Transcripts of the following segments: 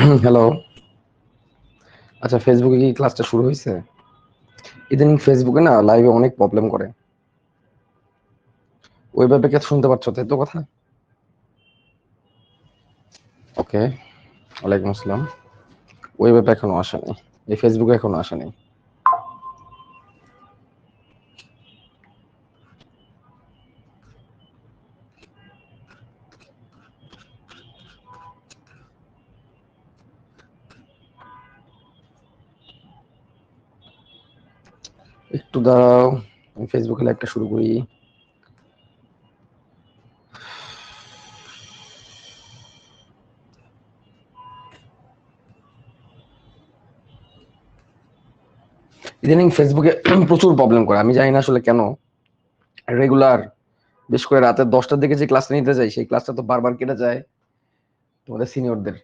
Hello. আচ্ছা, ফেসবুকে কি ক্লাসটা শুরু হয়েছে? ইদানিং ফেসবুকে না লাইভে অনেক প্রবলেম করে। ওইভাবে কে শুনতে পাচ্ছ তাই তো কথা? ওকে, ওয়ালাইকুম আসসালাম। ওইভাবে এখনো আসেনি, এই ফেসবুকে এখনো আসেনি। একটু দাঁড়াও, আমি ফেসবুকে লাইভটা শুরু করি। ইদানিং ফেসবুকে প্রচুর প্রবলেম করে, আমি জানি না আসলে কেন। রেগুলার, বিশেষ করে রাতে 10টার দিকে যে ক্লাসটা নিতে যাই, সেই ক্লাসটা তো বারবার কেটে যায়। তোমাদের সিনিয়রদের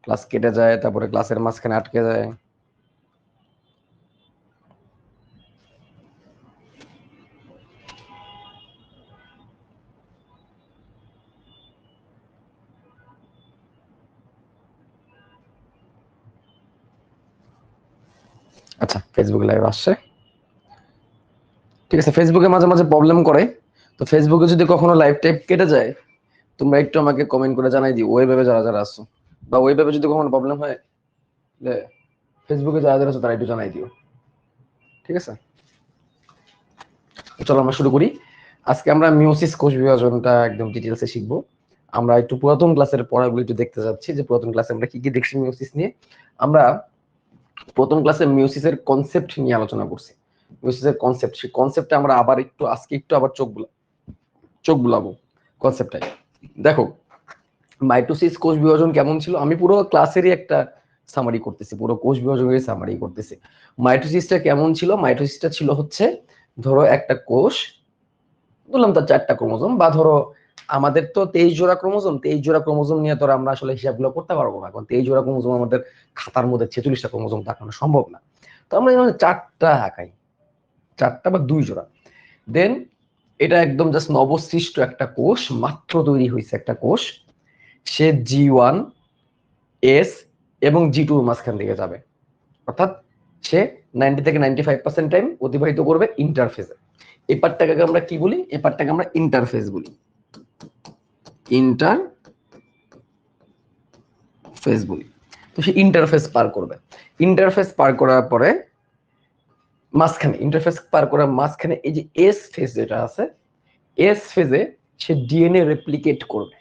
ক্লাস কেটে যায়, তারপরে ক্লাসের মাঝখানে আটকে যায়। আচ্ছা, ফেসবুকে লাইভ আসছে, ঠিক আছে। ফেসবুকে মাঝে মাঝে প্রবলেম করে। তো ফেসবুকে যদি কখনো লাইভ টাইপ কেটে যায়, তোমরা একটু আমাকে কমেন্ট করে জানাই দিও, ওয়েবে যারা যারা আসছো, বা ওয়েবে যদি কখনো প্রবলেম হয়, ফেসবুকে যারা যারা আছো তারা একটু জানাই দিও, ঠিক আছে। তো চলো আমরা শুরু করি। আজকে আমরা মিওসিস কোষ বিভাজনটা একদম ডিটেলসে শিখবো। আমরা একটু পুরাতন ক্লাসের পড়াগুলো একটু দেখতে যাচ্ছি, যে পুরাতন ক্লাসে আমরা কি কি দেখছি মিওসিস নিয়ে। আমরা প্রথম ক্লাসে মিওসিসের কনসেপ্ট নিয়ে আলোচনা করছি। মিওসিসের কনসেপ্ট, সেই কনসেপ্টে আমরা আবার একটু আজকে একটু আবার চোখ বুলাবো কনসেপ্টটাই। দেখো, মাইটোসিস কোষ বিভাজন কেমন ছিল, আমি পুরো ক্লাসেরই একটা সামারি করতেছি, পুরো কোষ বিভাজনের সামারি করতেছি। মাইটোসিসটা কেমন ছিল? মাইটোসিসটা ছিল হচ্ছে, ধরো একটা কোষ, বললাম তার 4টা ক্রোমোজোম, বা ধরো আমাদের তো 23 জোড়া ক্রোমোজোম, 23 জোড়া ক্রোমোজোম নিয়ে তো আমরা আসলে হিসাবগুলো করতে পারবো না, কারণ 23 জোড়া ক্রোমোজোম আমাদের খাতার মধ্যে 46টা ক্রোমোজোম দেখানো সম্ভব না। তো আমরা এখানে 4টা আঁকাই, 4টা বা 2 জোড়া। দেন এটা একদম জাস্ট নবসৃষ্ট একটা কোষ, মাত্র তৈরি হয়েছে একটা কোষ। সে G1, S এবং G2 মাঝখান দিকে যাবে, অর্থাৎ সে 90 থেকে 95% টাইম অতিবাহিত করবে ইন্টারফেজে। এই পার্টটাকে আমরা কি বলি? এই পার্টটাকে আমরা ইন্টারফেজ বলি। ইন্টারফেজ বলি। তো সে ইন্টারফেস পার করবে। ইন্টারফেস পার করার পরে মাঝখানে, ইন্টারফেস পার করার মাঝখানে এই যে এস ফেজ যেটা আছে, এস ফেজে সে ডিএনএ রেপ্লিকেট করবে।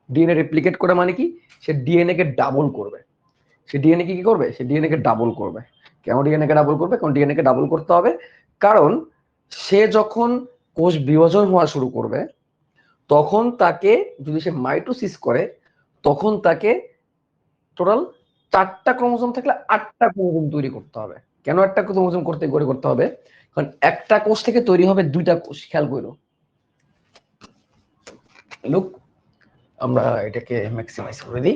ডিএনএ রেপ্লিকেট করা মানে কি? সে ডিএনএ কে ডাবল করবে। সে ডিএনএ কি করবে? সে ডিএনএ কে ডাবল করবে। কেন ডিএনএ কে ডাবল করবে? কারণ ডিএনএ কে ডাবল করতে হবে, কারণ সে যখন কোষ বিভাজন হওয়া শুরু করবে, তখন তাকে, যদি সে মাইটোসিস করে, তখন তাকে টোটাল 4টা ক্রোমোজোম থাকলে 8টা ক্রোমোজোম তৈরি করতে হবে। কেন 8টা ক্রোমোজোম করতে হবে? কারণ একটা কোষ থেকে তৈরি হবে 2টা কোষ। খেয়াল করো, লুক, আমরা এটাকে ম্যাক্সিমাইজ করে দিই।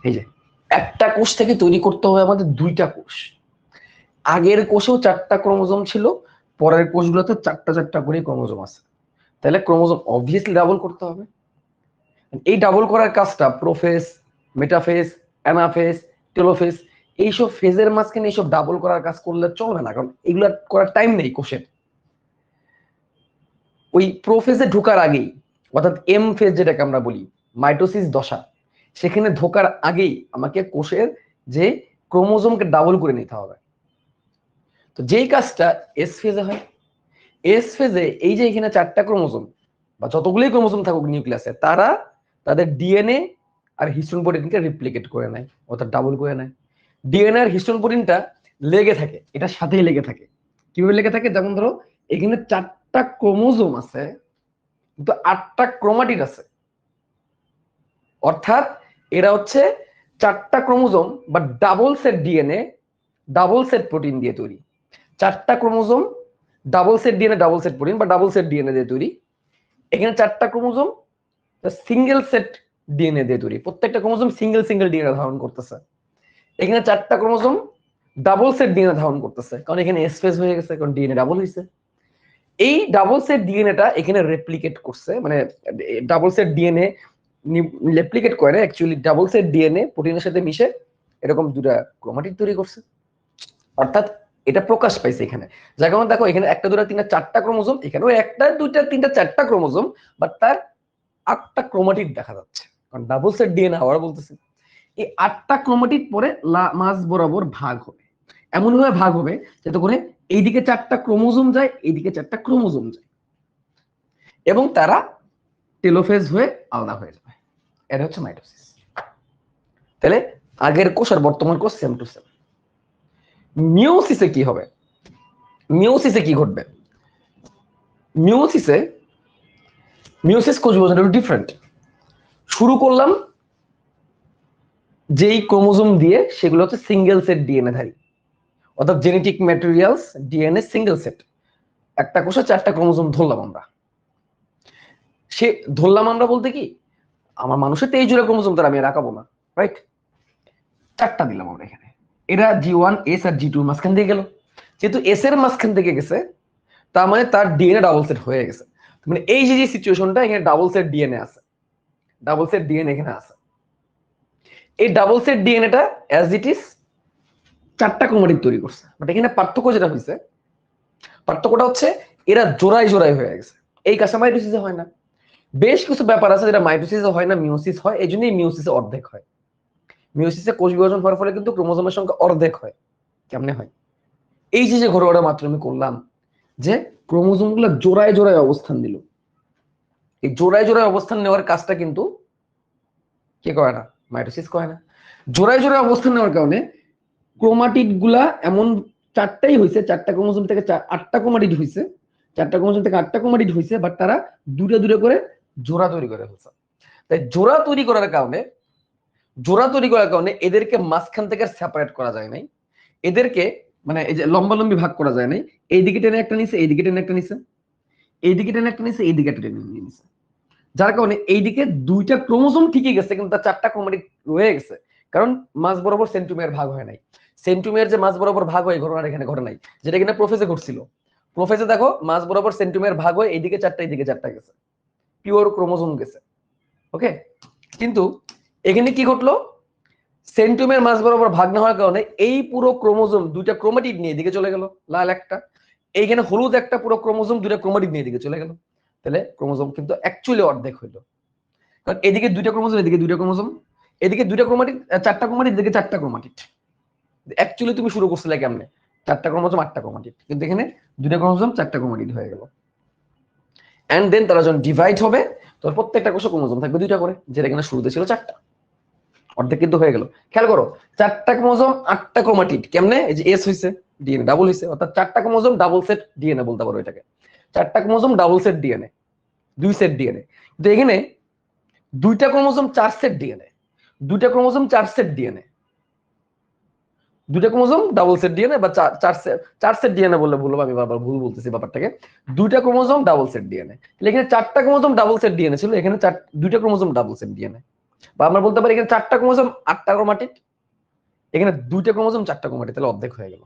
এই যে একটা কোষ থেকে তৈরি করতে হবে আমাদের 2টা কোষ। আগের কোষেও 4টা ক্রোমোজোম ছিল, পরের কোষগুলোতে 4টা করে ক্রোমোজোম আছে। তাহলে ক্রোমোজোম অবভিয়াসলি ডাবল করতে হবে। এই ডাবল করার কাজটা প্রোফেজ, মেটাফেজ, অ্যানাফেজ, টেলোফেজ, এইসব ফেজের মাঝখানে এইসব ডাবল করার কাজ করলে চলবে না, কারণ এগুলো করার টাইম নেই কোষের। ওই প্রোফেজে ঢোকার আগেই, অর্থাৎ এম ফেজ যেটাকে আমরা বলি মাইটোসিস দশা, সেখানে ঢোকার আগেই আমাকে কোষের যে ক্রোমোজোমকে ডাবল করে নিতে হবে। তো যেই কাজটা এস ফেজে হয়, এস ফেজে এই যে এখানে 4টা ক্রোমোজোম বা যতগুলোই ক্রোমোজোম থাকুক নিউক্লিয়াসে, তারা তাদের ডিএনএ আর হিস্টোন প্রোটিনকে রিপ্লিকেট করে নেয়, অর্থাৎ ডাবল করে নেয়। ডিএনএ আর হিস্টোন প্রোটিনটা লেগে থাকে, এটার সাথেই লেগে থাকে। কিভাবে লেগে থাকে? যেমন ধরো এখানে 4টা ক্রোমোজোম আছে, কিন্তু 8টা ক্রোমাটিড আছে, অর্থাৎ এরা হচ্ছে 4টা ক্রোমোজোম বা double set DNA, double set protein দিয়ে তৈরি। 4টা chromosome, double set DNA, double set protein বা ডাবল সেট ডিএনএ দিয়ে তৈরি। এখানে 4টা ক্রোমোজোম সিঙ্গেল সেট ডিএনএ দিয়ে তৈরি, প্রত্যেকটা ক্রোমোজোম সিঙ্গেল ডিএনএ ধারণ করতেছে। এখানে 4টা ক্রোমোজোম ডাবল সেট ডিএনএ ধারণ করতেছে, কারণ এখানে এস ফেজ হয়ে গেছে, কারণ ডিএনএ ডাবল হয়েছে। এই ডাবল সেট ডিএনএটা এখানে রেপ্লিকেট করছে, মানে ডাবল সেট ডিএনএ রেপ্লিকেট করে অ্যাকচুয়ালি ডাবল সেট ডিএনএ প্রোটিনের সাথে মিশে এরকম দুটা ক্রোমাটিড তৈরি করছে। অর্থাৎ এটা প্রকাশ পাইছে এখানে। যার কারণে দেখো এখানে একটা দুটা তিনটা চারটা ক্রোমোজোম, এখানেও একটা দুইটা তিনটা চারটা ক্রোমোজোম, বাট তার 8টা ক্রোমাটিড দেখা যাচ্ছে, কারণ ডাবল সেট ডিএনএ আবার বলতেছে। এই 8টা ক্রোমাটিড পরে মাঝ বরাবর ভাগ হবে, এমন ভাবে ভাগ হবে যাতে করে এইদিকে 4টা ক্রোমোজোম যায়, এইদিকে 4টা ক্রোমোজোম যায়, এবং তারা টেলোফেজ হয়ে আলাদা হয়ে যাবে। এটা হচ্ছে মাইটোসিস। তাহলে আগের কোষ আর বর্তমান কোষ সেম টু সেম। মিওসিসে কি হবে? মিওসিসে কি ঘটবে? মিওসিস কোষ বিভাজন ডিফারেন্ট। শুরু করলাম যেই ক্রোমোজোম দিয়ে, সেগুলো হচ্ছে সিঙ্গেল সেট ডিএনএ ধারী, অর্থাৎ genetic materials DNA single set. একটা কোষে 4টা ক্রোমোজোম ধরলাম আমরা। সে ধরলাম আমরা বলতে কি, আমার মানুষের 23 জোড়া ক্রোমোজোম তার আমি রাখাবো না, রাইট? 4টা দিলাম আমরা এখানে। এরা G1 S আর G2 মাঝখান দিয়ে গেল। যেহেতু এস এর মাঝখান থেকে গেছে, তার মানে তার ডিএনএ ডাবল সেট হয়ে গেছে। মানে এই যে সিচুয়েশনটা, এখানে ডাবল সেট ডিএনএ আছে, ডাবল সেট ডিএনএ এখানে আছে। এই ডাবল সেট ডিএনএটা অ্যাজ ইট ইজ 4টা ক্রোমাটিড তৈরি করছে। বাট এখানে পার্থক্য যেটা হয়েছে, পার্থক্যটা হচ্ছে এরা জোড়ায় জোড়ায় হয়ে গেছে। এই কাজটা মাইটোসিসে হয় না। বেশ কিছু ব্যাপার আছে যেটা মাইটোসিসে হয় না, মিওসিস হয়। এই জন্যই মিওসিসে অর্ধেক হয়। মিওসিসে কোষ বিভাজন হওয়ার ফলে কিন্তু ক্রোমোজোমের সংখ্যা অর্ধেক হয়। কেমনে হয়? এই যে ঘটনাটা মাত্র আমি করলাম, যে ক্রোমোজোম গুলো জোড়ায় জোড়ায় অবস্থান দিল, এই জোড়ায় জোড়ায় অবস্থান নেওয়ার কাজটা কিন্তু কে করে না? মাইটোসিস করে না। জোড়ায় জোড়ায় অবস্থান নেওয়ার কারণে ক্রোমাটিড গুলা এমন 4টাই হয়েছে, 4টা ক্রোমোজোম থেকে 8টা ক্রোমাটিড হয়েছে, 4টা ক্রোমোজোম থেকে 8টা ক্রোমাটিড হয়েছে, বাট তারা দূরে দূরে করে জোড়া তৈরি করে ফেলছে। তাই জোড়া তৈরি করার কারণে এদেরকে মাঝখান থেকে সেপারেট করা যায় নাই। এদেরকে মানে এই যে লম্বালম্বি ভাগ করা যায় নাই। এইদিকে টেনে একটা নিছে, এইদিকে টেনে একটা নিছে, এইদিকে টেনে একটা নিছে, এইদিকে একটা টেনে নিছে। যার কারণে এইদিকে 2টা ক্রোমোজোম ঠিকই গেছে, কিন্তু তার 4টা ক্রোমাটিড রয়ে গেছে, কারণ মাঝ বরাবর সেন্ট্রোমিয়ার ভাগ হয় নাই। সেন্ট্রোমিয়ার যে মাঝ বরাবর ভাগ হয়, ঘটনাটা এখানে ঘটে নাই, যেটা কিনা প্রোফেজে ঘটছিল। প্রোফেজে দেখো মাঝ বরাবর সেন্ট্রোমিয়ার ভাগ হয়, এইদিকে 4টা এইদিকে 4টা গেছে, পিওর ক্রোমোজোম গেছে। ওকে, কিন্তু এখানে কি ঘটলো? সেন্ট্রোমিয়ার মাঝ বরাবর ভাগ না হওয়ার কারণে এই পুরো ক্রোমোজোম 2টা ক্রোমাটিড নিয়ে এদিকে চলে গেল, লাল একটা, এইখানে হলুদ একটা, পুরো ক্রোমোজোম 2টা ক্রোমাটিড নিয়ে এদিকে চলে গেল। তাহলে ক্রোমোজোম কিন্তু অ্যাকচুয়ালি অর্ধেক হইলো, কারণ এদিকে 2টা ক্রোমোজোম, এদিকে 2টা ক্রোমোজোম, এদিকে 2টা ক্রোমাটিড, 4টা ক্রোমাটিড, এদিকে 4টা ক্রোমাটিড। অ্যাকচুয়ালি তুমি শুরু করছিলে কেমনে? 4টা ক্রোমোজোম 8টা ক্রোমাটিড, কিন্তু এখানে 2টা ক্রোমোজোম 4টা ক্রোমাটিড হয়ে গেল। এন্ড দেন তারা যখন ডিভাইড হবে, তো প্রত্যেকটা কোষে ক্রোমোজোম থাকবে 2টা করে, যেটা কিনা শুরুতে ছিল 4টা, অর্ধেক কিন্তু হয়ে গেল। খেয়াল করো, 4টা ক্রোমোজোম 8টা ক্রোমাটিড, কেমনে? এই যে এস হইছে, ডিএনএ ডাবল হইছে, অর্থাৎ 4টা ক্রোমোজোম ডাবল সেট ডিএনএ বলতে পারো এটাকে। 4টা chromosome double set DNA, 2 set DNA. কিন্তু এখানে 2টা ক্রোমোজোম 4 সেট ডিএনএ, 2টা ক্রোমোজোম 4 সেট ডিএনএ, 2টা ক্রোমোজোম ডাবল সেট ডিএনএ, বা 4 সেট ডিএনএ বললে ভুল হবে, আমি বারবার ভুল বলতেছি ব্যাপারটাকে। 2টা ক্রোমোজোম ডাবল সেট ডিএনএ, তাহলে এখানে 4টা ক্রোমোজোম ডাবল সেট ডিএনএ ছিল, এখানে 2টা ক্রোমোজোম ডাবল সেট ডিএনএ। বা আমরা বলতে পারি এখানে 4টা ক্রোমোজোম 8টা ক্রোমাটিড, এখানে 2টা ক্রোমোজোম 4টা ক্রোমাটিড, তাহলে অর্ধেক হয়ে গেল।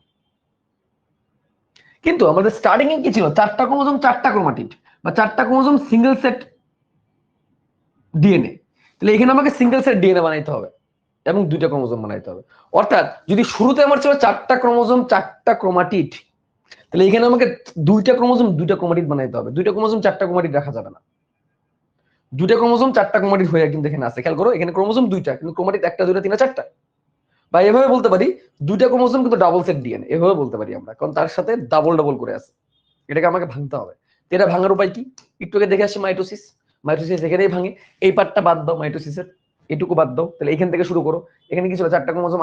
কিন্তু আমাদের স্টার্টিং এ কি ছিল? 4টা ক্রোমোজোম 4টা ক্রোমাটিড, বা 4টা ক্রোমোজোম সিঙ্গেল সেট ডিএনএ। তাহলে এখানে আমাকে সিঙ্গেল সেট ডিএনএ বানাইতে হবে এবং 2টা ক্রোমোজোম বানাইতে হবে। অর্থাৎ যদি শুরুতে আমার ছিল 4টা ক্রোমোজোম 4টা ক্রোমাটিড, তাহলে এখানে আমাকে 2টা ক্রোমোজোম 2টা ক্রোমাটিড বানাইতে হবে। 2টা ক্রোমোজোম 4টা ক্রোমাটিড রাখা যাবে না। 2টা ক্রোমোজোম 4টা ক্রোমাটিড হয়ে কিন্তু এখানে আছে। খেয়াল করো, এখানে ক্রোমোজোম 2টা, কিন্তু ক্রোমাটিড 1টা 2টা 3টা 4টা। বা এভাবে বলতে পারি 2টা ক্রোমোজোম কিন্তু ডাবল সেট ডিএনএ, এভাবে বলতে পারি আমরা, কারণ তার সাথে ডাবল ডাবল করে আছে। এটাকে আমাকে ভাঙতে হবে। এটা ভাঙার উপায় কি? একটু আগে দেখে আসি মাইটোসিস। মাইটোসিস এখানেই ভাঙে, এই পার্টটা বাদ দাও, মাইটোসিসের এটুকু বাদ দাও। তাহলে এখান থেকে শুরু করো। এখানে কি ছিল? 4টা ক্রোমোজোম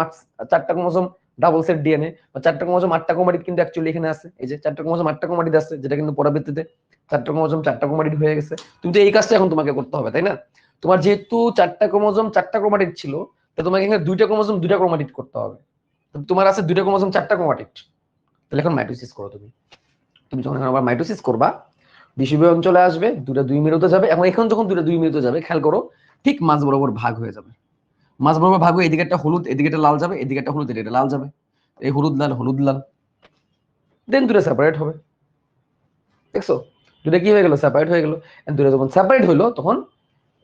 4টা ক্রোমোজোম ডাবল সেট ডিএনএ, বা 4টা ক্রোমোজোম 8টা ক্রোমাটিড কিন্তু অ্যাকচুয়ালি এখানে আছে। এই যে 4টা ক্রোমোজোম 8টা ক্রোমাটিড আছে, যেটা কিন্তু পরবর্তীতে 4টা ক্রোমোজোম 4টা ক্রোমাটিড হয়ে গেছে। কিন্তু এই কাজটা এখন তোমাকে করতে হবে, তাই না? তোমার যেহেতু 4টা ক্রোমোজোম 4টা ক্রোমাটিড ছিল, তো তোমাকে এখানে 2টা ক্রোমোজোম 2টা ক্রোমাটিড করতে হবে। তোমার আছে 2টা ক্রোমোজোম 4টা ক্রোমাটিড। তাহলে এখন মাইটোসিস করো তুমি। তুমি যখন আবার মাইটোসিস করবা, বিষুবীয় অঞ্চলে আসবে, 2টা 2 মেরুতে যাবে। এখন যখন 2টা 2 মেরুতে যাবে, খেয়াল করো, ঠিক মাঝ বরাবর ভাগ হয়ে যাবে। মাঝ বরাবর ভাগ হয়ে এদিকে একটা হলুদ, এদিকে একটা লাল যাবে, এদিকে একটা হলুদ, এদিকে একটা লাল যাবে। এই হলুদ লাল হলুদ লাল, দেন 2টা সেপারেট হবে। দেখছো 2টা কি হয়ে গেল? সেপারেট হয়ে গেল। 2টা যখন সেপারেট হইলো, তখন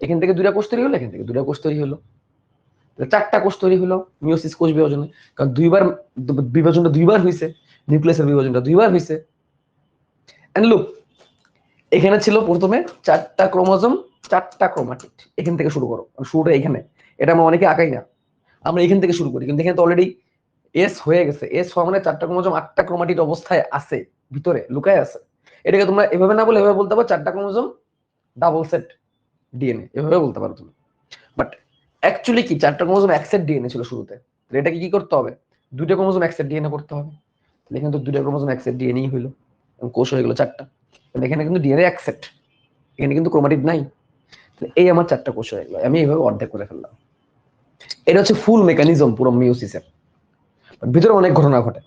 এখান থেকে দুইটা কোষ তৈরি হলো, এখান থেকে দুইটা কোষ তৈরি হলো, চারটা কোষ তৈরি হলো মিওসিস কোষ বিভাজনে। কারণ দুইবার বিভাজনটা দুইবার হয়েছে, নিউক্লিয়াসের বিভাজনটা দুইবার হয়েছে। এন্ড লুক, এখানে ছিল প্রথমে চারটা ক্রোমোজোম, চারটা ক্রোমাটিড। এখান থেকে শুরু করো, শুরুটা এখানে। এটা আমরা অনেকে আঁকাই না, আমরা এখান থেকে শুরু করি, কিন্তু এখানে তো অলরেডি এস হয়ে গেছে। এস হওয়া মানে চারটা ক্রোমোজোম আটটা ক্রোমাটিড অবস্থায় আছে, ভিতরে লুকায় আছে। এটাকে তোমরা এভাবে না বলে এভাবে বলতে পারো চারটা ক্রোমোজোম ডাবল সেট ডিএনএ, এভাবে বলতে পারো তুমি। বাট অ্যাকচুয়ালি কি, চারটা ক্রোমোজোম এক সেট ডিএনএ ছিল শুরুতে। এটাকে কি করতে হবে, দুইটা ক্রোমোজোম এক সেট ডিএনএ করতে হবে। এখানে তো দুইটা ক্রোমোজোম এক সেট ডিএনএ হইলো, কোষ হয়ে গেল চারটা। এখানে কিন্তু ডিএনএ এক সেট, এখানে কিন্তু ক্রোমাটিড নাই। এই আমার চারটা কোষ হয়ে গেল, আমি এইভাবে অর্ধেক করে ফেললাম। এটা হচ্ছে ফুল মেকানিজম পুরো মিওসিসের। ভিতরে অনেক ঘটনা ঘটে,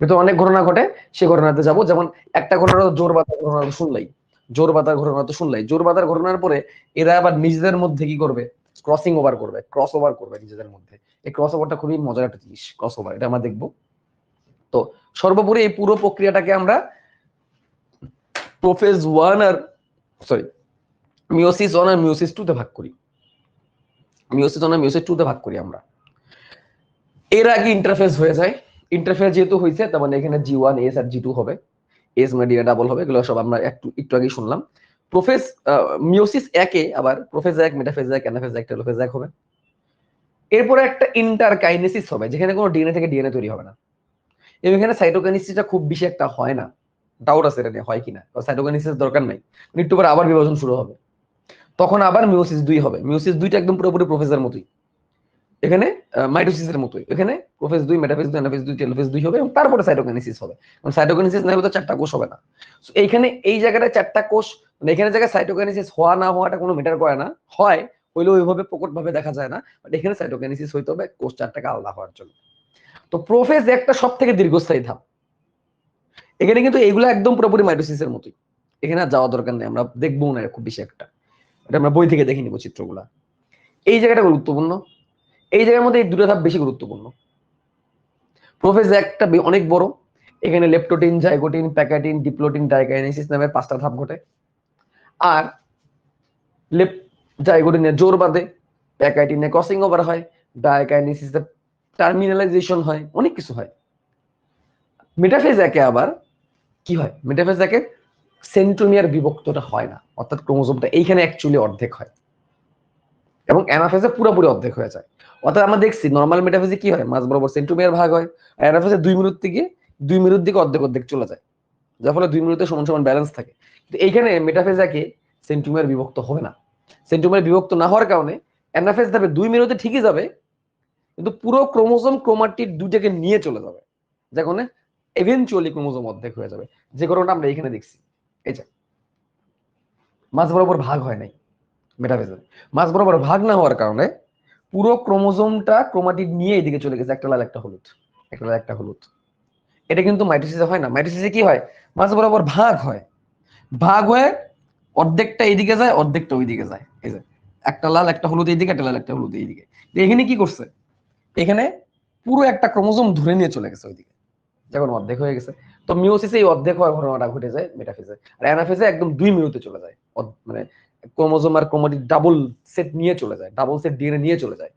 ভিতরে অনেক ঘটনা ঘটে, সে ঘটনাতে যাব। যেমন একটা ঘটনা জোর বাঁধার ঘটনা তো শুনলাই, জোর বাঁধার ঘটনা তো শুনলাই। জোর বাঁধার ঘটনার পরে এরা আবার নিজেদের মধ্যে কি করবে, ক্রসিং ওভার করবে, ক্রস ওভার করবে নিজেদের মধ্যে। এই ক্রস ওভারটা খুবই মজার একটা জিনিস, ক্রস ওভার, এটা আমরা দেখবো। তো সর্বোপরি এই পুরো প্রক্রিয়াটাকে আমরা প্রোফেজ 1 আর সরি মিওসিস 1 আর মিওসিস 2 তে ভাগ করি। মিওসিস 1 আর মিওসিস 2 তে ভাগ করি আমরা। এর আগে ইন্টারফেস হয়ে যায়। ইন্টারফেস যেহেতু হয়েছে, তার মানে এখানে G1 এস আর G2 হবে, এস মানে ডিএনএ ডাবল হবে। এগুলো সব আমরা একটু আগে শুনলাম। প্রোফেজ মিওসিস 1 এ আবার প্রোফেজ 1, মেটাফেজ 1, অ্যানাফেজ 1, টেলোফেজ 1 হবে। এরপরে একটা ইন্টারকাইনেসিস হবে, যেখানে কোনো ডিএনএ থেকে ডিএনএ তৈরি হবে না। এবং এখানে সাইটোকাইনেসিসটা খুব বেশি একটা হয় না, ডাউট আছে এটা নিয়ে হয় কিনা, সাইটোকাইনেসিস দরকার নাই। একটু পরে আবার বিভাজন শুরু হবে, তখন আবার মিওসিস 2 হবে। মিওসিস 2টা একদম পুরোপুরি প্রোফেজের মতোই, এখানে মাইটোসিসের মতোই। এখানে প্রোফেজ 2, মেটাফেজ 2, অ্যানাফেজ 2, টেলোফেজ 2 হবে, এবং তারপরে সাইটোকাইনেসিস হবে। কারণ সাইটোকাইনেসিস না হলে তো চারটা কোষ হবে না। সো এইখানে এই জায়গাটায় চারটা কোষ, মানে এখানে জায়গায় সাইটোকাইনেসিস হওয়া না হওয়াটা কোনো ম্যাটার করে না, হয় হইলেও ওইভাবে প্রকটভাবে দেখা যায় না। বাট এখানে সাইটোকাইনেসিস হইতে হবে কোষ চারটাকে আলাদা হওয়ার জন্য। তো প্রোফেজ একটা সব থেকে দীর্ঘস্থায়ী ধাপ। এখানে কিন্তু এইগুলো একদম পুরোপুরি মাইটোসিসের মতোই, এখানে আর যাওয়া দরকার নেই, আমরা দেখবো না খুব বেশি একটা, এটা আমরা বই থেকে দেখে নিব চিত্রগুলা। এই জায়গাটা গুরুত্বপূর্ণ, এই জায়গার মধ্যে এই দুটো ধাপ বেশি গুরুত্বপূর্ণ। প্রোফেজ একটা অনেক বড়, এখানে লেপটোটিন, জাইগোটিন, প্যাকাটিন, ডিপ্লোটিন, ডাইকাইনেসিস নামে 5টা ধাপ ঘটে। আর জাইগোটিনে জোর বাঁধে, প্যাকাটিনে ক্রসিং ওভার হয়, ডাইকাইনেসিসে টার্মিনালাইজেশন হয়, অনেক কিছু হয়। মেটাফেজ 1 আবার কি হয়, মেটাফেজ 1 সেন্ট্রোমিয়ার বিভক্তটা হয় না, অর্থাৎ ক্রোমোজোমটা এইখানে অ্যাকচুয়ালি অর্ধেক হয়, এবং অ্যানাফেজে পুরোপুরি অর্ধেক হয়ে যায়। অর্থাৎ আমরা দেখছি নর্মাল মেটাফেজে কি হয়, মাঝ বরাবর সেন্ট্রোমিয়ার ভাগ হয়, আর অ্যানাফেজে 2 মিনিট থেকে 2 মিনিট দিকে অর্ধেক অর্ধেক চলে যায়, যার ফলে 2 মিনিটে সমান সমান ব্যালেন্স থাকে। কিন্তু এইখানে মেটাফেজ 1 সেন্ট্রোমিয়ার বিভক্ত হবে না। সেন্ট্রোমিয়ার বিভক্ত না হওয়ার কারণে অ্যানাফেজ যাবে 2 মিনিটে ঠিকই যাবে, কিন্তু পুরো ক্রোমোজোম ক্রোমাটিড দুইটাকে নিয়ে চলে যাবে, যার কারণে ইভেনচুয়ালি ক্রোমোজোম অর্ধেক হয়ে যাবে। যে কারণটা আমরা এখানে দেখছি, এই যে মাঝ বরাবর ভাগ হয় নাই মেটাফেজে, মাঝ বরাবর ভাগ না হওয়ার কারণে পুরো ক্রোমোজোমটা ক্রোমাটিড নিয়ে এদিকে চলে গেছে, একটা লাল একটা হলুদ, একটা লাল একটা হলুদ। এটা কিন্তু মাইটোসিসে হয় না। মাইটোসিসে কি হয়, মাঝ বরাবর ভাগ হয়, ভাগ হয়ে অর্ধেকটা এইদিকে যায়, অর্ধেকটা ওইদিকে যায়। এই যে একটা লাল একটা হলুদ এইদিকে, একটা লাল একটা হলুদ এইদিকে। এখানে কি করছে, এখানে পুরো একটা ক্রোমোজোম ধরে নিয়ে চলে গেছে ওইদিকে, যখন অর্ধেক হয়ে গেছে। তো মিওসিসে এই অর্ধেক হওয়ার ঘটনাটা ঘটে যায় মেটাফেজে। আর অ্যানাফেজে একদম 2 মিনিটে চলে যায়, মানে ক্রোমোজোম আর ক্রোমাটিড ডাবল সেট নিয়ে চলে যায়, ডাবল সেট ডিএনএ নিয়ে চলে যায়,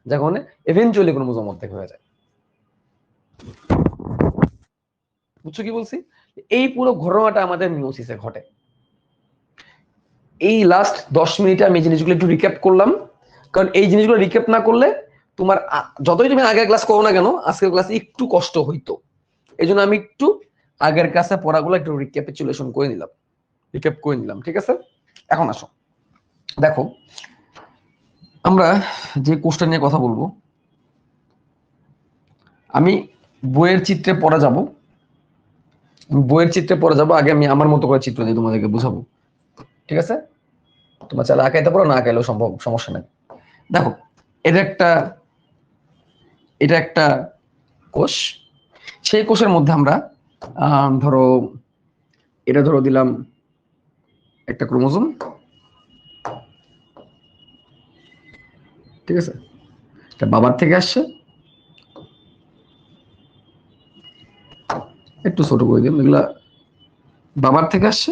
যার কারণে ইভেনচুয়ালি ক্রোমোজোম অর্ধেক হয়ে যায়। বুঝছো কি বলছি? এই পুরো ঘটনাটা আমাদের মিওসিসে ঘটে। এই লাস্ট 10 মিনিটে আমি এই জিনিসগুলো একটু রিক্যাপ করলাম, কারণ এই জিনিসগুলো রিক্যাপ না করলে তোমার যতই তুমি আগের ক্লাস করো না কেন, আজকের ক্লাসে একটু কষ্ট হইতো। এই জন্য আমি একটু আগের ক্লাসে পড়াগুলো একটু রিক্যাপিচুলেশন করে নিলাম, রিক্যাপ করে নিলাম, ঠিক আছে? এখন আসো, দেখো আমরা যে কোর্সটা নিয়ে কথা বলবো, আমি বইয়ের চিত্রে পড়া যাব, বইয়ের চিত্রে পড়ে যাবো। আগে আমি আমার মতো করে চিত্র দিয়ে তোমাদেরকে বুঝাবো, ঠিক আছে? তোমার চাইলে আঁকাইতে পারো, না আঁকাইলেও সম্ভব, সমস্যা নেই। দেখো এটা একটা কোষ, সেই কোষের মধ্যে আমরা ধরো এটা ধরো দিলাম একটা ক্রোমোজোম, ঠিক আছে? এটা বাবার থেকে আসছে, একটু ছোট করে দিলাম, এগুলা বাবার থেকে আসছে।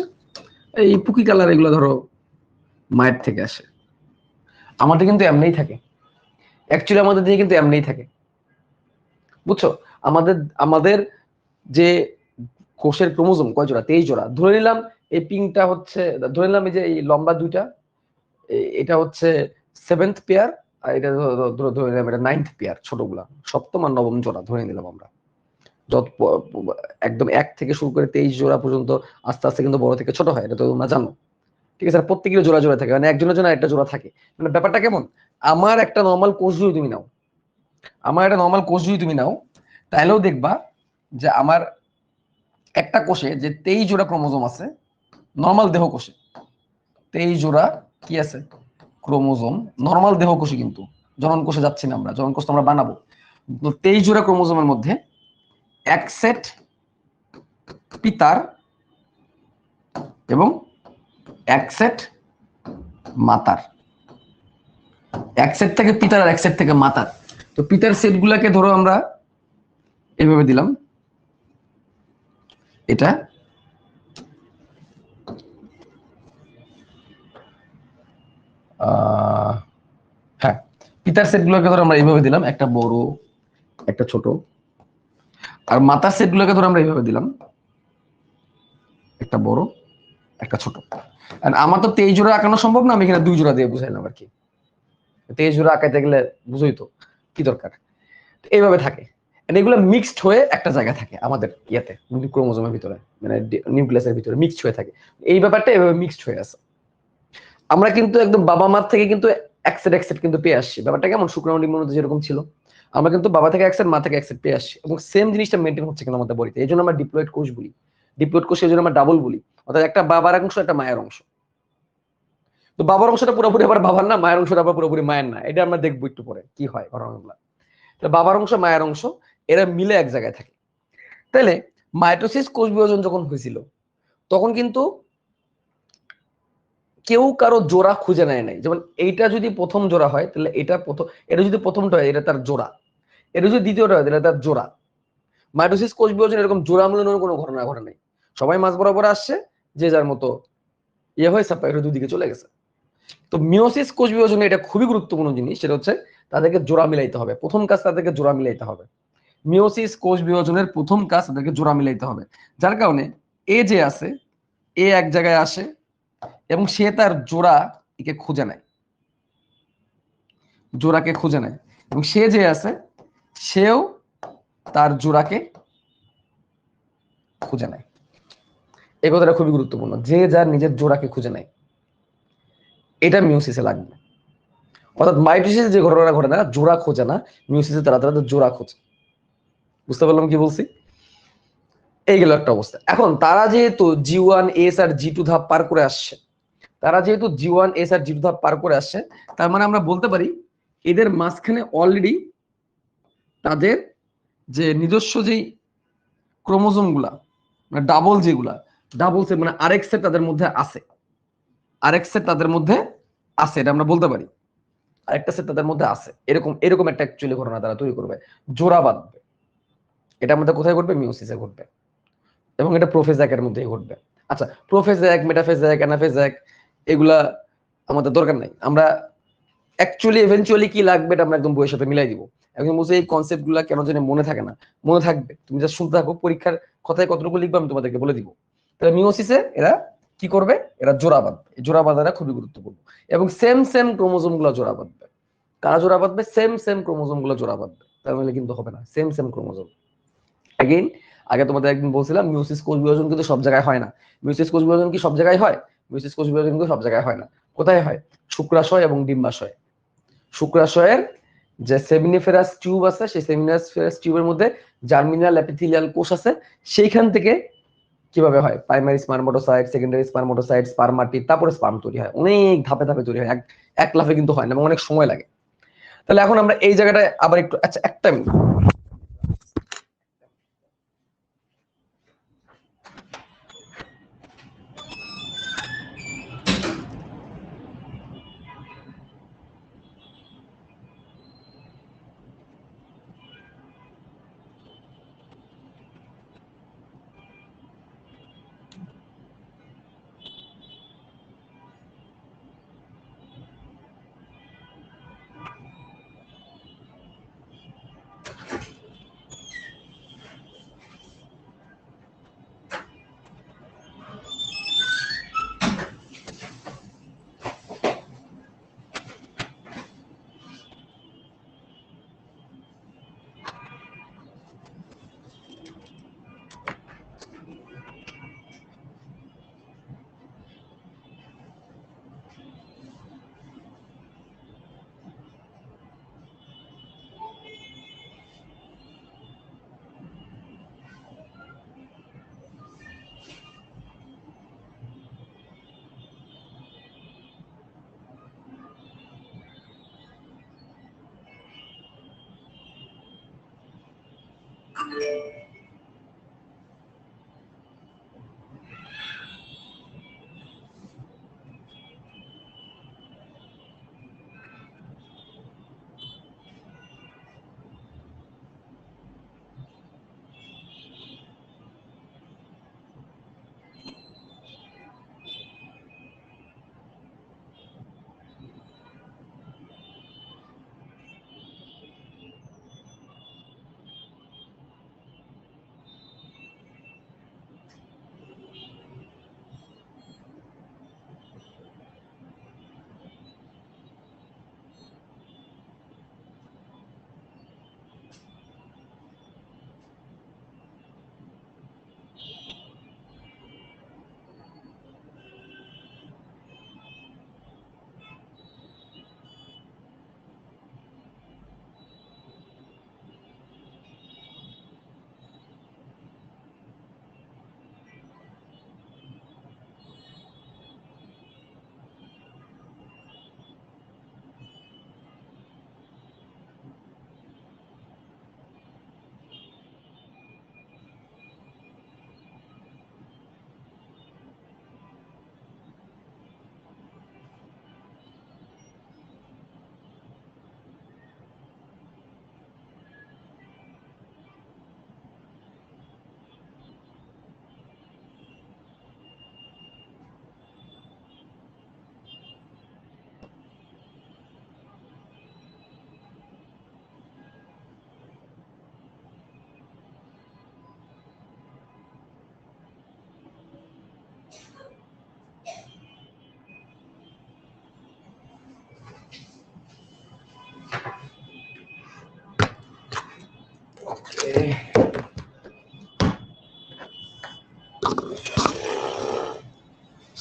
এই পুকি কালার এগুলো ধরো মায়ের থেকে আসে, আমাদের কিন্তু এমনিই থাকে, অ্যাকচুয়ালি আমাদের দিয়ে কিন্তু এমনিই থাকে, বুঝছো? আমাদের আমাদের যে কোষের ক্রোমোজোম কয় জোড়া? 23 জোড়া। ধরে নিলাম এই পিংটা হচ্ছে, ধরে নিলাম এই যে এই লম্বা দুইটা, এটা হচ্ছে 7th পেয়ার, আর এটা ধরে নিলাম এটা 9th পেয়ার, ছোটগুলা সপ্তম আর নবম জোড়া ধরে নিলাম আমরা। যত একদম 1 থেকে শুরু করে 23 জোড়া পর্যন্ত আস্তে আস্তে কিন্তু বড় থেকে ছোট হয়, এটা তো তোমরা জানো। ঠিক আছে? প্রত্যেকের জোড়া জোড়া থাকে, মানে একজনের জন্য একটা জোড়া থাকে। মানে ব্যাপারটা কেমন? আমার একটা নর্মাল কোষ যদি তুমি নাও, আমার একটা নর্মাল কোষ যদি তুমি নাও, তাহলেও দেখবা যে আমার একটা কোষে যে 23 জোড়া ক্রোমোজোম আছে, নর্মাল দেহ কোষে 23 জোড়া কি আছে? ক্রোমোজোম। নর্মাল দেহ কোষে, কিন্তু জনন কোষে যাচ্ছি না আমরা, জনন কোষ তো আমরা বানাবো। তো 23 জোড়া ক্রোমোজোমের মধ্যে এক সেট পিতার এবং এক সেট মাতার, এক সেট থেকে পিতার আর এক সেট থেকে মাতার। তো পিতার সেট গুলাকে ধরো আমরা এভাবে দিলাম, এটা হ্যাঁ, পিতার সেট গুলোকে ধরো আমরা এইভাবে দিলাম, একটা বড় একটা ছোট। আর মাতার সেট গুলোকে ধরো আমরা এইভাবে দিলাম, একটা বড় একটা ছোট। আর আমার তো 23 জোড়া আঁকানো সম্ভব না, আমি এখানে 2 জোড়া দিয়ে বুঝাইলাম আর কি। 23 জোড়া আঁকাইতে গেলে বুঝই তো কি দরকার। এইভাবে থাকে, এগুলো মিক্সড হয়ে একটা জায়গা থাকে আমাদের ইয়াতে, ক্রোমোজোমের ভিতরে, মানে নিউক্লিয়াসের ভিতরে মিক্সড হয়ে থাকে। এই ব্যাপারটা এভাবে মিক্সড হয়ে আছে। আমরা কিন্তু একদম বাবা মা থেকে কিন্তু এক সেট কিন্তু পেয়ে আসছি। ব্যাপারটা কেমন? শুক্রাণু ডিম্বাণু যেরকম ছিল, আমরা কিন্তু বাবা থেকে এক সেট, মা থেকে এক সেট পেয়ে আসছি, এবং সেম জিনিসটা মেনটেন হচ্ছে কিন্তু আমাদের বডিতে। এই জন্য আমরা ডিপ্লয়েড কোষ বলি, ডিপ্লয়েড কোষ এই জন্য আমরা ডাবল বলি, অর্থাৎ একটা বাবার অংশ একটা মায়ের অংশ। তো বাবার অংশটা পুরোপুরি আবার বাবার না, মায়ের অংশটা আবার পুরোপুরি মায়ের না, এটা আমরা দেখবো একটু পরে কি হয় ঘটনাগুলো। তো বাবার অংশ মায়ের অংশ এরা মিলে এক জায়গায় থাকে। তাহলে মাইটোসিস কোষ বিভাজন যখন হয়েছিল, তখন কিন্তু কেউ কারো জোড়া খুঁজে নেয় নাই। যেমন এইটা যদি প্রথম জোড়া হয়, তাহলে এটা প্রথম, এটা যদি প্রথমটা হয় এটা তার জোড়া, এটা যদি দ্বিতীয়টা হয় তাহলে তার জোড়া। মাইটোসিস কোষ বিভাজন এরকম জোড়া মিলানোর কোনো ঘটনা ঘটে নাই। সবাই মাঝ বরাবর আসছে, যে যার মতো ইয়ে হয়ে সাপ্লাই দুদিকে চলে গেছে। তো মিওসিস কোষ বিভাজনে এটা খুবই গুরুত্বপূর্ণ জিনিস, সেটা হচ্ছে তাদেরকে জোড়া মিলাইতে হবে। প্রথম কাজ তাদেরকে জোড়া মিলাইতে হবে। মিওসিস কোষ বিভাজনের প্রথম কাজ তাদেরকে জোড়া মিলাইতে হবে। যার কারণে এ যে আছে, এ এক জায়গায় আসে এবং সে তার জোড়া একে খুঁজে নেয়, জোড়াকে খুঁজে নেয়, এবং সে যে আছে সেও তার জোড়াকে খুঁজে নেয়। এই কথাটা খুবই গুরুত্বপূর্ণ, যে যার নিজের জোড়াকে খুঁজে নেয়, এটা মিওসিসে লাগবে। অর্থাৎ মাইটোসিসে যে ঘটনা ঘটে না, জোড়া খোঁজে না, মিওসিসে তারা তাদের জোড়া খোঁজে। বুঝতে পারলাম কি বলছি? এই গেল একটা অবস্থা। এখন তারা যেহেতু G1S আর G2 ধাপ পার করে আসছে, তারা যেহেতু G1S আর G2 ধাপ পার করে আসছে, তার মানে আমরা বলতে পারি এদের মাঝখানে অলরেডি তাদের যে নিজস্ব যেই ক্রোমোজোম গুলা, মানে ডাবল যেগুলা, ডাবল সেট মানে আরেক সেট তাদের মধ্যে আছে, আরেক সেট তাদের মধ্যে আছে, এটা আমরা বলতে পারি আরেকটা সেট তাদের মধ্যে আছে। এরকম এরকম একটা অ্যাকচুয়ালি ঘটনা তারা তৈরি করবে, জোড়া বাঁধবে। এটা আমাদের কোথায় ঘটবে? মিওসিসে ঘটবে, এবং এটা প্রোফেজ-এর মধ্যেই ঘটবে। আচ্ছা, প্রোফেজ-এক, মেটাফেজ-এক, অ্যানাফেজ-এক এগুলা আমাদের দরকার নাই। আমরা অ্যাকচুয়ালি ইভেনচুয়ালি কি লাগবে এটা আমরা একদম বইয়ের সাথে মিলাই দিব। একদম বুঝে এই কনসেপ্ট গুলা কেন জানি মনে থাকে না, মনে থাকবে, তুমি যা শুনতে থাকো, পরীক্ষার কথায় কতটুকু লিখবে আমি তোমাদেরকে বলে দিব। তাহলে মিওসিসে এরা কি করবে? এরা জোড়া বাঁধবে। জোড়া বাঁধাটা খুবই গুরুত্বপূর্ণ, এবং সেম সেম ক্রোমোজোম গুলো জোড়া বাঁধবে। কারা জোড়া বাঁধবে? সেম সেম ক্রোমোজোম গুলো জোড়া বাঁধবে। তার মানে কিন্তু হবে না সেম সেম ক্রোমোজোম। এগেইন, আগে তোমাদের একদিন বলছিলাম মিওসিস কোষ বিভাজন কিন্তু সব জায়গায় হয় না। মিওসিস কোষ বিভাজন কি সব জায়গায় হয়? মিওসিস কোষ বিভাজন কিন্তু সব জায়গায় হয় না। কোথায় হয়? শুক্রাশয় এবং ডিম্বাশয়। শুক্রাশয়ের যে সেমিনিফেরাস টিউব আছে, সেই সেমিনিফেরাস টিউবের মধ্যে জার্মিনাল এপিথেলিয়াল কোষ আছে, সেইখান থেকে কিভাবে হয়? প্রাইমারি স্পারমাটোসাইট, সেকেন্ডারি স্পারমাটোসাইট, স্পারমাটিড, তারপরে স্পার্ম তৈরি হয়। অনেক ধাপে ধাপে তৈরি হয়, এক এক লাফে কিন্তু হয় না, এবং অনেক সময় লাগে। তাহলে এখন আমরা এই জায়গাটায় আবার একটু, আচ্ছা একটা মিনিট,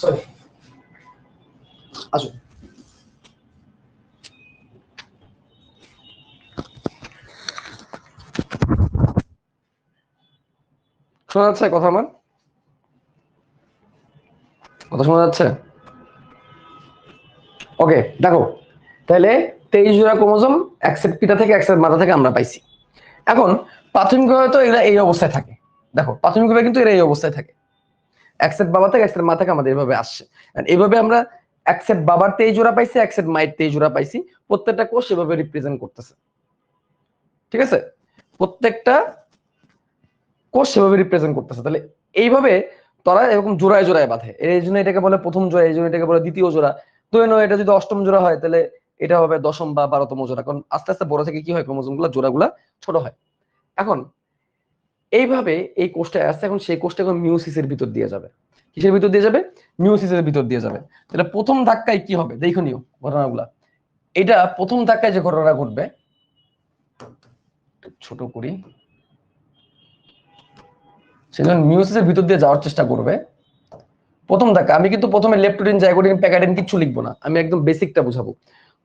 সরি, আসো। শোনা যাচ্ছে কথা? আমার কথা শোনা যাচ্ছে? ওকে, দেখো তাহলে 23 জোড়া ক্রোমোজোম অ্যাকসেপ্ট পিতা থেকে অ্যাকসেপ্ট মাতা থেকে আমরা পাইছি। এখন প্রাথমিকভাবে তো এরা এই অবস্থায় থাকে। দেখো প্রাথমিকভাবে কিন্তু এরা এই অবস্থায় থাকে, অ্যাকসেপ্ট বাবা থেকে অ্যাকসেপ্ট মা থেকে আমাদের এভাবে আসছে। এইভাবে আমরা অ্যাকসেপ্ট বাবার 23 জোড়া পাইছি, অ্যাকসেপ্ট মায়ের 23 জোড়া পাইছি। প্রত্যেকটা কোষ এভাবে রিপ্রেজেন্ট করতেছে, ঠিক আছে? প্রত্যেকটা কোষ সেভাবে রিপ্রেজেন্ট করতেছে। তাহলে এইভাবে তারা এরকম জোড়ায় জোড়ায় বাঁধে। এই জন্য এটাকে বলে প্রথম জোড়া, এই জন্য এটাকে বলে দ্বিতীয় জোড়া। ধরে নাও এটা যদি অষ্টম জোড়া হয় তাহলে এটা হবে দশম বা 12তম জোড়া, কারণ আস্তে আস্তে বড় থেকে কি হয় ক্রোমোজোম গুলা জোড়াগুলা ছোট হয়। এখন এইভাবে এই কোষটা আসছে, এখন সেই কোষটা এখন মিওসিসের ভিতর দিয়ে যাবে। কিসের ভিতর দিয়ে যাবে? মিওসিসের ভিতর দিয়ে যাবে। তাহলে প্রথম ধাক্কায় কি হবে দেখো নিও ঘটনাগুলা। এটা প্রথম ধাক্কায় যে ঘটনা ঘটবে, ছোট করি, সে যখন মিওসিসের ভিতর দিয়ে যাওয়ার চেষ্টা করবে, প্রথম ধাক্কা আমি কিন্তু প্রথমে লেপটোডিন জাইগোডিন প্যাকাডিন কিছু লিখবো না, আমি একদম বেসিকটা বুঝাবো।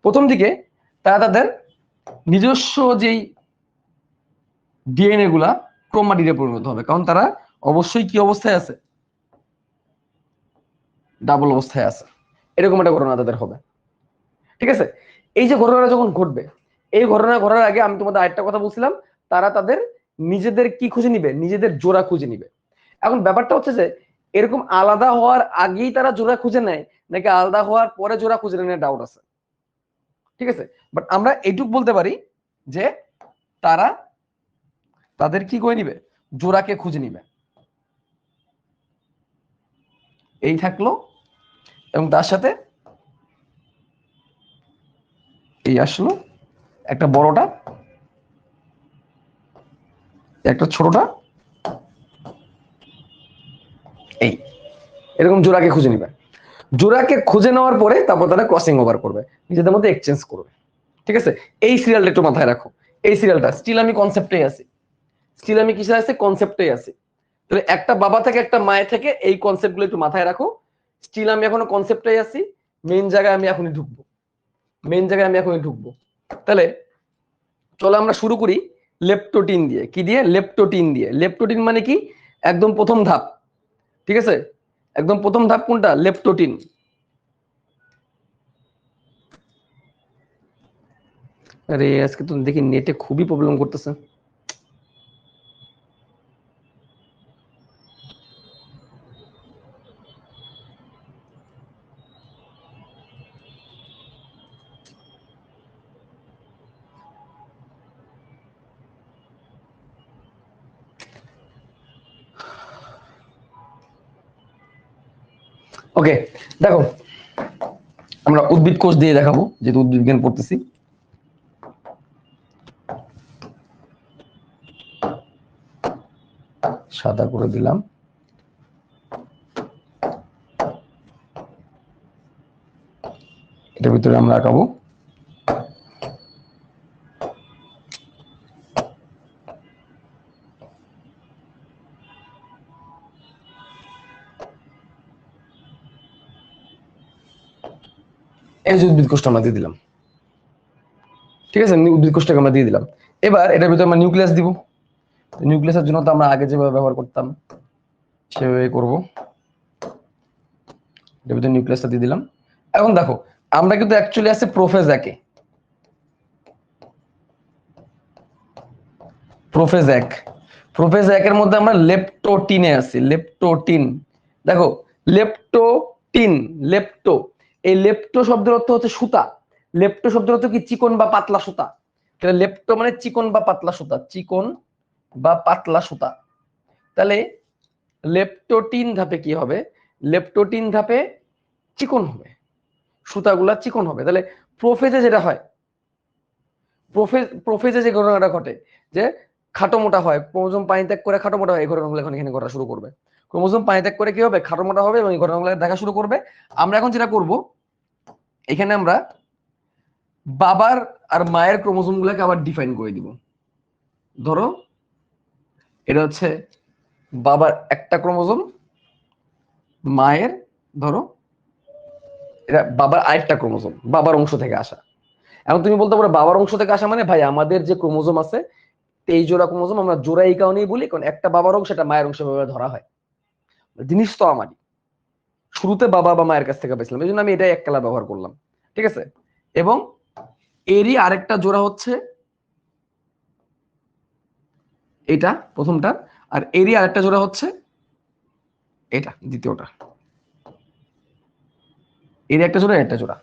প্রথম দিকে তারা তাদের নিজস্ব যেই ডিএনএ গুলা ক্রোমাটিডে পরিণত হবে, কারণ তারা অবশ্যই কি অবস্থায় আছে? ডাবল অবস্থায় আছে। এরকম একটা ঘটনা তাদের হবে, ঠিক আছে? এই যে ঘটনাটা যখন ঘটবে, এই ঘটনা ঘটার আগে আমি তোমাদের আরেকটা কথা বলছিলাম, তারা তাদের নিজেদের কি খুঁজে নিবে? নিজেদের জোড়া খুঁজে নিবে। এখন ব্যাপারটা হচ্ছে যে এরকম আলাদা হওয়ার আগেই তারা জোড়া খুঁজে নেয় নাকি আলাদা হওয়ার পরে জোড়া খুঁজে নেয়, ডাউট আছে, ঠিক আছে? বাট আমরা এইটুক বলতে পারি যে তারা তাদের কি করে নিবে? জোড়াকে খুঁজে নিবে। এই থাকলো, এবং তার সাথে এই আসলো, একটা বড়টা একটা ছোটটা, এই এরকম জোড়াকে খুঁজে নিবে। জোড়াকে খুঁজে নেওয়ার পরে তারপর তারা ক্রসিং ওভার করবে, নিজেদের মধ্যে এক্সচেঞ্জ করবে, ঠিক আছে? এই সিরিয়ালটা একটু মাথায় রাখো। এই সিরিয়ালটা স্টিল আমি কনসেপ্টেই আছি, স্টিল আমি কিসে আছি? কনসেপ্টেই আছি। তাহলে একটা বাবা থেকে একটা মায়ের থেকে এই কনসেপ্টগুলো একটু মাথায় রাখো। স্টিল আমি এখনো কনসেপ্টেই আছি, মেইন জায়গায় আমি এখনই ঢুকবো, মেইন জায়গায় আমি এখনই ঢুকবো। তাহলে চলো আমরা শুরু করি লেপটোটিন দিয়ে। কি দিয়ে? লেপটোটিন দিয়ে। লেপটোটিন মানে কি? একদম প্রথম ধাপ, ঠিক আছে? একদম প্রথম ধাপ কোনটা? লেপটোটিন। আরে আজকে তো দেখি নেটে খুবই প্রবলেম করতেছে। ওকে, দেখো আমরা উদ্ভিদ কোষ দিয়ে দেখাবো, যেহেতু উদ্ভিদ বিজ্ঞান পড়তেছি। সাদা করে দিলাম। এটার ভিতরে আমরা আঁকাবো এই যে উদ্ভিদ কোষটা আমরা দিয়ে দিলাম, ঠিক আছে, উদ্ভিদ কোষটাকে আমরা দিয়ে দিলাম। এবার এটার ভিতরে আমরা নিউক্লিয়াস দিব। নিউক্লিয়াসের জন্য তো আমরা আগে যেভাবে ব্যবহার করতাম সেভাবে করব। এটার ভিতরে নিউক্লিয়াসটা দিয়ে দিলাম। এখন দেখো আমরা কিন্তু অ্যাকচুয়ালি আছে প্রোফেজ একে, প্রোফেজ এক, প্রোফেজ একের মধ্যে আমরা লেপ্টোটিনে আছি, লেপ্টোটিন। দেখো লেপ্টোটিন, লেপ্টো, এই লেপ্টো শব্দের অর্থ হচ্ছে সুতা। লেপ্টো শব্দের অর্থ কি? চিকন বা পাতলা সুতা। তাহলে লেপ্টো মানে চিকন বা পাতলা সুতা, চিকন বা পাতলা সুতা। তাহলে লেপ্টোটিন ধাপে কি হবে? লেপ্টোটিন ধাপে চিকন হবে, সুতাগুলা চিকন হবে। তাহলে প্রোফেজে যেটা হয়, প্রোফেজে যে ঘটনাটা ঘটে যে খাটো মোটা হয়, ক্রোমোজোম পানি ত্যাগ করে খাটো মোটা হয়, এই ঘটনাগুলো এখন এখানে ঘটা শুরু করবে। ক্রোমোজোম পানি ত্যাগ করে কি হবে? খাটো মোটা হবে এবং এই ঘটনাগুলো দেখা শুরু করবে। আমরা এখন যেটা করব, এখানে আমরা বাবার আর মায়ের ক্রোমোজোম গুলাকে আবার ডিফাইন করে দিব। ধরো এটা হচ্ছে বাবার একটা ক্রোমোজোম, মায়ের ধরো এটা বাবার আরেকটা ক্রোমোজোম, বাবার অংশ থেকে আসা। এখন তুমি বলতে পারো বাবার অংশ থেকে আসা মানে ভাই আমাদের যে ক্রোমোজোম আছে 23 জোড়া ক্রোমোজোম, আমরা জোড়া এই কারণেই বলি কারণ একটা বাবার অংশ, এটা মায়ের অংশ ভাবে ধরা হয়। জিনিস তো আমারই, শুরুতে বাবা বা মায়ের কাছ থেকে পেয়েছিলাম, এই জন্য আমি এটাই এক কালার ব্যবহার করলাম, ঠিক আছে। এবং এরই আরেকটা জোড়া হচ্ছে এটা প্রথমটা, আর এরই আরেকটা জোড়া হচ্ছে এটা দ্বিতীয়টা। এর একটা জোড়া, একটা জোড়া,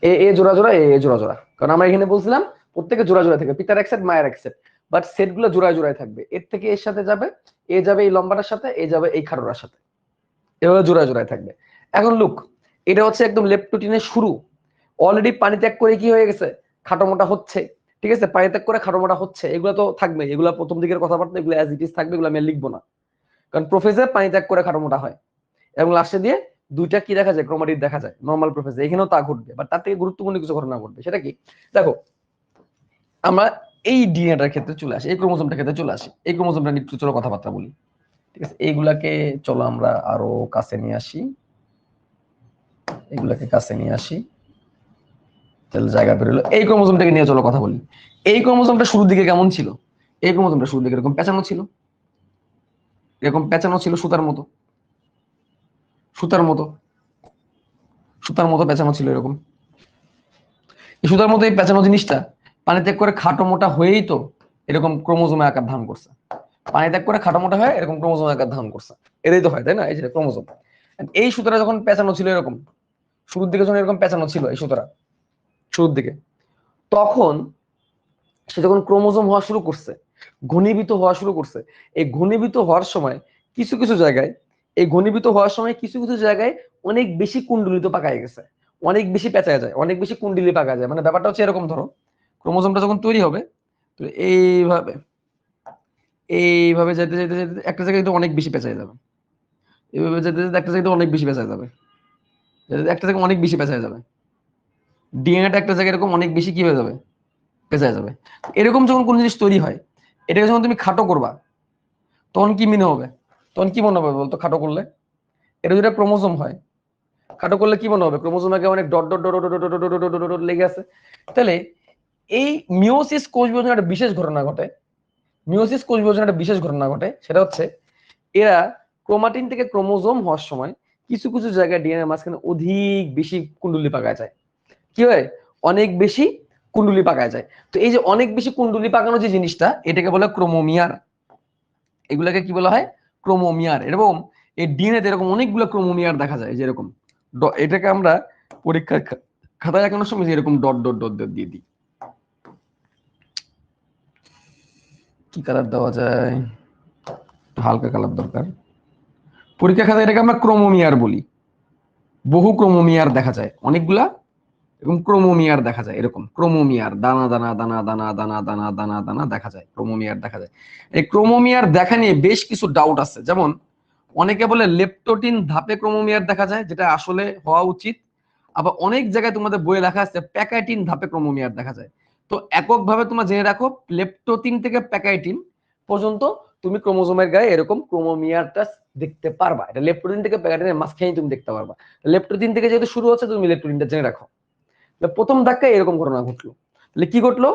এ জোড়া জোড়া, এ জোড়া জোড়া, কারণ আমরা এখানে বলছিলাম প্রত্যেকে জোড়া জোড়া থেকে, পিতার এক সেট মায়ের এক সেট, বাট সেট গুলো জোড়ায় জোড়ায় থাকবে। এর থেকে এর সাথে যাবে, এ যাবে এই লম্বাটার সাথে, এ যাবে এই খাড়োটার সাথে, এভাবে জোড়ায় জোড়ায় থাকবে। এখন লুক, এটা হচ্ছে একদম লেপ্টোটিনের শুরু। অলরেডি পানি ত্যাগ করে কি হয়ে গেছে? খাটো মোটা হচ্ছে, ঠিক আছে, পানি ত্যাগ করে খাটো মোটা হচ্ছে, এগুলো তো থাকবে, এগুলো প্রথম দিকের কথাবার্তা, এগুলো অ্যাজ ইট ইজ থাকবে, এগুলো আমি লিখবো না, কারণ প্রোফেজে পানি ত্যাগ করে খাটো মোটা হয় এবং লাস্টে দিয়ে দুইটা কি দেখা যায়? ক্রোমাটিড দেখা যায় নর্মাল প্রোফেজে। এখানেও তা ঘটবে, বাট তার থেকে গুরুত্বপূর্ণ কিছু ঘটনা ঘটবে। সেটা কি? দেখো আমরা এই ডিএনএটার ক্ষেত্রে চলে আসি, এই ক্রোমোজোমটার ক্ষেত্রে চলে আসি, এই ক্রোমোজোমটা নিয়ে চলো কথাবার্তা বলি, ঠিক আছে। এইগুলাকে চলো আমরা আরো কাছে নিয়ে আসি, এগুলাকে কাছে নিয়ে আসি, তাহলে জায়গা পেরোলো। এই ক্রোমোজোমটাকে নিয়ে চলো কথা বলি। এই ক্রোমোজোমটা শুরুর দিকে কেমন ছিল? এই ক্রোমোজোমটা শুরুর দিকে এরকম পেঁচানো ছিল, এরকম পেঁচানো ছিল সুতার মতো, সুতার মতো, সুতার মতো পেঁচানো ছিল এরকম। এই সুতার মতো এই পেঁচানো জিনিসটা পানি ত্যাগ করে খাটো মোটা হয়েই তো এরকম ক্রোমোজোমে আকার ধারণ করছে। পানি ত্যাগ করে খাটো মোটা হয়ে এরকম ক্রোমোজোম আকার ধারণ করছে, এটাই তো হয়, তাই না? এই যে ক্রোমোজোম, এই সুতাটা যখন পেঁচানো ছিল এরকম, শুরুর দিকে যখন এরকম পেঁচানো ছিল এই সুতাটা শুরুর দিকে, তখন সে যখন ক্রোমোজোম হওয়া শুরু করছে, ঘনীভূত হওয়া শুরু করছে, এই ঘনীভূত হওয়ার সময় কিছু কিছু জায়গায়, এই ঘনীভূত হওয়ার সময় কিছু কিছু জায়গায় অনেক বেশি কুণ্ডলিত পাকায় গেছে, অনেক বেশি পেঁচায় যায়, অনেক বেশি কুণ্ডলি পাকা যায়। মানে ব্যাপারটা হচ্ছে এরকম, ধরো ক্রোমোজোমটা যখন তৈরি হবে, তো এইভাবে এইভাবে যেতে যেতে যেতে একটা জায়গায় কিন্তু অনেক বেশি পেঁচায় যাবে, এইভাবে যেতে যেতে একটা জায়গায় অনেক বেশি পেঁচায় যাবে, একটা জায়গায় অনেক বেশি পেঁচায় যাবে, ডিএনএটা একটা জায়গায় এরকম অনেক বেশি কি হয়ে যাবে? পেঁচায় যাবে। এরকম যখন কোন জিনিস তৈরি হয়, এটাকে যখন তুমি খাটো করবা তখন কি মনে হবে? তখন কি মনে হবে বলতো খাটো করলে? এটা যেটা ক্রোমোজোম হয়, খাটো করলে কি মনে হবে? ক্রোমোজোমে অনেক dot dot dot dot dot dot dot dot লেগে আছে। তাহলে এই মিওসিস কোষ বিভাজনের একটা বিশেষ ঘটনা ঘটে, মিওসিস কোষ বিভাজনের একটা বিশেষ ঘটনা ঘটে, সেটা হচ্ছে এরা ক্রোমাটিন থেকে ক্রোমোজোম হওয়ার সময় কিছু কিছু জায়গায় ডিএনএ মাঝখানে অধিক বেশি কুণ্ডলি পাকা যায়। কি হয়? অনেক বেশি কুণ্ডলি পাকায় যায়। তো এই যে অনেক বেশি কুণ্ডলি পাকানো যে জিনিসটা, এটাকে বলে ক্রোমোমিয়ার। এগুলাকে কি বলা হয়? ক্রোমোমিয়ার। এরকম এই ডিএনএ তে এরকম অনেকগুলো ক্রোমোমিয়ার দেখা যায়, যেরকম এটাকে আমরা পরীক্ষার খাতায় দেখানোর সময় এরকম ডট ডট ডট ডট দিয়ে দিই। কি কালার দেওয়া যায়? হালকা কালার দরকার। পরীক্ষা খাতায় এটাকে আমরা ক্রোমোমিয়ার বলি। বহু ক্রোমোমিয়ার দেখা যায় অনেকগুলা, এবং ক্রোমোমিয়ার দেখা যায় এরকম ক্রোমোমিয়ার দানা দানা দানা দানা দানা দানা দানা দানা দেখা যায়, ক্রোমোমিয়ার দেখা যায়। এই ক্রোমোমিয়ার দেখা নিয়ে বেশ কিছু ডাউট আছে, যেমন অনেকে বলে লেপটোটিন ধাপে ক্রোমোমিয়ার দেখা যায়, যেটা আসলে হওয়া উচিত। আবার অনেক জায়গায় তোমাদের বইয়ে লেখা আছে প্যাকাইটিন ধাপে ক্রোমোমিয়ার দেখা যায়। তো এককভাবে তোমরা জেনে রাখো, লেপটোটিন থেকে প্যাকাইটিন পর্যন্ত তুমি ক্রোমোজোমের গায়ে এরকম ক্রোমোমিয়ারটা দেখতে পারবা। এটা লেপটোটিন থেকে প্যাকাইটিনের মাঝখানেই তুমি দেখতে পারবা। লেপটোটিন থেকে যেহেতু শুরু হচ্ছে, তুমি লেপটোটিনটা জেনে রাখো। প্রথম ধাক্কায় এরকম ঘটনা ঘটলো। তাহলে কি ঘটলো?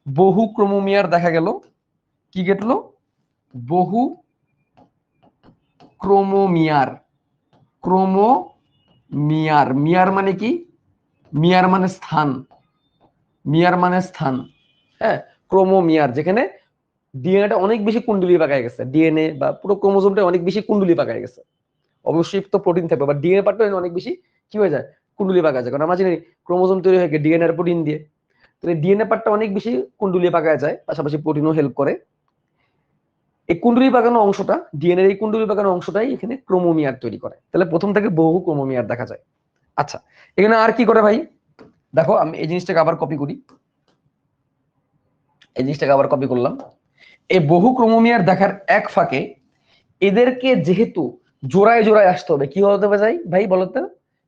বহু ক্রোমোমিয়ার দেখা গেল। কি ঘটলো? বহু ক্রোমোমিয়ার। ক্রোমোমিয়ার, মিয়ার মানে কি? মিয়ার মানে স্থান, মিয়ার মানে স্থান। হ্যাঁ, ক্রোমোমিয়ার, যেখানে ডিএনএটা অনেক বেশি কুণ্ডলী পাকায় গেছে, ডিএনএ বা পুরো ক্রোমোজোমটা অনেক বেশি কুণ্ডলী পাকায় গেছে। অবশ্যই তো প্রোটিন থাকবে, বা ডিএনএ পার্টটা অনেক বেশি কি হয়ে যায়, কুণ্ডলী পাকা যায়। কারণ আমরা জানি ক্রোমোজোম তৈরি হয়ে গিয়ে ডিএনএ আর প্রোটিন দিয়ে। তো ডিএনএ পার্টটা অনেক বেশি কুণ্ডলী পাকায় যায়, পাশাপাশি প্রোটিনও হেল্প করে। এই কুণ্ডলী পাকানো অংশটা, ডিএনএ এই কুণ্ডলী পাকানো অংশটাই এখানে ক্রোমোমিয়ার তৈরি করে। তাহলে প্রথম থেকে বহু ক্রোমোমিয়ার দেখা যায়। আচ্ছা, এখানে আর কি করে ভাই? দেখো আমি এই জিনিসটাকে আবার কপি করি, এই জিনিসটাকে আবার কপি করলাম। এই বহু ক্রোমোমিয়ার দেখার এক ফাঁকে এদেরকে যেহেতু জোড়ায় জোড়ায় আসতে হবে, কি হতে হবে ভাই বলতো,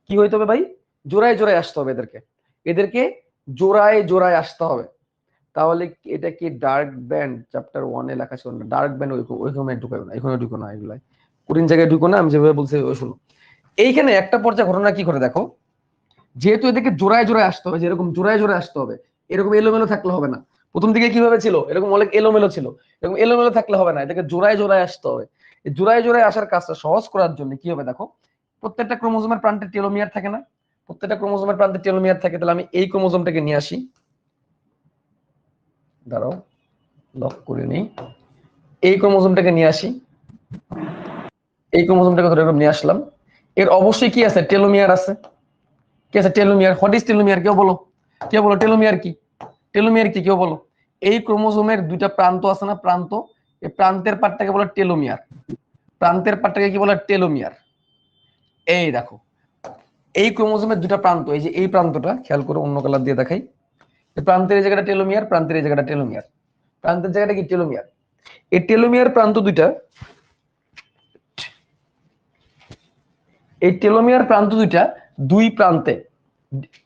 কি হইতে হবে ভাই? জোড়ায় জোড়ায় আসতে হবে এদেরকে, এদেরকে জোড়ায় জোড়ায় আসতে হবে। তাহলে এটা কি ডার্ক ব্যান্ড চ্যাপ্টার 1 এ লেখা ছিল না? ডার্ক ব্যান্ড ওইখানে ঢুকাবে না, এখানে ঢুকো না, এগুলাই কঠিন জায়গায় ঢুকো না, আমি যেভাবে বলছি ওই শুনো। এইখানে একটা পর্যায়ে ঘটনা কি করে দেখো, যেহেতু এদেরকে জোড়ায় জোড়ায় আসতে হবে, যেরকম জোড়ায় জোড়ায় আসতে হবে, এরকম এলোমেলো থাকলে হবে না। প্রথম দিকে কিভাবে ছিল, এরকম অনেক এলোমেলো ছিল, এরকম এলোমেলো থাকলে হবে না, এদেরকে জোড়ায় জোড়ায় আসতে হবে। এই জোড়ায় জোড়ায় আসার কাজটা সহজ করার জন্য কি হবে দেখো, প্রত্যেকটা ক্রোমোজোমের প্রান্তে টেলোমিয়ার থাকে না? প্রত্যেকটা ক্রোমোজোমের প্রান্তে টেলোমিয়ার থাকে। তাহলে আমি এই ক্রোমোজোমটাকে নিয়ে আসি, দাঁড়াও লক করে নিই, এই ক্রোমোজোমটাকে নিয়ে আসি, এই ক্রোমোজোমটাকে ধরে নিয়ে আসলাম। এর অবশ্যই কি আছে, টেলোমিয়ার আছে। কি আছে? টেলোমিয়ার। What is telomere? কেউ বলো, কেউ বলো টেলোমিয়ার কি? টেলোমিয়ার কি কেউ বলো? এই ক্রোমোজোমের দুইটা প্রান্ত আছে না, প্রান্ত, এই প্রান্তের পার্টটাকে বলে টেলোমিয়ার। প্রান্তের পার্টটাকে কি বলে? টেলোমিয়ার। এই দেখো, এই ক্রোমোজোমের দুটা প্রান্ত, এই যে এই প্রান্তটা খেয়াল করে অন্য কালার দিয়ে দেখাই, এই প্রান্তের এই জায়গাটা টেলোমিয়ার, প্রান্তের এই জায়গাটা টেলোমিয়ার। প্রান্তের জায়গাটা কি? টেলোমিয়ার। এই টেলোমিয়ার প্রান্ত দুইটা, এই টেলোমিয়ার প্রান্ত দুইটা দুই প্রান্তে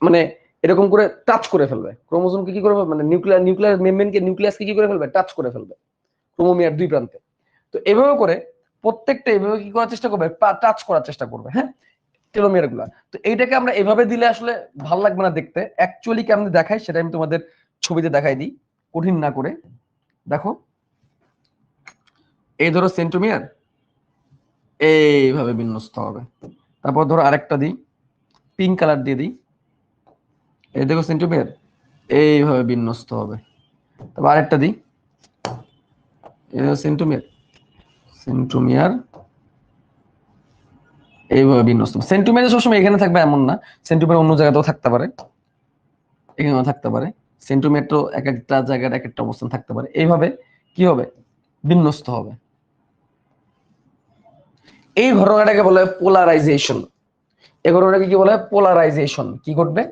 মানে এরকম করে টাচ করে ফেলবে ক্রোমোজোমকে, কি করবে মানে নিউক্লিয়ার মেমব্রেনকে, নিউক্লিয়াসকে কি করে ফেলবে? টাচ করে ফেলবে ক্রোমোমিয়ার দুই প্রান্তে। তো এভাবে করে প্রত্যেকটা এভাবে কি করার চেষ্টা করবে, টাচ করার চেষ্টা করবে। হ্যাঁ, টেলোমিয়ার গুলা। তো এইটাকে আমরা এভাবে দিলে আসলে ভালো লাগবে না দেখতে। অ্যাকচুয়ালি কেমন দেখাই সেটা আমি তোমাদের ছবিতে দেখাই দিই, কঠিন না করে। দেখো, এই ধরো সেন্ট্রোমিয়ার এইভাবে বিন্যস্ত হবে। তারপর ধরো আরেকটা দিই, পিঙ্ক কালার দিয়ে দিই, এই দেখো সেন্ট্রোমিয়ার এইভাবে বিন্যস্ত হবে। তারপর আরেকটা দিই, এই দেখো সেন্ট্রোমিয়ার, সেন্ট্রোমিয়ার এইভাবে বিন্যস্ত। সেন্ট্রোমিয়ার সবসময় এখানে থাকবে এমন না, সেন্ট্রোমিয়ার অন্য জায়গাতেও থাকতে পারে, এখানেও থাকতে পারে। সেন্ট্রোমিয়ার তো এক একটা জায়গার এক একটা অবস্থান থাকতে পারে। এইভাবে কি হবে? বিন্যস্ত হবে। এই ঘটনাটাকে বলে পোলারাইজেশন। এই ঘটনাটাকে কি বলে? পোলারাইজেশন। কি ঘটবে?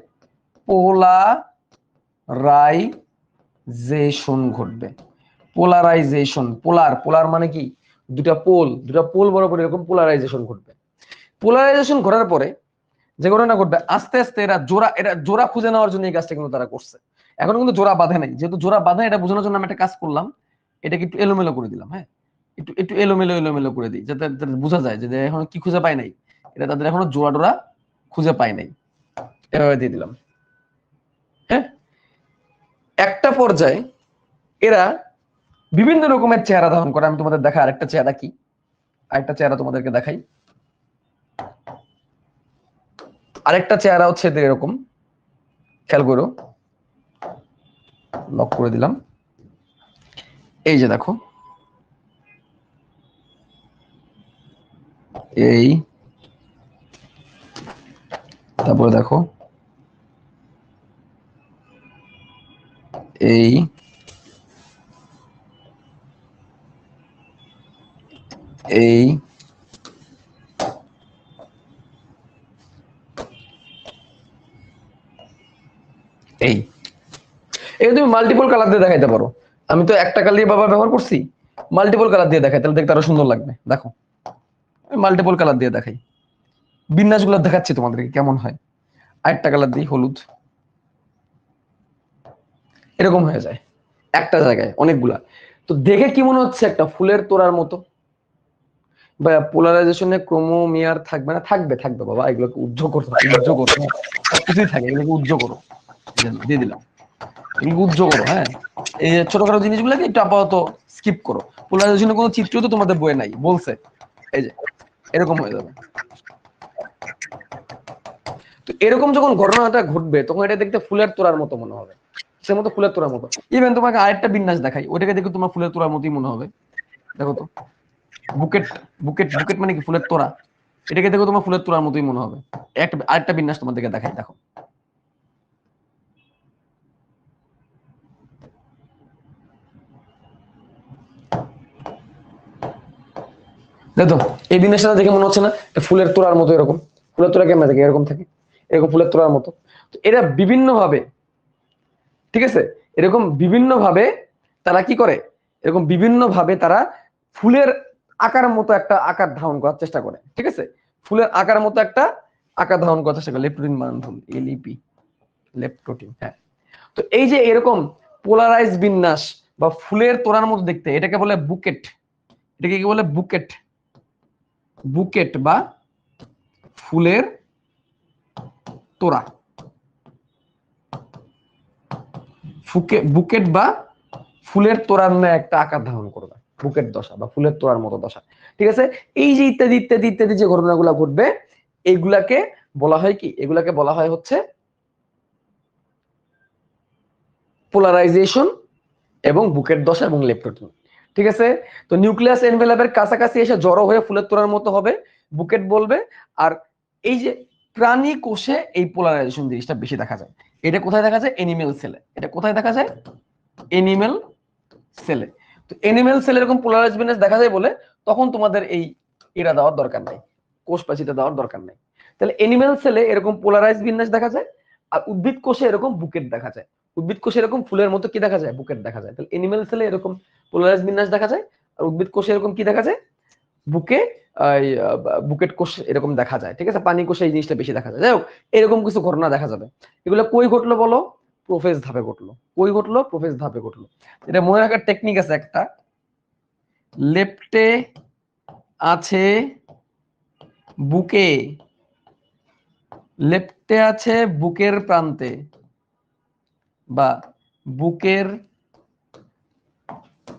পোলারাইজেশন ঘটবে। পোলারাইজেশন, পোলার, পোলার মানে কি? দুটা পোল, দুটা পোল বরাবর এরকম পোলারাইজেশন ঘটবে। পোলারাইজেশন ঘটার পরে যে ঘটনা ঘটবে, আস্তে আস্তে এরা জোড়া খুঁজে নেওয়ার জন্য এই কাজটা কিন্তু তারা করছে। এখন কিন্তু জোড়া বাঁধে নাই, যেহেতু জোড়া বাঁধে এটা বোঝানোর জন্য আমি একটা কাজ করলাম, এটাকে একটু এলোমেলো করে দিলাম। হ্যাঁ, একটু একটু এলোমেলো এলোমেলো করে দিই, যাতে বোঝা যায় যে এখন কি খুঁজে পায় নাই, এটা তাদের এখনো জোড়া টোড়া খুঁজে পায় নাই। এভাবে দিয়ে দিলাম। হ্যাঁ, একটা পর্যায়ে এরা বিভিন্ন রকমের চেহারা ধারণ করে। আমি তোমাদের দেখাই আরেকটা চেহারা কি, আরেকটা চেহারা তোমাদেরকে দেখাই। আরেকটা চেহারা হচ্ছে এদের এরকম, খেয়াল করো, লক করে দিলাম। এই যে দেখো, এই তারপরে দেখো এই, এই এই এই তুমি মাল্টিপল কালার দিয়ে দেখাইতে পারো। আমি তো একটা কালার বাবা ব্যবহার করছি, মাল্টিপল কালার দিয়ে দেখাই, তাহলে দেখতে আরো সুন্দর লাগবে। দেখো মাল্টিপল কালার দিয়ে দেখাই, বিন্যাসগুলো দেখাচ্ছি তোমাদেরকে কেমন হয়। আরেকটা কালার দিই, হলুদ, এরকম হয়ে যায় একটা জায়গায় অনেকগুলা। তো দেখে কি মনে হচ্ছে? একটা ফুলের তোড়ার মতো। বা পোলারাইজেশনে ক্রোমোমিয়ার থাকবে না? থাকবে, থাকবে বাবা, এগুলোকে উজ্জ্বল করো, উজ্জ্বল করো, সবকিছুই থাকে, এগুলোকে উজ্জ্বল করো। দিয়ে দিলাম, এগুলোকে উজ্জ্বল করো। হ্যাঁ, এই ছোটখাটো জিনিসগুলোকে একটু আপাতত স্কিপ করো। পোলারাইজেশনের কোনো চিত্র তো তোমাদের বইয়ে নাই, বলছে এই যে এরকম হয়ে যাবে। তো এরকম যখন ঘটনাটা ঘটবে তখন এটা দেখতে ফুলের তোড়ার মতো মনে হবে, সে মতো ফুলের তোড়ার মতো। ইভেন তোমাকে আরেকটা বিন্যাস দেখাই, ওইটাকে দেখে তোমার ফুলের তোড়ার মতোই মনে হবে। দেখো তো, বুকেট, বুকেট, বুকেট মানে কি? ফুলের তোড়া। এটাকে দেখো তোমার ফুলের তোড়ার মতোই মনে হবে। একটা আরেকটা বিন্যাস তোমাদেরকে দেখাই, দেখো। দেখো এই বিন্যাসটা দেখে মনে হচ্ছে না ফুলের তোড়ার মতো? এরকম ফুলের তোড়া কেমন থাকে? এরকম থাকে, এরকম ফুলের তোড়ার মতো। তো এরা বিভিন্ন ভাবে, ঠিক আছে, এরকম বিভিন্ন ভাবে তারা কি করে, এরকম বিভিন্ন ভাবে তারা ফুলের আকার মতো একটা আকার ধারণ করার চেষ্টা করে। ঠিক আছে, ফুলের আকার মতো একটা আকার ধারণ করার চেষ্টা করে। লেপটোটিন বানান, এলইপি, লেপটোটিন। হ্যাঁ, তো এই যে এরকম পোলারাইজ বিন্যাস বা ফুলের তোড়ার মতো দেখতে, এটাকে বলে বুকেট। এটাকে কি বলে? বুকেট। বুকেট বা ফুলের তোড়া। বুকেট বা ফুলের তোড়ার ন্যায় একটা আকার ধারণ করবে, বুকেট দশা বা ফুলের তোড়ার মতো দশা। ঠিক আছে, এই যে ইত্যাদি ইত্যাদি ইত্যাদি যে ঘটনাগুলো ঘটবে, এইগুলাকে বলা হয় কি? এগুলাকে বলা হয় হচ্ছে পোলারাইজেশন এবং বুকেট দশা এবং লেপটোটিন। ঠিক আছে, তো নিউক্লিয়াস এনভেলপের কাছাকাছি এসে জড়ো হয়ে ফুলের তোড়ার মতো হবে, বুকেট বলবে। আর এই যে প্রাণী কোষে এই পোলারাইজেশন জিনিসটা বেশি দেখা যায়। এটা কোথায় দেখা যায়? এনিমেল সেলে। এটা কোথায় দেখা যায়? এনিমেল সেলে। তো এনিমেল সেলে এরকম পোলারাইজ বিন্যাস দেখা যায় বলে তখন তোমাদের এই এরা দেওয়ার দরকার নাই, কোষ প্রাচীরটা দেওয়ার দরকার নাই। তাহলে এনিমেল সেলে এরকম পোলারাইজ বিন্যাস দেখা যায়, আর উদ্ভিদ কোষে এরকম বুকেট দেখা যায়। উদ্ভিদ কোষে এরকম ফুলের মতো কি দেখা যায়? বুকেট দেখা যায়। তাহলে এনিমেল সেলে এরকম পোলারাইজ বিন্যাস দেখা যায়, আর উদ্ভিদ কোষে এরকম কি দেখা যায়? বুকে বুকেট কোষ এরকম দেখা যায়। ঠিক আছে, পানি কোষে এই জিনিসটা বেশি দেখা যায়। যাই হোক, এরকম কিছু ঘটনা দেখা যাবে। এগুলো কই ঘটলো বলো? প্রোফেজ ধাপে ঘটলো। কই ঘটলো? প্রোফেজ ধাপে ঘটলো। এটা মনে রাখার টেকনিক আছে একটা, লেপ্টে আছে বুকে, লেপ্টে আছে বুকের প্রান্তে বা বুকের,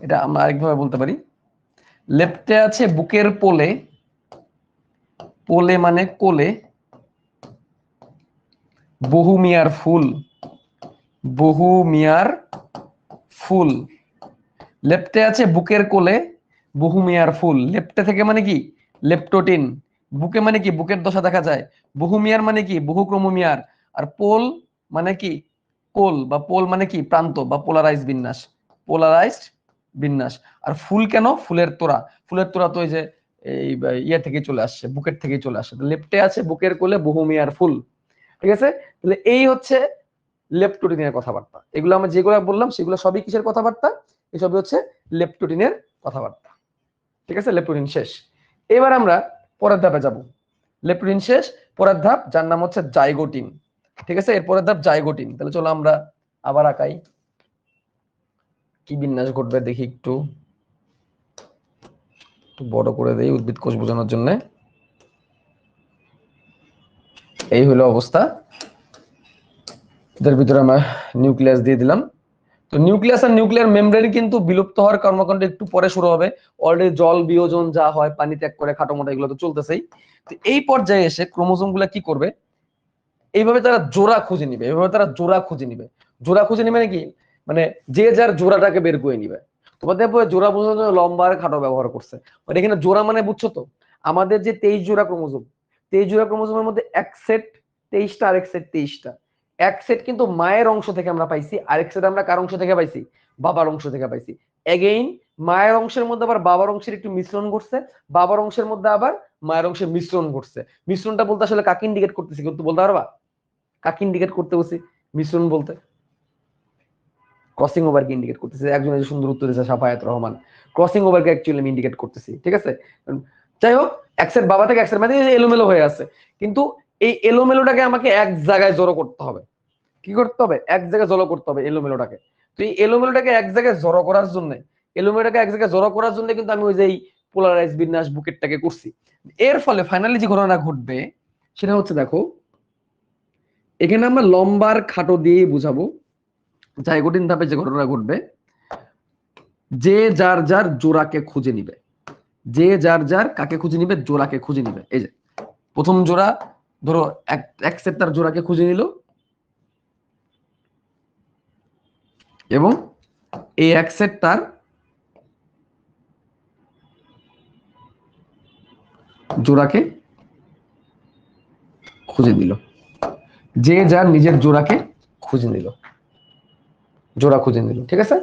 এটা আমরা আরেকভাবে বলতে পারি, লেপ্টে আছে বুকের পোলে, পোলে মানে কোলে, বহু মিয়ার ফুল, বহু মিয়ার ফুল। লেপ্টে আছে বুকের কোলে, বহু মিয়ার ফুল। লেপ্টে থেকে মানে কি? লেপটোটিন। বুকে মানে কি? বুকের দশা দেখা যায়। বহু মিয়ার মানে কি? বহু ক্রোমোমিয়ার। আর পোল মানে কি? কোল বা পোল মানে কি? প্রান্ত বা পোলারাইজ বিন্যাস, পোলারাইজড বিন্যাস। আর ফুল কেন? ফুলের তোড়া। ফুলের তোড়া তো এই যে এই ইয়ে থেকে চলে আসছে, বুকের থেকে চলে আসছে। লেপ্টে আছে বুকের কোলে, বহু মিয়ার ফুল। ঠিক আছে, তাহলে এই হচ্ছে লেপটোটিনের কথাবার্তা। এগুলো আমরা যেগুলো বললাম সেগুলো সবই কিসের কথাবার্তা? এসবই হচ্ছে লেপটোটিনের কথাবার্তা। ঠিক আছে, লেপটোটিন শেষ। এবার আমরা পরের ধাপে যাব। লেপটোটিন শেষ, পরের ধাপ যার নাম হচ্ছে জাইগোটিন। ঠিক আছে, এর পরের ধাপ জাইগোটিন। তাহলে চলো আমরা আবার আঁকাই, কি বিন্যাস ঘটবে দেখি। একটু বড় করে দেই উদ্ভিদ কোষ বোঝানোর জন্য। এই হলো অবস্থা, এর ভিতরে আমরা নিউক্লিয়াস দিয়ে দিলাম। তো নিউক্লিয়াস আর নিউক্লিয়ার মেমব্রেন কিন্তু বিলুপ্ত হওয়ার কর্মকাণ্ড একটু পরে শুরু হবে। অলরেডি জল বিয়োজন যা হয়, পানি ত্যাগ করে, খাটো মোটা, এগুলো তো চলতেছেই। তো এই পর্যায়ে এসে ক্রোমোজোম গুলা কি করবে? এইভাবে তারা জোড়া খুঁজে নিবে, এইভাবে তারা জোড়া খুঁজে নিবে। জোড়া খুঁজে নিবে নাকি? মানে যে যার জোড়াটাকে বের করে নিবে। তোমাদের জোড়া বোঝানোর জন্য লম্বা আর খাটো ব্যবহার করছে। মানে এখানে জোড়া মানে বুঝছো তো? আমাদের যে 23 জোড়া ক্রোমোজোম, 23 জোড়া ক্রোমোজোমের মধ্যে এক সেট 23টা, আরেক সেট 23টা। এক সেট কিন্তু মায়ের অংশ থেকে আমরা পাইছি, আরেক সেট আমরা কার অংশ থেকে পাইছি? বাবার অংশ থেকে পাইছি। এগেইন মায়ের অংশের মধ্যে আবার বাবার অংশের একটু মিশ্রণ ঘটছে, বাবার অংশের মধ্যে আবার মায়ের অংশের মিশ্রণ ঘটছে। মিশ্রণটা বলতে আসলে কাকে ইন্ডিকেট করতেছি কিন্তু বলতে পারবা? কাকে ইন্ডিকেট করতে বলছি মিশ্রণ বলতে? ক্রসিং ওভারকে ইন্ডিকেট করতেছি। একজন এই সুন্দর উত্তর দিয়েছে সাফায়াত রহমান, ক্রসিং ওভারকে অ্যাকচুয়ালি আমি ইন্ডিকেট করতেছি, ঠিক আছে। যাই হোক, এক্স এর বাবা থেকে এক্স এর মানে এলোমেলো হয়ে আছে, কিন্তু এই এলোমেলোটাকে আমাকে এক জায়গায় জড়ো করতে হবে। কি করতে হবে? এক জায়গায় জড়ো করতে হবে এলোমেলোটাকে। তো এই এলোমেলোটাকে এক জায়গায় জড়ো করার জন্য, এলোমেলোটাকে এক জায়গায় জড়ো করার জন্য কিন্তু আমি ওই যে পোলারাইজ বিন্যাস বুকেটটাকে করছি। এর ফলে ফাইনালি যে ঘটনা ঘটবে সেটা হচ্ছে, দেখো এখানে আমরা লম্বার খাটো দিয়েই বুঝাবো। জাইগোটিন ধাপে যে ঘটনা ঘটবে, যে যার যার জোড়াকে খুঁজে নিবে, যে যার যার কাকে খুঁজে নিবে? জোড়াকে খুঁজে নিবে। এই যে প্রথম জোড়া, ধরো এক সেট তার জোড়াকে খুঁজে নিল, এবং এই এক সেট তার জোড়াকে খুঁজে দিল, যে যার নিজের জোড়াকে খুঁজে নিল, জোড়া খুঁজে নিল, ঠিক আছে।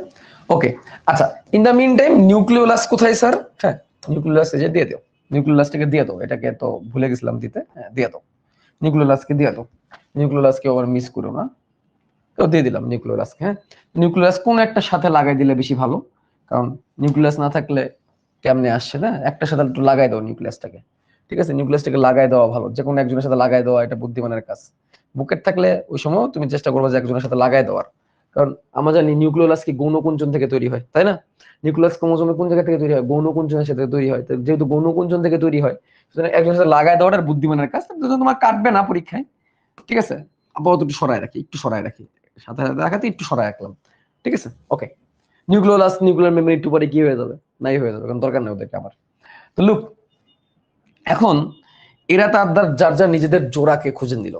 ওকে, আচ্ছা, in the meantime nucleolus কোথায় স্যার? হ্যাঁ, নিউক্লিওলাস এই যে দিয়ে দাও, নিউক্লিওলাসটাকে দিয়ে দাও, এটাকে তো ভুলে গেছিলাম দিতে, হ্যাঁ দিয়ে দাও, নিউক্লিওলাসকে দিয়ে দাও, নিউক্লিওলাসকে আবার মিস করো না। তো দিয়ে দিলাম নিউক্লিওলাসকে। হ্যাঁ, নিউক্লিয়াস কোন একটা সাথে লাগাই দিলে বেশি ভালো, কারণ নিউক্লিয়াস না থাকলে কেমনে আসছে না, একটা সাথে একটু লাগাই দাও নিউক্লিয়াসটাকে, ঠিক আছে। নিউক্লিয়াসটাকে লাগাই দেওয়া ভালো, যে কোনো একজনের সাথে লাগাই দেওয়া এটা বুদ্ধিমানের কাজ। বুকেট থাকলে ওই সময় তুমি চেষ্টা করবে যে একজনের সাথে লাগাই দেওয়ার, কারণ আমরা জানি নিউক্লিওলাস কি গৌণকুঞ্চন থেকে তৈরি হয়, তাই না? নিউক্লিয়াস ক্রোমোজোমে কোন জায়গা থেকে তৈরি হয়? গৌণকুঞ্চনের সাথে তৈরি হয়। যেহেতু গৌণকুঞ্চন থেকে তৈরি হয়, সুতরাং একজনের সাথে লাগাই দেওয়াটা বুদ্ধিমানের কাজ। তোমার কাটবে না পরীক্ষায়, ঠিক আছে। আপাতত একটু সরাই রাখি, একটু সরাই রাখি, সাথে সাথে রাখাতে একটু সরাই রাখলাম, ঠিক আছে। ওকে, নিউক্লিওলাস নিউক্লিয়ার মেমরি একটু পরে কি হয়ে যাবে? নাই হয়ে যাবে, কারণ দরকার নেই ওদেরকে আমার। তো লুক, এখন এরা তার যার যার নিজেদের জোড়াকে খুঁজে নিল,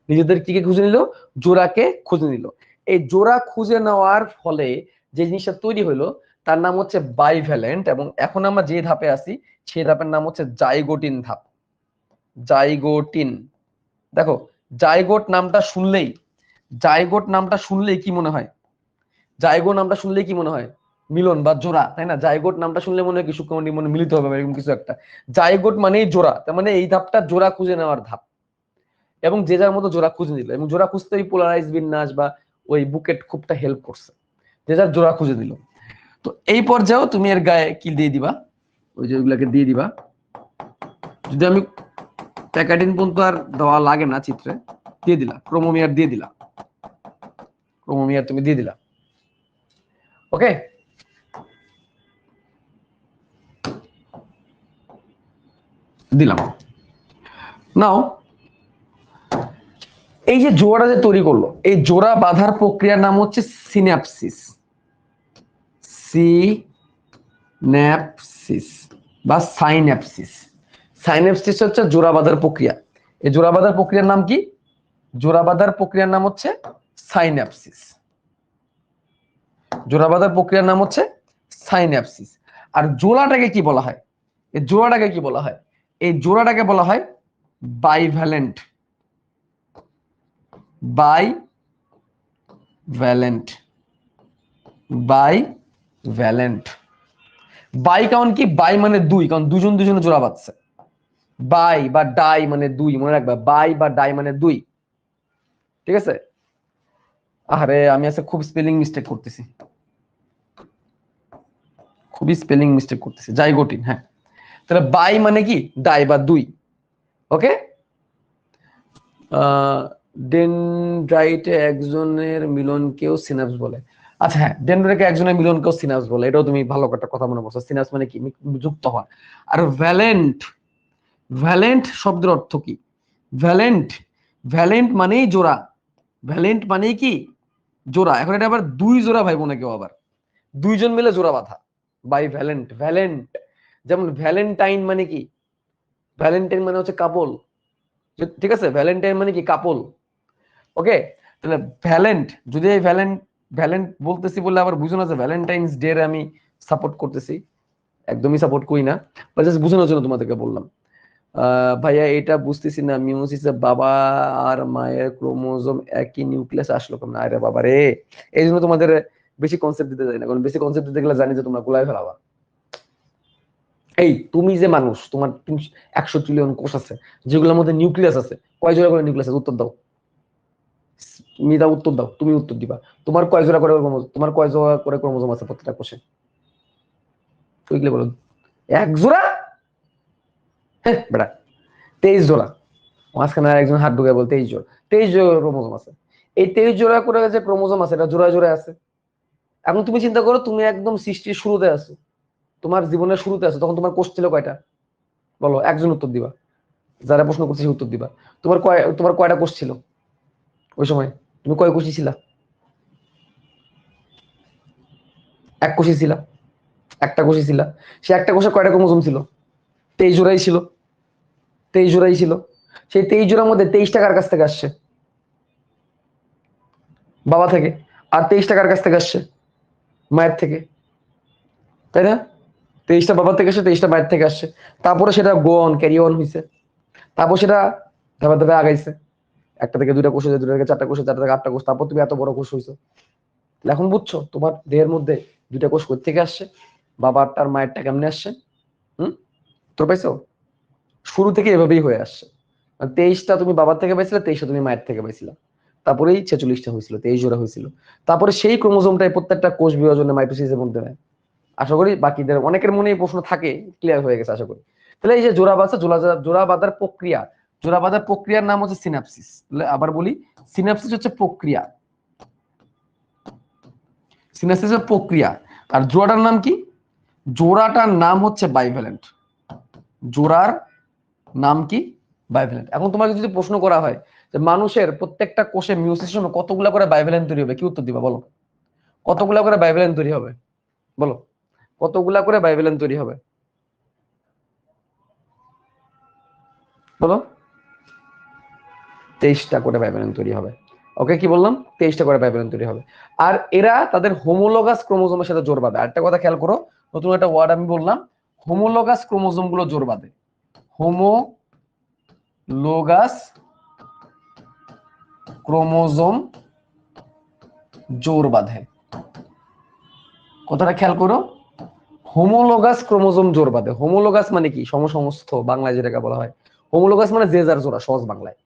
নিজেদের কি খুঁজে নিল? জোড়াকে খুঁজে নিল। এই জোড়া খুঁজে নেওয়ার ফলে যে জিনিসটা তৈরি হলো তার নাম হচ্ছে বাইভ্যালেন্ট, এবং এখন আমরা যে ধাপে আছি সেই ধাপের নাম হচ্ছে জাইগোটিন ধাপ। জাইগোটিন। দেখো, জাইগোট নামটা শুনলেই, জাইগোট নামটা শুনলেই কি মনে হয়? জাইগো নামটা শুনলেই কি মনে হয়? মিলন বা জোড়া, তাই না? জাইগোট নামটা শুনলে মনে হয় কি শুক্রমণি মনে মিলিত হবে এরকম কিছু একটা। জাইগোট মানেই জোড়া, তার মানে এই ধাপটা জোড়া খুঁজে নেওয়ার ধাপ। এবং যে যার মতো জোড়া খুঁজে নিল, এবং জোড়া খুঁজতে ওই পোলারাইজ বিন্যাস বা ওই বুকেট খুবটা হেল্প করছে, যে যার জোড়া খুঁজে দিল। তো এই পর্যায়েও তুমি এর গায়ে কি দিয়ে দিবা? ওই যে ওইগুলাকে দিয়ে দিবা। যদি আমি প্যাকেটিন পর্যন্ত আর দেওয়া লাগে না চিত্রে, দিয়ে দিলা ক্রোমোমিয়ার, দিয়ে দিলা ক্রোমোমিয়ার, তুমি দিয়ে দিলা। ওকে, দিলাম। নাও এই যে জোড়াটা যে তৈরি করলো, এই জোড়া বাঁধার প্রক্রিয়ার নাম হচ্ছে সিন্যাপসিস। সিন্যাপসিস বা সাইন্যাপসিস। সাইন্যাপসিস হচ্ছে জোড়া বাঁধার প্রক্রিয়া। এই জোড়া বাঁধার প্রক্রিয়ার নাম কি? জোড়া বাঁধার প্রক্রিয়ার নাম হচ্ছে সাইন্যাপসিস। জোড়া বাঁধার প্রক্রিয়ার নাম হচ্ছে সাইন্যাপসিস। আর জোড়াটাকে কি বলা হয়? এই জোড়াটাকে কি বলা হয়? এই জোড়াটাকে বলা হয় বাইভ্যালেন্ট। Bivalent, bivalent. বাই কারণ কি? বাই মানে দুই, কারণ দুজন দুজনে জোড়া বাঁধছে। বাই বা ডাই মানে দুই, মনে রাখবা, বাই বা ডাই মানে দুই, ঠিক আছে। আরে আমি আজকে খুব স্পেলিং মিস্টেক করতেছি, খুবই স্পেলিং মিস্টেক করতেছি। জাইগোটিন, হ্যাঁ। তাহলে বাই মানে কি? ডাই বা দুই। ওকে, ডেনড্রাইটে একজনের মিলনকেও সিনাপস বলে। আচ্ছা হ্যাঁ, ডেনড্রাইটে একজনের মিলনকেও সিনাপস বলে, এটাও তুমি ভালো একটা কথা মনে করছো। সিনাপস মানে কি? যুক্ত হওয়া। আর ভ্যালেন্ট, ভ্যালেন্ট শব্দের অর্থ কি? ভ্যালেন্ট, ভ্যালেন্ট মানেই জোড়া। ভ্যালেন্ট মানেই কি? জোড়া। এখন এটা আবার দুই জোড়া ভাই বোনে কেউ আবার দুইজন মিলে জোড়া বাঁধা, বাই ভ্যালেন্ট। ভ্যালেন্ট, যেমন ভ্যালেন্টাইন মানে কি? ভ্যালেন্টাইন মানে হচ্ছে কাপল, ঠিক আছে। ভ্যালেন্টাইন মানে কি? কাপল। ওকে, তাহলে ভ্যালেন্ট, যদি এই ভ্যালেন্ট, ভ্যালেন্ট বলতেছি বলে আবার বুঝো না যে ভ্যালেন্টাইন্স ডে আমি সাপোর্ট করতেছি, একদমই সাপোর্ট করি না, জাস্ট বুঝানোর জন্য তোমাদেরকে বললাম। ভাইয়া এটা বুঝতেছি না, মিওসিসে বাবা আর মায়ের ক্রোমোজোম একই নিউক্লিয়াস আসলো কেমন? আরে বাবা রে, এই জন্য তোমাদের বেশি কনসেপ্ট দিতে যাই না, কারণ বেশি কনসেপ্ট দিতে গেলে জানি যে তোমরা গোলায় ফেলাবা। এই তুমি যে মানুষ, তোমার 100 ট্রিলিয়ন কোষ আছে, যেগুলোর মধ্যে নিউক্লিয়াস আছে, কয় জোড়া করে নিউক্লিয়াস আছে? উত্তর দাও। তুমি দাও, উত্তর দাও, তুমি উত্তর দিবা। তোমার কয় জোড়া করে ক্রোমোজোম, তোমার কয় জোড়া করে ক্রোমোজোম আছে প্রত্যেকটা কোষে? বুঝলে বলুন, এক জোড়া? হ্যাঁ বেটা, 23 জোড়া। মাঝখানে একজন হাত ঢুকে বল 23 জোড়া, 23 জোড়া ক্রোমোজোম আছে। এই 23 জোড়া করে যে ক্রোমোজোম আছে এটা জোড়ায় জোড়ায় আছে। এখন তুমি চিন্তা করো, তুমি একদম সৃষ্টির শুরুতে আছো, তোমার জীবনের শুরুতে আছো, তখন তোমার কোষ ছিল কয়টা? বলো, একজন উত্তর দিবা, যারা প্রশ্ন করছে সে উত্তর দিবা। তোমার কয়টা কোষ ছিল ওই সময়? তুমি কয় কোষী ছিলা? এক কোষী ছিলা, একটা কোষী ছিলা। সে একটা কোষে কয়টা ক্রোমোজোম ছিল? 23 জোড়াই ছিল, 23 জোড়াই ছিল। সেই 23 জোড়ার মধ্যে 23 টাকার কাছ থেকে আসছে? বাবা থেকে। আর 23 টাকার কাছ থেকে আসছে? মায়ের থেকে, তাই না? 23টা বাবার থেকে আসছে, 23টা মায়ের থেকে আসছে। তারপরে সেটা গো অন, ক্যারি অন হয়েছে। তারপর সেটা ধাপে ধাপে আগাইছে, একটা থেকে দুইটা কোষ হয়েছে, দুইটা থেকে চারটা কোষ, চারটা থেকে আটটা কোষ, তারপর তুমি এত বড় কোষ হয়েছো। এখন বুঝছো তোমার দেহের মধ্যে দুইটা কোষ কোথা থেকে আসছে, বাবারটা আর মায়েরটা কেমনে আসছে? হুম, তোর পাইছো? শুরু থেকে এভাবেই হয়ে আসছে। 23টা তুমি বাবার থেকে পাইছিলে, 23টা তুমি মায়ের থেকে পাইছিলা, তারপরেই 46টা হয়েছিল, 23 জোড়া হয়েছিল। তারপরে সেই ক্রোমোজোমটাই প্রত্যেকটা কোষ বিভাজনে মাইটোসিসের মধ্যে নেয়। আশা করি বাকিদের অনেকের মনে এই প্রশ্ন থাকে, ক্লিয়ার হয়ে গেছে আশা করি। তাহলে এই যে জোড়া বাঁধা, জোড়া বাঁধার প্রক্রিয়া, জোড়া বাঁধার প্রক্রিয়ার নাম হচ্ছে সিনাপসিস। তাহলে আবার বলি, সিনাপসিস হচ্ছে প্রক্রিয়া, সিনাপসিস হচ্ছে প্রক্রিয়া। আর জোড়াটার নাম কি? জোড়াটার নাম হচ্ছে বাইভ্যালেন্ট। জোড়ার নাম কি? বাইভ্যালেন্ট। এখন তোমাকে যদি প্রশ্ন করা হয় যে মানুষের প্রত্যেকটা কোষে মিউসিসের সময় কতগুলা করে বাইভ্যালেন্ট তৈরি হবে, কি উত্তর দিবা বলো? কতগুলা করে বাইভ্যালেন্ট তৈরি হবে বলো? কতগুলা করে বাইভ্যালেন্ট তৈরি হবে বলো? 23টা করে বাইভ্যালেন্ট তৈরি হবে। ওকে, কি বললাম? 23টা করে বাইভ্যালেন্ট তৈরি হবে। আর এরা তাদের হোমোলোগাস ক্রোমোজোমের সাথে জোড় বাঁধে। আরেকটা কথা খেয়াল করো, নতুন একটা ওয়ার্ড আমি বললাম, হোমোলোগাস ক্রোমোজোম গুলো জোড় বাঁধে। হোমোলোগাস ক্রোমোজোম জোড় বাঁধে। কথাটা খেয়াল করো, হোমোলোগাস ক্রোমোজোম জোড় বাঁধে। হোমোলোগাস মানে কি? সমসমস্ত, বাংলায় যেটাকে বলা হয় হোমোলোগাস মানে যে যার জোড়া, সহজ বাংলায়।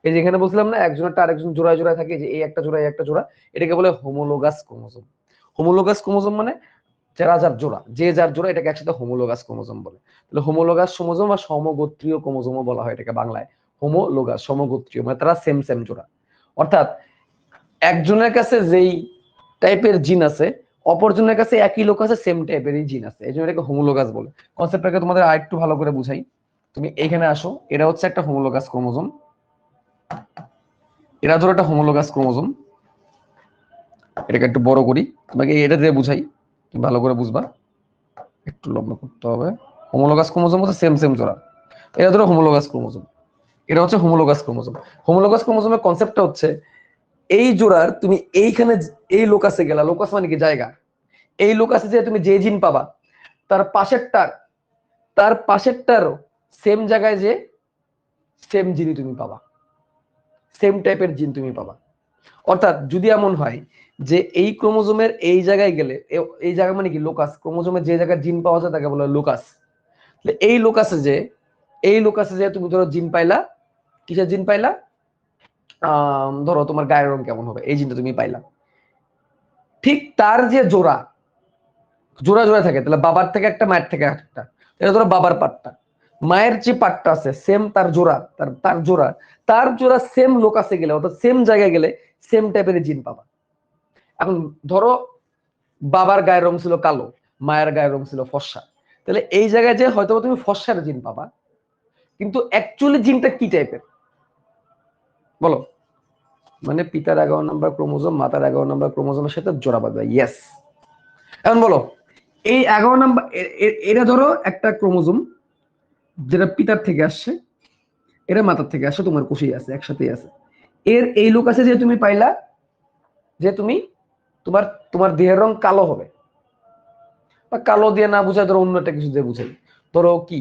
এই যে এখানে বলছিলাম না, একজনেরটা আরেকজন জোড়ায় জোড়ায় থাকে, যে এই একটা জোড়া এই একটা জোড়া, এটাকে বলে হোমোলোগাস ক্রোমোজোম। হোমোলোগাস ক্রোমোজোম মানে যারা যার জোড়া, যে যার জোড়া, এটাকে একসাথে হোমোলোগাস ক্রোমোজোম বলে। তাহলে হোমোলোগাস ক্রোমোজোম বা সমগোত্রীয় ক্রোমোজোমও বলা হয় এটাকে বাংলায়। হোমোলোগাস, সমগোত্রীয় মানে তারা সেম সেম জোড়া। অর্থাৎ একজনের কাছে যেই টাইপের জিন আছে, অপরজনের কাছে একই লোক আছে সেম টাইপেরই জিন আছে, এই জন্য এটাকে হোমোলোগাস বলে। কনসেপ্টটাকে তোমাদের আরেকটু ভালো করে বুঝাই। তুমি এখানে আসো, এটা হচ্ছে একটা হোমোলোগাস ক্রোমোজোম, এরা ধরো একটা হোমোলোগাস ক্রোমোজোম। এটাকে একটু বড় করি, তোমাকে এটা দিয়ে বুঝাই, তুমি ভালো করে বুঝবা। একটু লম্বা করতে হবে। হোমোলোগাস ক্রোমোজোম হচ্ছে সেম সেম জোড়া, এটা ধরো হোমোলোগাস ক্রোমোজোম, এটা হচ্ছে হোমোলোগাস ক্রোমোজোম। হোমোলোগাস ক্রোমোজোমের কনসেপ্টটা হচ্ছে, এই জোড়ার তুমি এইখানে এই লোকাসে গেলা, লোকাস মানে কি? জায়গা। এই লোকাসে যে তুমি যে জিন পাবা, তার পাশেরটার, তার পাশেরটারও সেম জায়গায় যে সেম জিনই তুমি পাবা, সেম টাইপের জিন তুমি পাবা। অর্থাৎ যদি এমন হয় যে এই ক্রোমোজোমের এই জায়গায় গেলে, এই জায়গা মানে কি? লোকাস। ক্রোমোজোমের যে জায়গায় জিন পাওয়া যায় তাকে বলা হয় লোকাস। এই লোকাসে যে, এই লোকাসে যে তুমি ধরো জিন পাইলা, কিসের জিন পাইলা? ধরো তোমার গায়ের রং কেমন হবে, এই জিনটা তুমি পাইলা। ঠিক তার যে জোড়া, জোড়া জোড়া থাকে, তাহলে বাবার থেকে একটা, মায়ের থেকে একটা, এটা ধরো বাবার পাটটা, মায়ের যে পাটটা আছে সেম তার জোড়া, তার জোড়া, তার জোড়া সেম লোকাসে গেলে, অর্থাৎ সেম জায়গায় গেলে সেম টাইপের জিন পাবা। এখন ধরো বাবার গায়ের রং ছিল কালো, মায়ের গায়ের রং ছিল ফর্সা, তাহলে এই জায়গায় যে হয়তো তুমি ফর্সার জিন পাবা, কিন্তু অ্যাকচুয়ালি জিনটা কি টাইপের বলো? মানে পিতার 11 নম্বর ক্রোমোজোম মাতার 11 নম্বর ক্রোমোজোমের সাথে জোড়া বাঁধবে। ইয়েস। এখন বলো, এই 11 নম্বর, এটা ধরো একটা ক্রোমোজোম যেটা পিতার থেকে আসছে, এটা মাতার থেকে আসছে, তোমার কোষেই আছে, একসাথেই আছে। এর এই লোক আছে যে তুমি পাইলা, যে তুমি, তোমার তোমার দেহের রং কালো হবে, বা কালো দিয়ে না বুঝায় ধরো অন্য একটা কিছু দিয়ে বুঝাই, ধরো কি,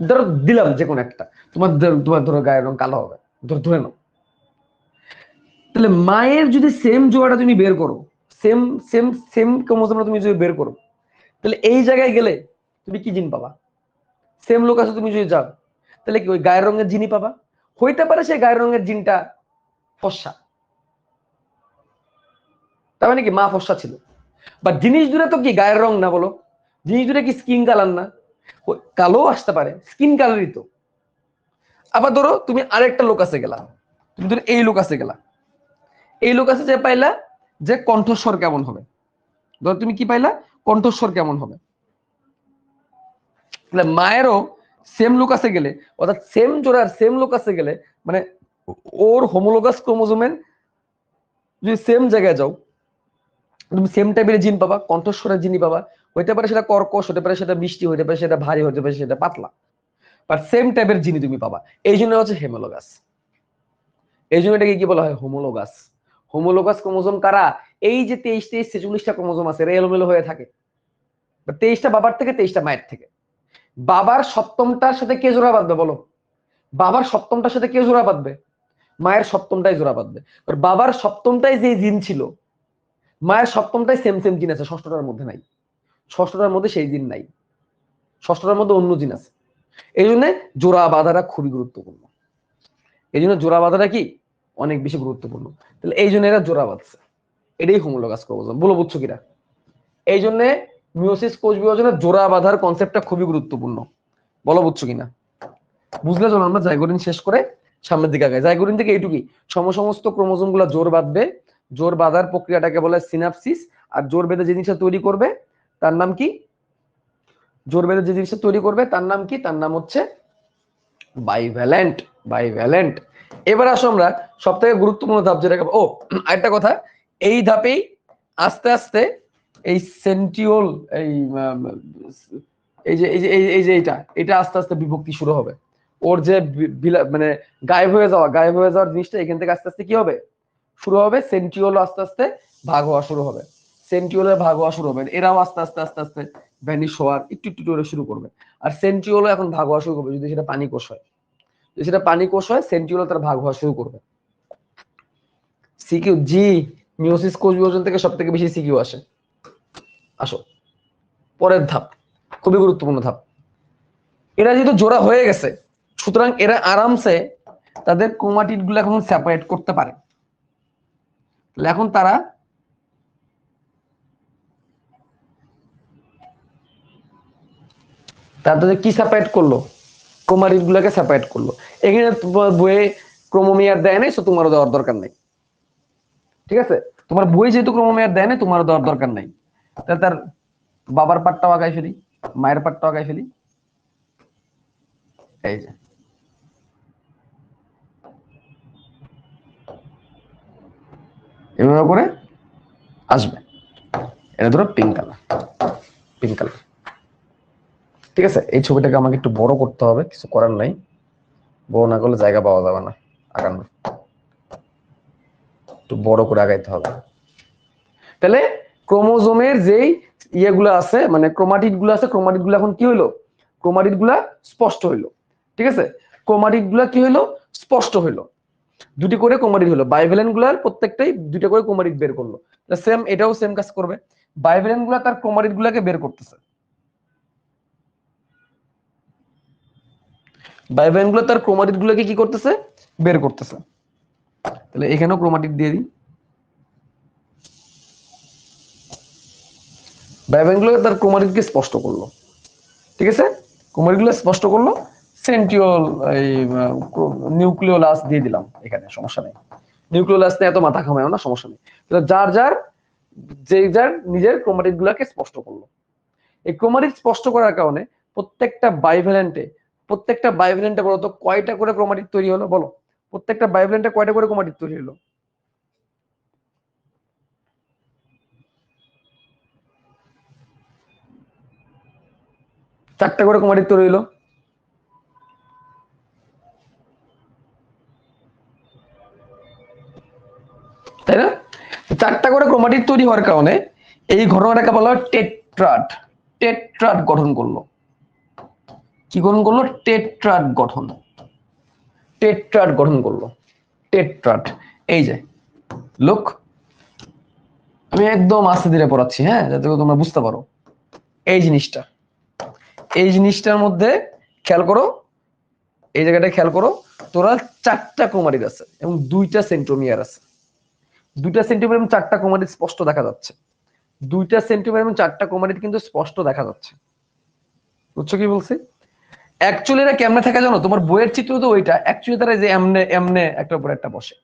ধরো দিলাম যে কোনো একটা, তোমার ধরো গায়ের রং কালো হবে, ধরে নাও। তাহলে মায়ের যদি সেম জোড়াটা তুমি বের করো, সেম সেম সেম ক্রোমোজোমটা তুমি যদি বের করো, তাহলে এই জায়গায় গেলে তুমি কি জিন পাবা? সেম লোক আছে তুমি যদি যাও, তাহলে কি ওই গায়ের রঙের জিনই পাবা। হইতে পারে সেই গায়ের রঙের জিনটা ফর্সা, তার মানে কি মা ফর্সা ছিল। বা জিনিস দূরে তো কি গায়ের রং না, বলো, জিনিস দূরে কি স্কিন কালার না, কালো আসতে পারে, স্কিন কালারই তো। আবার ধরো তুমি আরেকটা লোক আছে গেলা, তুমি ধরো এই লোক আছে গেলা, এই লোক আছে যে পাইলা যে কণ্ঠস্বর কেমন হবে, ধরো তুমি কি পাইলা কণ্ঠস্বর কেমন হবে, তাহলে মায়েরও সেম লোক আছে গেলে, অর্থাৎ সেম জোড়ার সেম লোক আছে গেলে, মানে ওর হোমোলোগাস ক্রোমোজোমের যদি সেম জায়গায় যাও, তুমি সেম টাইপের জিন পাবা, কণ্ঠস্বরের জিনই পাবা। হইতে পারে সেটা কর্কশ, হতে পারে সেটা মিষ্টি, হতে পারে সেটা ভারী, হতে পারে সেটা পাতলা, বাট সেম টাইপের জিনই তুমি পাবা। এই জন্য হচ্ছে হেমোলোগাস, এই জন্য এটাকে কি বলা হয় হোমোলোগাস। হোমোলোগাস ক্রোমোজোম কারা? এই যে 23-23-46টা ক্রোমোজোম আছে, এরা এলোমেলো হয়ে থাকে, 23টা বাবার থেকে 23টা মায়ের থেকে। বাবার সপ্তমটার সাথে কে জোড়া বাঁধবে বলো? বাবার সপ্তমটার সাথে কে জোড়া বাঁধবে? মায়ের সপ্তমটাই জোড়া বাঁধবে। বাবার সপ্তমটাই যে জিন ছিল, মায়ের সপ্তমটাই সেম সেম জিন আছে, ষষ্ঠটার মধ্যে নাই, ষষ্ঠটার মধ্যে সেই জিন নাই, ষষ্ঠটার মধ্যে অন্য জিন আছে। এই জন্য জোড়া বাঁধাটা খুবই গুরুত্বপূর্ণ, এই জন্য জোড়া বাঁধাটা কি অনেক বেশি গুরুত্বপূর্ণ। তাহলে এই জন্য এরা জোড়া বাঁধছে, এটাই হোমোলোগাস ক্রোমোজোম। বলো বুঝছো কিনা? এই জন্য মিওসিস কোষ বিভাজনের জোড়া বাঁধার কনসেপ্টটা খুবই গুরুত্বপূর্ণ। বলো বুঝছো কিনা? বুঝলে চলো আমরা জাইগোটিন শেষ করে সামনের দিকে আগাই। জাইগোটিন থেকে এইটুকুই, সমস্ত ক্রোমোজোম গুলা জোর বাঁধবে, জোর বাঁধার প্রক্রিয়াটাকে বলে সিনাপসিস। আর জোর বেঁধে যে জিনিসটা তৈরি করবে তার নাম কি? জোর বেঁধে যে জিনিসটা তৈরি করবে তার নাম কি? তার নাম হচ্ছে বাইভ্যালেন্ট। বাইভ্যালেন্ট। এবার আসো আমরা সব থেকে গুরুত্বপূর্ণ ধাপ যেটাকে, ও আরেকটা কথা, এই ধাপেই আস্তে আস্তে এই সেন্ট্রিওল, এই যে এই যে এই যে এটা আস্তে আস্তে বিভক্তি শুরু হবে। ওর যে মানে গায়েব হয়ে যাওয়ার জিনিসটা এখান থেকে আস্তে আস্তে কি হবে শুরু হবে, সেন্ট্রিওল আস্তে আস্তে ভাগ হওয়া শুরু হবে, সেন্ট্রিওলের ভাগ হওয়া শুরু হবে, এরাও আস্তে আস্তে আস্তে আস্তে ভ্যানিশ হওয়ার একটু একটু করে শুরু করবে। আর সেন্ট্রিওলও এখন ভাগ হওয়া শুরু করবে যদি সেটা পানি কোষ হয়, যদি সেটা পানি কোষ হয় সেন্ট্রিওল তার ভাগ হওয়া শুরু করবে। সিকিউ জি, মিওসিস কোষ বিভাজন থেকে সব থেকে বেশি সিকিউ আসে। আসো পরের ধাপ, খুবই গুরুত্বপূর্ণ ধাপ। এরা যেহেতু জোড়া হয়ে গেছে, সুতরাং এরা আরামসে তাদের ক্রোমাটিড গুলো এখন সেপারেট করতে পারে। এখন তারা তাদের কি সেপারেট করলো? ক্রোমাটিড গুলোকে সেপারেট করলো। এখানে বইয়ে ক্রোমোমিয়ার দেয় নাই, তোমারও দেওয়ার দরকার নাই, ঠিক আছে? তোমার বই যেহেতু ক্রোমোমিয়ার দেয় নাই, তোমারও দেওয়ার দরকার নাই। তাহলে তার বাবার পাটটাও আগাই ফেলি, মায়ের পাটটাও আগাই ফেলি। এই যে এভাবে করে আসবে, এটা ধরো পিঙ্ক কালার, পিঙ্ক কালার, ঠিক আছে? এই ছবিটাকে আমাকে একটু বড় করতে হবে, কিছু করার নাই, বড় না করলে জায়গা পাওয়া যাবে না আগানোর, একটু বড় করে আগাইতে হবে। তাহলে ক্রোমোজোমের যেই ইয়েগুলো আছে, মানে ক্রোমাটিড গুলো আছে, ক্রোমাটিড গুলো এখন কি হইলো? ক্রোমাটিড গুলা স্পষ্ট হইলো, ঠিক আছে? ক্রোমাটিড গুলা কি হইলো? স্পষ্ট হইলো। দুটি করে ক্রোমাটিড হলো, বাইভ্যালেন্ট গুলার প্রত্যেকটাই দুটো করে ক্রোমাটিড বের করলো। সেম এটাও সেম কাজ করবে, বাইভ্যালেন্ট গুলা তার ক্রোমাটিড গুলাকে বের করতেছে, বাইভ্যালেন্ট গুলো তার ক্রোমাটিড গুলোকে কি করতেছে? বের করতেছে। তাহলে এখানেও ক্রোমাটিড দিয়ে দিই, বাইভ্যালেন্ট গুলো তার ক্রোমাটিডকে স্পষ্ট করলো, ঠিক আছে? ক্রোমাটিড গুলো স্পষ্ট করলো, সেন্ট্রিওল এই নিউক্লিওলাস দিয়ে দিলাম এখানে, সমস্যা নেই। নিউক্লিওলাস নিয়ে এত মাথা ঘামায়ও না, সমস্যা নেই। যার যার নিজের ক্রোমাটিড গুলাকে স্পষ্ট করলো। এই ক্রোমাটিড স্পষ্ট করার কারণে প্রত্যেকটা বাইভ্যালেন্টে বলতো কয়টা করে ক্রোমাটিড তৈরি হলো? বলো, প্রত্যেকটা বাইভ্যালেন্টে কয়টা করে ক্রোমাটিড তৈরি হলো? চারটা করে ক্রোমাটিড তৈরি হলো, তাই না? চারটা করে ক্রোমাটিড তৈরি হওয়ার কারণে এই ঘটনাটাকে বলা হয় টেট্রাড। টেট্রাড গঠন করলো। কি গঠন করলো? টেট্রাড গঠন, টেট্রাড গঠন করলো, টেট্রাড। এই যে লোক, আমি একদম আস্তে ধীরে পড়াচ্ছি, হ্যাঁ, যাতে তোমরা বুঝতে পারো। এই জিনিসটার মধ্যে খেয়াল করো, এই জায়গাটা খেয়াল করো, টোটাল 4টা ক্রোমাটিড আছে এবং 2টা সেন্ট্রোমিয়ার আছে। 2টা সেন্ট্রোমিয়ার এবং 4টা ক্রোমাটিড স্পষ্ট দেখা যাচ্ছে। 2টা সেন্ট্রোমিয়ার এবং 4টা ক্রোমাটিড কিন্তু স্পষ্ট দেখা যাচ্ছে। বুঝছো কি বলছি? অ্যাকচুয়ালি এটা কেমনে থাকে জানো? তোমার বইয়ের চিত্র তো ওইটা, অ্যাকচুয়ালি তারা যে এমনে এমনে একটা উপর একটা বসে,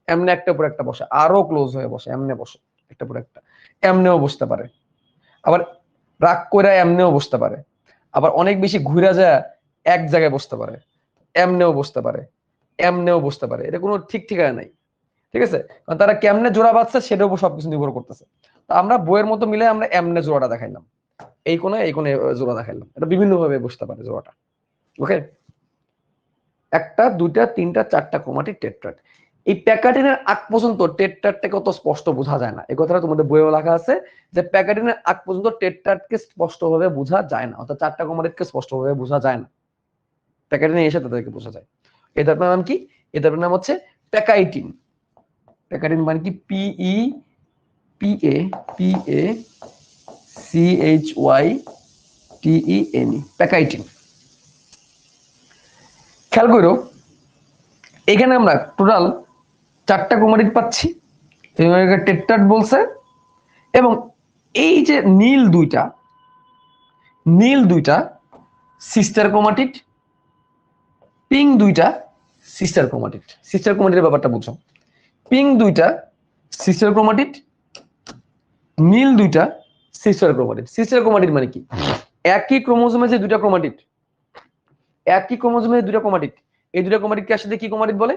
এমনে একটা উপর একটা বসে, আরো ক্লোজ হয়ে বসে, এমনে বসে একটা উপর একটা, এমনেও বসতে পারে, আবার রাগ করে এমনেও বসতে পারে, আবার অনেক বেশি ঘুরে যায় এক জায়গায় বসতে পারে, এমনেও বসতে পারে, এমনেও বসতে পারে। এটা কোনো ঠিক ঠিকানা নাই, ঠিক আছে? কারণ তারা কেমনে জোড়া বাঁধছে সেটার উপর সবকিছু নির্ভর করতেছে। তো আমরা বইয়ের মতো মিলে আমরা এমনে জোড়াটা দেখাইলাম, এই কোণে জোড়া দেখাইলাম, এটা বিভিন্ন ভাবে বসতে পারে জোড়াটা। ওকে, একটা, দুইটা, তিনটা, 4টা ক্রোমাটিড টেট্রাড। এই প্যাকাটিনের আগ পর্যন্ত টেট্রাডটাকে অত স্পষ্ট বোঝা যায় না। এই কথাটা তোমাদের বইয়ে লেখা আছে যে প্যাকাটিনের আগ পর্যন্ত টেট্রাডকে স্পষ্টভাবে বোঝা যায় না, অর্থাৎ 4টা ক্রোমাটিডকে স্পষ্টভাবে বোঝা যায় না। প্যাকাটিনে এসে তাদেরকে বোঝা যায়। এই ধাপের নাম কি? এই ধাপের নাম হচ্ছে প্যাকাইটিন। প্যাকাটিন মানে কি? PECHYTEN, pachytene. খেয়াল করো, এখানে আমরা টোটাল 4টা ক্রোমাটিড পাচ্ছি, টেট্রাড বলছে। এবং এই যে নীল দুইটা সিস্টার ক্রোমাটিড, পিঙ্ক দুইটা সিস্টার ক্রোমাটিড। সিস্টার ক্রোমাটিডের ব্যাপারটা বুঝো। পিঙ্ক দুইটা সিস্টার ক্রোমাটিড, নীল দুইটা সিস্টার ক্রোমাটিড। সিস্টার ক্রোমাটিড মানে কি? একই ক্রোমোজোমে যে দুইটা ক্রোমাটিড, একই ক্রোমোজোমে দুইটা ক্রোমাটিড, এই দুইটা ক্রোমাটিডকে আসলে কি ক্রোমাটিড বলে?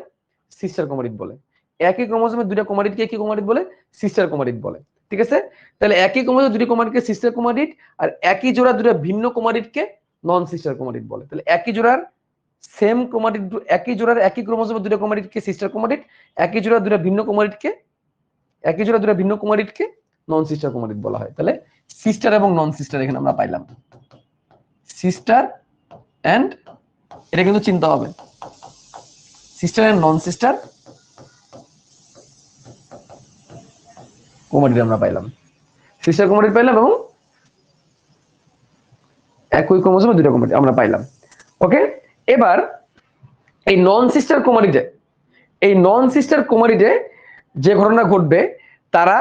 সিস্টার ক্রোমাটিড বলে। একই ক্রোমোজোমে দুইটা ক্রোমাটিডকে কি ক্রোমাটিড বলে? সিস্টার ক্রোমাটিড বলে। ঠিক আছে? তাহলে একই ক্রোমোজোমে দুটি ক্রোমাটিডকে সিস্টার ক্রোমাটিড, আর একই জোড়া দুটো ভিন্ন ক্রোমাটিডকে নন সিস্টার ক্রোমাটিড বলে। তাহলে একই জোড়ার সেম ক্রোমাটিড, একই জোড়ার একই ক্রোমোজোমে দুটো ক্রোমাটিডকে সিস্টার ক্রোমাটিড, একই জোড়া দুটো ভিন্ন ক্রোমাটিডকে, একই জোড়া দুটো ভিন্ন ক্রোমাটিডকে নন সিস্টার ক্রোমাটিড বলা হয়। তাহলে সিস্টার এবং নন সিস্টার এখানে আমরা পাইলাম। সিস্টার এন্ড, এটা কিন্তু চিন্তা হবে, sister and non sister chromatid আমরা পাইলাম, সিস্টার ক্রোমাটিড পাইলাম এবং একই ক্রোমোজোমে দুটো ক্রোমাটিড আমরা পাইলাম। ওকে, এবার এই নন সিস্টার ক্রোমাটিডে যে ঘটনা ঘটবে, তারা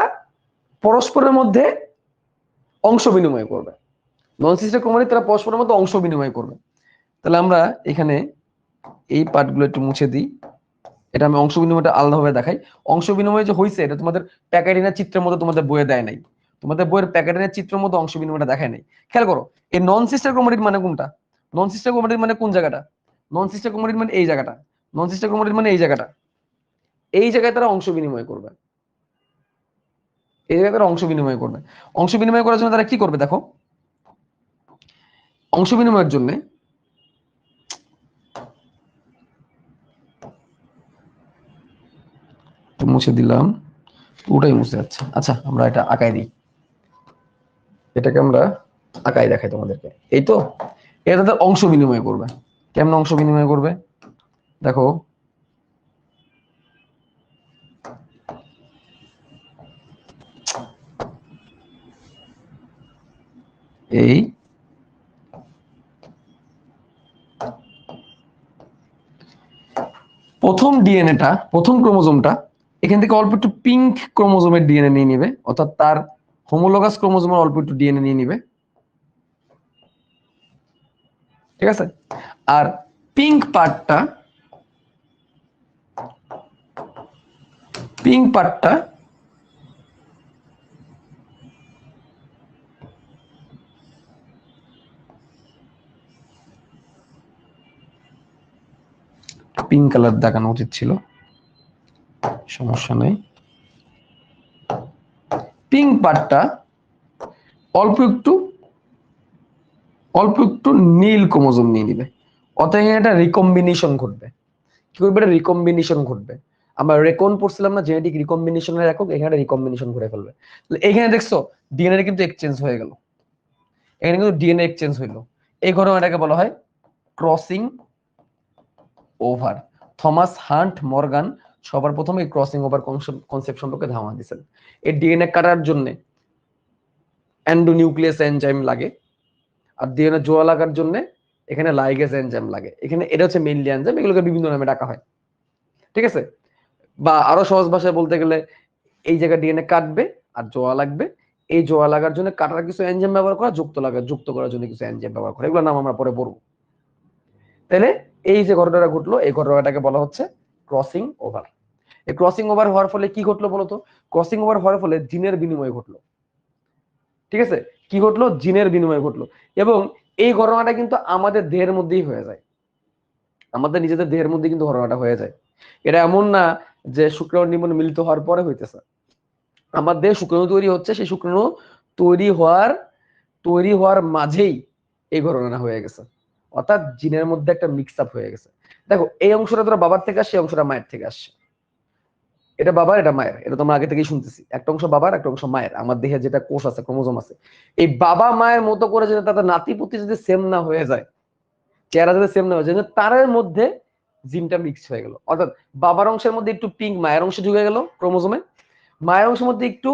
পরস্পরের মধ্যে অংশ বিনিময় করবে। নন সিস্টার ক্রোমাটিড তারা পরস্পরের মধ্যে অংশ বিনিময় করবে। তাহলে আমরা এখানে এই পার্টগুলো একটু মুছে দিই, এটা আমি অংশ বিনিময়টা আলাদাভাবে দেখাই। অংশ বিনিময় যে হয়েছে এটা তোমাদের প্যাকেটিনের চিত্রের মধ্যে তোমাদের বইয়ে দেয় নাই, তোমাদের বইয়ের প্যাকেটিনের চিত্রের মধ্যে অংশ বিনিময়টা দেখায় নাই। খেয়াল করো, এই নন সিস্টার ক্রোমাটিড মানে কোনটা? নন সিস্টার ক্রোমাটিড মানে কোন জায়গাটা? নন সিস্টার ক্রোমাটিড মানে এই জায়গাটা। নন সিস্টার ক্রোমাটিড মানে এই জায়গাটা। এই জায়গায় তারা অংশ বিনিময় করবে, এই জায়গায় তারা অংশ বিনিময় করবে। অংশ বিনিময় করার জন্য তারা কি করবে দেখো, অংশ বিনিময়ের জন্য মুছে দিলাম, পুরোটাই মুছে যাচ্ছে। আচ্ছা, আমরা এটা আঁকাই দিই, এটাকে আমরা আঁকাই দেখাই তোমাদেরকে। এই তো, এটা তাদের অংশ বিনিময় করবে। কেমন অংশ বিনিময় করবে দেখো, এই প্রথম ডিএনএটা, প্রথম ক্রোমোজোমটা এখান থেকে অল্প একটু পিঙ্ক ক্রোমোজোমের ডিএনএ নিয়ে নিবে, অর্থাৎ তার হোমোলোগাস ক্রোমোজোমের অল্প একটু ডিএনএ নিয়ে নিবে। ঠিক আছে? আর পিঙ্ক পার্টটা, পিঙ্ক পার্টটা পিঙ্ক কালার দেখানো উচিত ছিল, সমস্যা নেই। পিঙ্ক পার্টটা অল্প একটু নীল ক্রোমোজোম নিয়ে নিবে, অর্থাৎ এটা রিকম্বিনেশন ঘটবে। কি করবে? এটা রিকম্বিনেশন ঘটবে। আমরা রেকন পড়ছিলাম না, জেনেটিক রিকম্বিনেশনের একক, এখানে রিকম্বিনেশন ঘটে ফেলবে। এখানে দেখছো ডিএনএ কিন্তু এক্সচেঞ্জ হয়ে গেল, এখানে কিন্তু ডিএনএ এক্সচেঞ্জ হইলো। এই ঘটনাটাকে বলা হয় crossing over. Thomas hunt Morgan সবার প্রথমে এই ক্রসিং ওভার কনসেপ্ট সম্পর্কে ধারণা দিয়েছেন। এই ডিএনএ কাটার জন্য এন্ডোনিউক্লিয়াস এনজাইম লাগে, আর ডিএনএ জোড়া লাগার জন্য এখানে লাইগেজ এনজাইম লাগে, এখানে এটা হচ্ছে মেইনলি এনজাইম, এগুলোকে বিভিন্ন নামে ডাকা হয়, ঠিক আছে? বা আরো সহজ ভাষায় বলতে গেলে এই জায়গায় ডিএনএ কাটবে আর জোড়া লাগবে, এই জোড়া লাগার জন্য কাটার কিছু এনজাইম ব্যবহার করা, যুক্ত করার জন্য কিছু এনজাইম ব্যবহার করা, এগুলোর নাম আমরা পরে পড়বো। তাহলে এই যে ঘটনাটা ঘটলো, এই ঘটনাটাকে বলা হচ্ছে ক্রসিং ওভার। এই ক্রসিং ওভার হওয়ার ফলে কি ঘটলো বলতো? ক্রসিং ওভার হওয়ার ফলে জিনের বিনিময় ঘটলো, ঠিক আছে? কি ঘটলো? জিনের বিনিময় ঘটলো। এবং এই ঘটনাটা কিন্তু আমাদের দেহের মধ্যেই হয়ে যায়, আমাদের নিজেদের দেহের মধ্যে কিন্তু ঘটনাটা হয়ে যায়। এটা এমন না যে শুক্রাণু নির্মাণ মিলিত হওয়ার পরে হইতেছে, আমার দেহে শুক্রাণু তৈরি হচ্ছে, সেই শুক্রাণু তৈরি হওয়ার মাঝেই এই ঘটনা হয়ে গেছে, অর্থাৎ জিনের মধ্যে একটা মিক্স আপ হয়ে গেছে। দেখো এই অংশটা তোরা বাবার থেকে আসছে, এই অংশটা মায়ের থেকে আসছে, এটা বাবার এটা মায়ের, এটা তোমরা আগে থেকেই শুনতেছি, একটা অংশ বাবার একটা অংশ মায়ের। আমার দেহে যেটা কোষ আছে, ক্রোমোজোম আছে, এই বাবা মায়ের মতো করে যদি তাদের নাতিপুতি যদি সেম না হয়ে যায়, চেহারা যদি সেম না হয়ে যায়, তার মধ্যে জিনটা মিক্স হয়ে গেল, অর্থাৎ বাবার অংশের মধ্যে একটু পিঙ্ক মায়ের অংশে ঢুকে গেল ক্রোমোজোমে, মায়ের অংশের মধ্যে একটু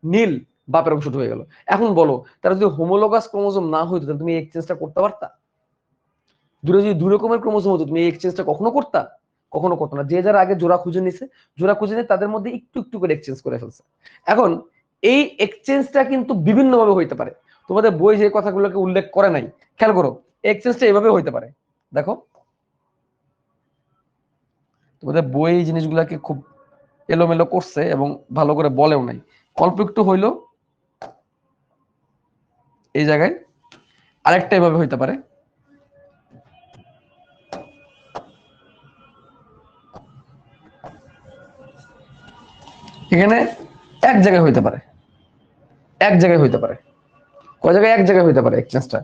নীল বাপের অংশ ঢুকে গেল। এখন বলো, তারা যদি হোমোলোগাস ক্রোমোজোম না হইতো তাহলে তুমি এই এক্সচেঞ্জটা করতে পারতা? যদি দুই রকমের ক্রোমোজোম হতো, তুমি এই এক্সচেঞ্জটা কখনো করতা? কখনো করতো না। যে যারা আগে জোড়া খুঁজে নিছে, জোড়া খুঁজে নিয়ে তাদের মধ্যে একটু একটু করে এক্সচেঞ্জ করে ফেলছে। এখন এই এক্সচেঞ্জটা কিন্তু বিভিন্ন ভাবে হইতে পারে, তোমাদের বই যে কথাগুলোকে উল্লেখ করে নাই, খেয়াল করো, এক্সচেঞ্জটা এভাবে হইতে পারে। দেখো তোমাদের বই এই জিনিসগুলোকে খুব এলোমেলো করছে এবং ভালো করে বলেও নাই, অল্প একটু হইলো এই জায়গায় আরেকটা এভাবে হইতে পারে, এখানে এক জায়গায় হইতে পারে, এক জায়গায় হইতে পারে, কয় জায়গায়? এক জায়গায় হইতে পারে এক্সচেঞ্জটা,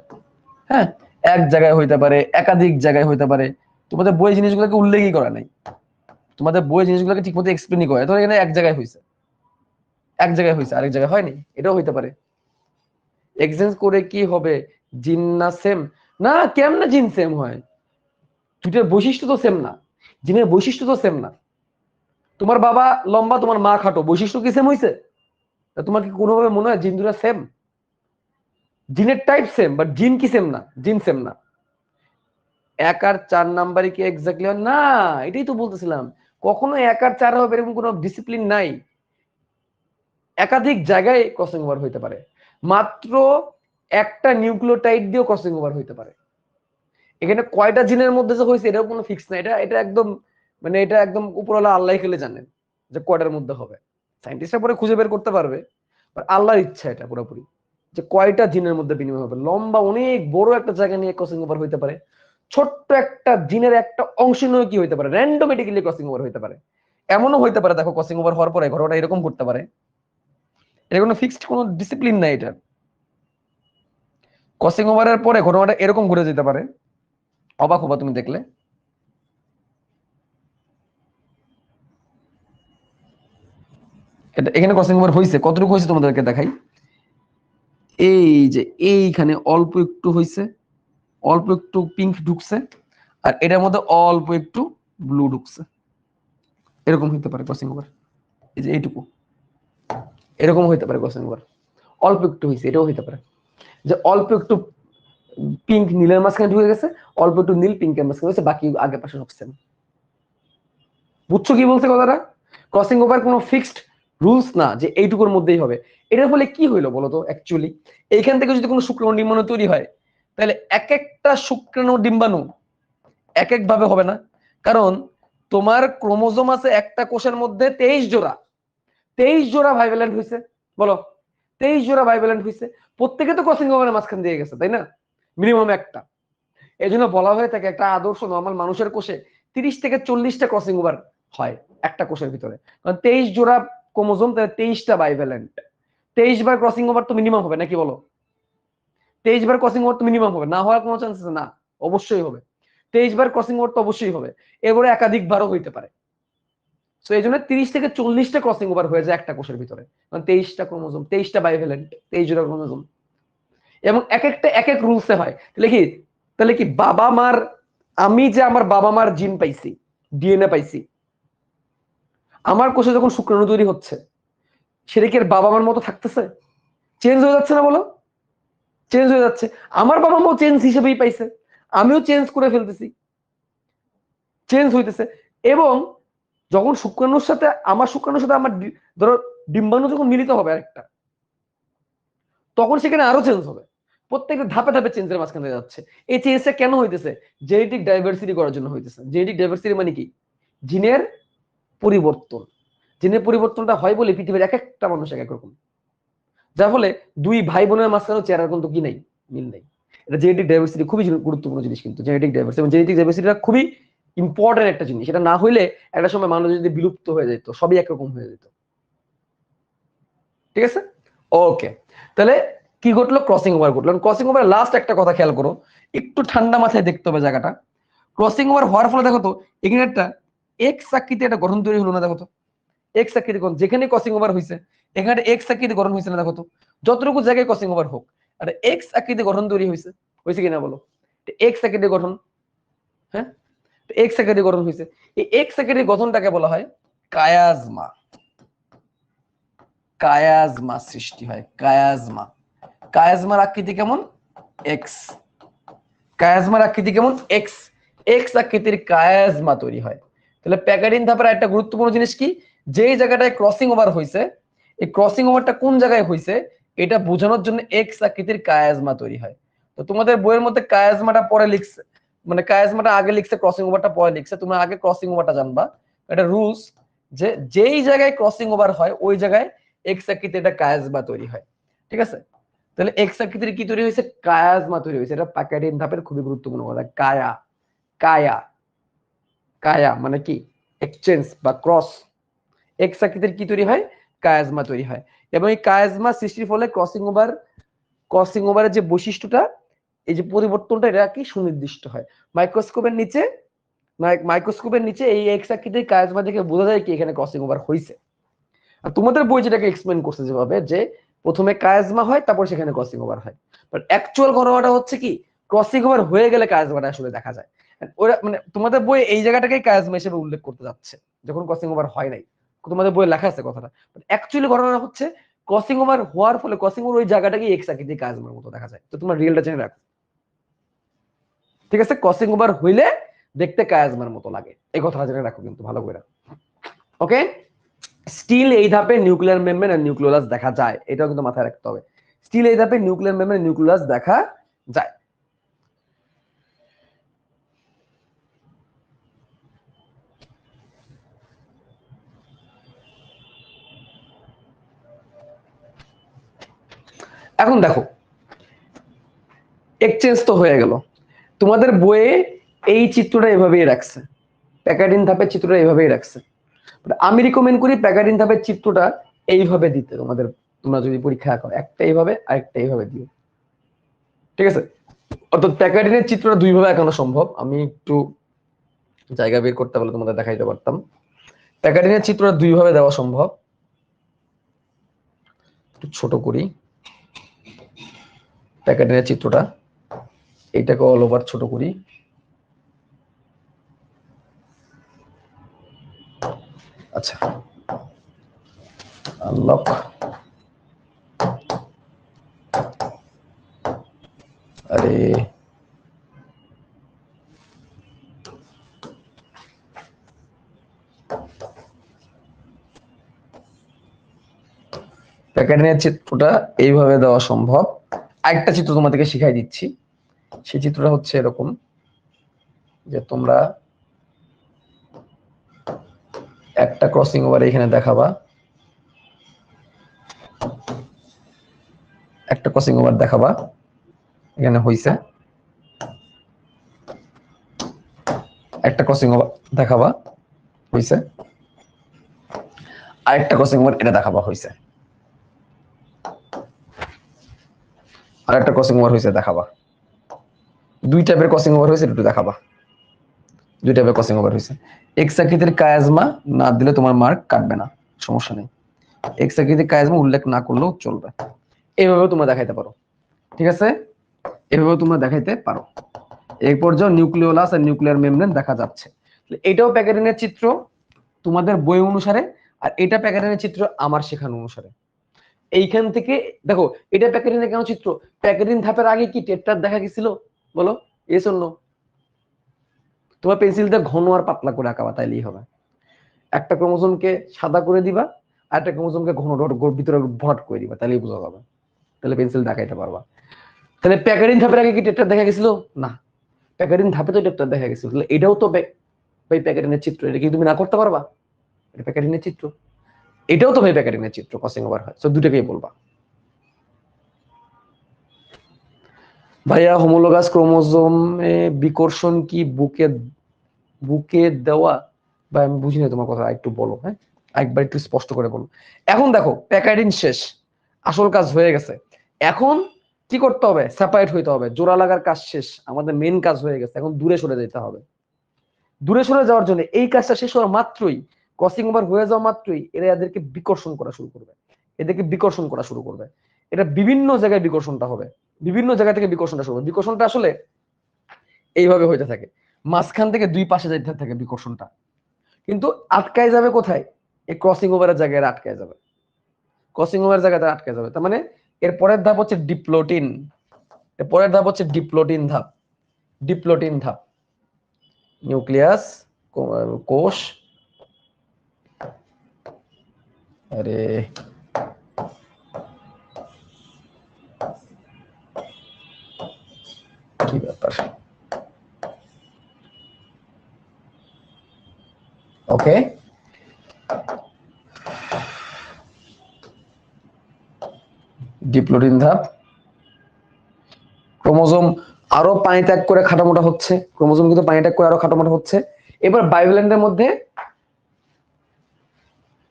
হ্যাঁ, এক জায়গায় হইতে পারে, একাধিক জায়গায় হইতে পারে। তোমাদের বই জিনিসগুলোকে উল্লেখই করা নাই, তোমাদের বই জিনিসগুলোকে ঠিক মতো এক্সপ্লেনই করে, ধর এখানে এক জায়গায় হয়েছে, এক জায়গায় হয়েছে, আরেক জায়গায় হয়নি, এটাও হইতে পারে। এক্সচেঞ্জ করে কি হবে? জিন না সেম? না, কেমনে জিন সেম হয়? দুইটার বৈশিষ্ট্য তো সেম না, জিনের বৈশিষ্ট্য তো সেম না। তোমার বাবা লম্বা, তোমার মা খাটো, বৈশিষ্ট্য কি সেম হয়েছে? তোমার কি কোনোভাবে মনে হয় জিন দুটা সেম? জিনের টাইপ সেম, বাট জিন কি সেম না? জিন সেম না। 1 আর 4 নাম্বারই কি এক্স্যাক্টলি হয় না? এটাই তো বলতেছিলাম, কখনো 1 আর 4 হবে এরকম কোনো ডিসিপ্লিন নাই, একাধিক জায়গায় ক্রসিং ওভার হইতে পারে, মাত্র একটা নিউক্লিওটাইড দিয়েও ক্রসিং ওভার হইতে পারে। এখানে কয়টা জিনের মধ্যে যে হয়েছে এটাও কোনো ফিক্স না, এটা এটা একদম মানে এটা একদম উপরওয়ালা আল্লাহ খেলে জানেন যে কয়টার মধ্যে হবে, সায়েন্টিস্টরা পরে খুঁজে বের করতে পারবে, আল্লাহর ইচ্ছা এটা পুরোপুরি যে কয়টা জিনের মধ্যে বিনিময় হবে। লম্বা অনেক বড় একটা জায়গা নিয়ে ক্রসিং ওভার হইতে পারে, ছোট্ট একটা জিনের একটা অংশ নিয়ে কি হইতে পারে, র্যান্ডমেটিক্যালি ক্রসিং ওভার হইতে পারে। এমনও হইতে পারে, দেখো ক্রসিং ওভার হওয়ার পরে ঘটনাটা এরকম করতে পারে, এটা কোনো ফিক্সড কোনো ডিসিপ্লিন নাই, এটা ক্রসিং ওভারের পরে ঘটনাটা এরকম ঘুরে যেতে পারে, অবাক হবা তুমি দেখলে। এটা এখানে ক্রসিং ওভার হয়েছে, কতটুকু হয়েছে তোমাদেরকে দেখাই। এই যে এইখানে অল্প একটু হয়েছে, অল্প একটু পিঙ্ক ঢুকছে, আর এটার মধ্যে অল্প একটু ব্লু ঢুকছে, এরকম হইতে পারে ক্রসিং ওভার। এই যে এইটুকু এরকম হইতে পারে ক্রসিং ওভার, অল্প একটু হয়েছে, এটাও হইতে পারে যে অল্প একটু পিঙ্ক নীলের মাঝখানে ঢুকে গেছে, অল্প একটু নীল পিঙ্কের মাঝখানে হয়েছে, বাকি আগে পাশে সব সেম। বুঝছো কি বলছে কথাটা? ক্রসিং ওভার কোনো ফিক্সড রুলস না যে এইটুকুর মধ্যেই হবে। এটার ফলে কি হইলো বলতো? অ্যাকচুয়ালি এইখান থেকে যদি কোনো শুক্রাণু ডিম্বাণু তৈরি হয়, তাহলে এক একটা শুক্রাণু ডিম্বাণু এক এক ভাবে হবে না, কারণ তোমার ক্রোমোজোম আছে একটা কোষের মধ্যে 23 জোড়া, 23 জোড়া ভাইভ্যালেন্ট হয়েছে, বলো 23 জোড়া ভাইভ্যালেন্ট হয়েছে, প্রত্যেকে তো ক্রসিং ওভারের মাঝখান দিয়ে গেছে, তাই না? মিনিমাম একটা। এই জন্য বলা হয়ে থাকে একটা আদর্শ নর্মাল মানুষের কোষে 30 থেকে 40টা ক্রসিং ওভার হয় একটা কোষের ভিতরে, কারণ 23 জোড়া ক্রোমোজোম, তাহলে 23টা বাইভ্যালেন্ট, 23 বার ক্রসিং ওভার তো মিনিমাম হবে নাকি বলো? 23 বার ক্রসিং ওভার তো মিনিমাম হবে, না হওয়ার কোনো চান্স আছে না? অবশ্যই হবে, 23 বার ক্রসিং ওভার তো অবশ্যই হবে, এবারে একাধিকবারও হইতে পারে। তো এই জন্য 30 থেকে 40টা ক্রসিং ওভার হয়ে যায় একটা কোষের ভিতরে, কারণ 23টা ক্রোমোজোম, 23টা বাইভ্যালেন্ট, 23 জোড়া ক্রোমোজোম, এবং এক একটা এক এক রুলসে হয়। তাহলে কি বাবা মার, আমি যে আমার বাবা মার জিন পাইছি, ডিএনএ পাইছি, আমার কোষে যখন শুক্রাণু তৈরি হচ্ছে, সেটা কি আর বাবা মার মতো থাকতেছে? চেঞ্জ হয়ে যাচ্ছে না বলো? চেঞ্জ হয়ে যাচ্ছে। আমার বাবা মাও চেঞ্জ হিসেবেই পাইছে, আমিও চেঞ্জ করে ফেলতেছি, চেঞ্জ হইতেছে। এবং যখন শুক্রাণুর সাথে আমার ধরো ডিম্বাণু যখন মিলিত হবে আরেকটা, তখন সেখানে আরো চেঞ্জ হবে। প্রত্যেকটা ধাপে ধাপে চেঞ্জের মাঝখানে যাচ্ছে। এই চেঞ্জটা কেন হইতেছে? জেনেটিক ডাইভার্সিটি করার জন্য হইতেছে। জেনেটিক ডাইভার্সিটি মানে কি? জিনের পরিবর্তন। জিনের পরিবর্তনটা হয় বলে পৃথিবীর এক একটা মানুষ এক এক রকম, যার ফলে দুই ভাই বোনের মাঝখানে চেহারা কিন্তু কি নাই, মিল নাই। এটা জেনেটিক ডাইভার্সিটি খুবই গুরুত্বপূর্ণ জিনিস, কিন্তু জেনেটিক ডাইভার্সিটি এবং জেনেটিক ডাইভার্সিটিটা খুবই ইম্পর্টেন্ট একটা জিনিস। এটা না হইলে একটা সময় মানুষ যদি বিলুপ্ত হয়ে যেত, সবই একরকম হয়ে যেত। ঠিক আছে, ওকে। তাহলে কি ঘটলো? ক্রসিং ওভার ঘটলো। ক্রসিং ওভার লাস্ট একটা কথা খেয়াল করো, একটু ঠান্ডা মাথায় দেখতে হবে জায়গাটা। ক্রসিং ওভার হওয়ার ফলে দেখো তো এখানে একটা এক্স আকৃতি একটা গঠন তৈরি হলো না? দেখো তো এক্স আকৃতি গঠন, যেখানে ক্রসিং ওভার হয়েছে এখানে এক্স আকৃতি গঠন হয়েছে না? দেখো তো যতটুকু জায়গায় ক্রসিং ওভার হোক একটা এক্স আকৃতি গঠন তৈরি হয়েছে, হয়েছে কিনা বলো? এক্স আকৃতি গঠন, হ্যাঁ, এক্স আকৃতি গঠন হয়েছে। এই এক্স আকৃতি গঠনটাকে বলা হয় কায়াজমা। কায়াজমা সৃষ্টি হয়, কায়াজমা। কায়াজমার আকৃতি কেমন? এক্স। কায়াজমার আকৃতি কেমন? এক্স। এক্স আকৃতির কায়াজমা তৈরি হয়। তাহলে প্যাকারিন ধাপের একটা গুরুত্বপূর্ণ জিনিস কি, যেই জায়গাটায় ক্রসিং ওভার হয়েছে, এই ক্রসিং ওভারটা কোন জায়গায় হয়েছে এটা বোঝানোর জন্য এক্স আকৃতির কায়াজমা তৈরি হয়। তো তোমাদের বইয়ের মধ্যে কায়াজমাটা পরে লিখছে, মানে কায়াজমাটা আগে লিখছে, ক্রসিং ওভারটা পরে লিখছে। তোমরা আগে ক্রসিং ওভারটা জানবা। এটা রুলস যে যেই জায়গায় ক্রসিং ওভার হয় ওই জায়গায় এক্স আকৃতির একটা কায়াজমা তৈরি হয়। ঠিক আছে, তাহলে এক্স আকৃতির কি তৈরি হয়েছে? কায়াজমা তৈরি হয়েছে। এটা প্যাকারিন ধাপের খুবই গুরুত্বপূর্ণ কথা। কায়া, কায়া, কায়া মানে কি? এক্সচেঞ্জ বা ক্রস। এক্স আকৃতির কি তৈরি হয়? কায়াজমা তৈরি হয়। এবং এই কায়াজমা সৃষ্টির ফলে ক্রসিং ওভারের যে বৈশিষ্ট্যটা, এই যে পরিবর্তনটা, এটা কি সুনির্দিষ্ট হয়। মাইক্রোস্কোপের নিচে, মাইক্রোস্কোপের নিচে এই এক্স আকৃতির কায়াজমা থেকে বোঝা যায় কি এখানে ক্রসিং ওভার হয়েছে। আর তোমাদের বই যেটাকে এক্সপ্লেন করছে যেভাবে, যে প্রথমে কায়াজমা হয় তারপর সেখানে ক্রসিং ওভার হয়, বাট অ্যাকচুয়াল ঘটনাটা হচ্ছে কি ক্রসিং ওভার হয়ে গেলে কায়াজমাটা আসলে দেখা যায়। ওরা মানে তোমাদের বই এই জায়গাটাকেই কায়াজমা হিসেবে উল্লেখ করতে যাচ্ছে যখন ক্রসিং ওভার হয় নাই। তোমাদের বইয়ে লেখা আছে কথাটা, বাট অ্যাকচুয়ালি ঘটনা হচ্ছে ক্রসিং ওভার হওয়ার ফলে ক্রসিং ওভার ওই জায়গাটাকেই এক্স আকৃতির কায়াজমার মতো দেখা যায়। তো তোমরা রিয়েলটা জেনে রাখো। ঠিক আছে, ক্রসিং ওভার হইলে দেখতে কায়াজমার মতো লাগে, এই কথাটা জেনে রাখো কিন্তু ভালো করে। ওকে, স্টিল এই ধাপে নিউক্লিয়ার মেমব্রেন আর নিউক্লিওলাস দেখা যায়, এটাও কিন্তু মাথায় রাখতে হবে। স্টিল এই ধাপে নিউক্লিয়ার মেমব্রেন নিউক্লিওলাস দেখা যায়। এখন দেখো এক্সচেঞ্জ তো হয়ে গেল, তোমাদের বইয়ে এই চিত্রটা এভাবেই রাখছে, প্যাকার্ডিন ধাপের চিত্রটা এইভাবেই রাখছে। আমি রিকমেন্ড করি প্যাকার্ডিন ধাপের চিত্রটা এইভাবে দিতে তোমাদের, তোমরা যদি পরীক্ষা করো একটা এইভাবে আরেকটা এইভাবে দিও। ঠিক আছে, অর্থাৎ প্যাকার্ডিনের চিত্রটা দুইভাবে আঁকানো সম্ভব। আমি একটু জায়গা বের করতে পারলে তোমাদের দেখাইতে পারতাম। প্যাকার্ডিনের চিত্রটা দুইভাবে দেওয়া সম্ভব। একটু ছোট করি প্যাকার্ডিনের চিত্রটা, এইটাকে অল ওভার ছোট করি। আচ্ছা, আনলক। আরে প্যাকার্ডিনের চিত্রটা এইভাবে দেওয়া সম্ভব। আরেকটা চিত্র তোমাদেরকে শিখাই দিচ্ছি, সেই চিত্রটা হচ্ছে এরকম, যে তোমরা একটা ক্রসিং ওভার এখানে দেখাবা, একটা ক্রসিং ওভার দেখাবা এখানে হইছে, একটা ক্রসিং ওভার দেখাবা হইছে, আরেকটা ক্রসিং ওভার এটা দেখাবা হইছে, আরেকটা ক্রসিং ওভার হইছে দেখাবা। দুই টাইপের ক্রসিং ওভার হইছে একটু দেখাবা, দুই টাইপের ক্রসিং ওভার হইছে। এক্স আকৃতির কায়াজমা না দিলে তোমার মার্ক কাটবে না, সমস্যা নেই। এক্স আকৃতির কায়াজমা উল্লেখ না করলেও চলবে, এইভাবেও তোমরা দেখাইতে পারো। ঠিক আছে, এভাবেও তোমরা দেখাইতে পারো। এই পর্যায়ে নিউক্লিওলাস আর নিউক্লিয়ার মেমব্রেন দেখা যাচ্ছে। এটাও প্যাকার্ডিনের চিত্র তোমাদের বই অনুসারে, আর এটা প্যাকার্ডিনের চিত্র আমার শেখানো অনুসারে। এইখান থেকে দেখো এটা প্যাকার্ডিনের কেন চিত্র, প্যাকার্ডিন ধাপের আগে কি টেট্রার দেখা গেছিল বলো? Yes or no? তোমার পেন্সিল দিয়ে ঘন আর পাতলা করে আঁকাবা, তাইলেই হবে। একটা ক্রোমোজোমকে সাদা করে দিবা, আর একটা ক্রোমোজোমকে ঘন ভিতরে ভরাট করে দিবা, তাহলেই বোঝা যাবে, তাহলে পেন্সিল দেখাইতে পারবা। তাহলে প্যাকারিং ধাপের আগে কি টেট্রা দেখা গেছিল? না, প্যাকারিং ধাপে তো টেট্রা দেখা গেছিল। তাহলে এটাও তো ভাই প্যাকারিংয়ের চিত্র, এটা কি তুমি না করতে পারবা? এটা প্যাকারিংয়ের চিত্র, এটাও তো ভাই প্যাকারিংয়ের চিত্র, ক্রসিং ওভার হয়। তো দুটাকেই বলবা। ভাইয়া হোমোলোগাস ক্রোমোজোমে বিকর্ষণ কি বুকে দেওয়া? বা আমি বুঝি না তোমার কথা, একটু বলো। হ্যাঁ, একবার একটু স্পষ্ট করে বলো। এখন দেখো প্যাকারিং শেষ, আসল কাজ হয়ে গেছে। এখন কি করতে হবে? সেপারেট হইতে হবে, জোড়া লাগার কাজ শেষ, আমাদের মেন কাজ হয়ে গেছে। এখন দূরে সরে যেতে হবে। দূরে সরে যাওয়ার জন্য এই কাজটা শেষ হওয়ার মাত্রই, ক্রসিং ওভার হয়ে যাওয়া মাত্রই এরা এদেরকে বিকর্ষণ করা শুরু করবে। এদেরকে বিকর্ষণ করা শুরু করবে। এটা বিভিন্ন জায়গায় বিকর্ষণটা হবে, বিভিন্ন জায়গা থেকে বিকর্ষণটা শুরু হবে। বিকর্ষণটা আসলে এইভাবে হইতে থাকে, মাঝখান থেকে দুই পাশে যাইতে থাকে বিকর্ষণটা, কিন্তু আটকায় যাবে কোথায়? এই ক্রসিং ওভারের জায়গায় আটকায় যাবে, ক্রসিং ওভারের জায়গাতে আটকায় যাবে। তার মানে এর পরের ধাপ হচ্ছে ডিপ্লোটিন, এর পরের ধাপ হচ্ছে ডিপ্লোটিন ধাপ। ডিপ্লোটিন ধাপ, নিউক্লিয়াস, কোষ, আরে কি ব্যাপার, ওকে। ডিপ্লোটিন ধাপ, ক্রোমোজোম আরো পানি ত্যাগ করে খাটামোটা হচ্ছে, ক্রোমোজোম কিন্তু পানি ত্যাগ করে আরো খাটামোটা হচ্ছে। এবার বায়োভ্যালেন্টের মধ্যে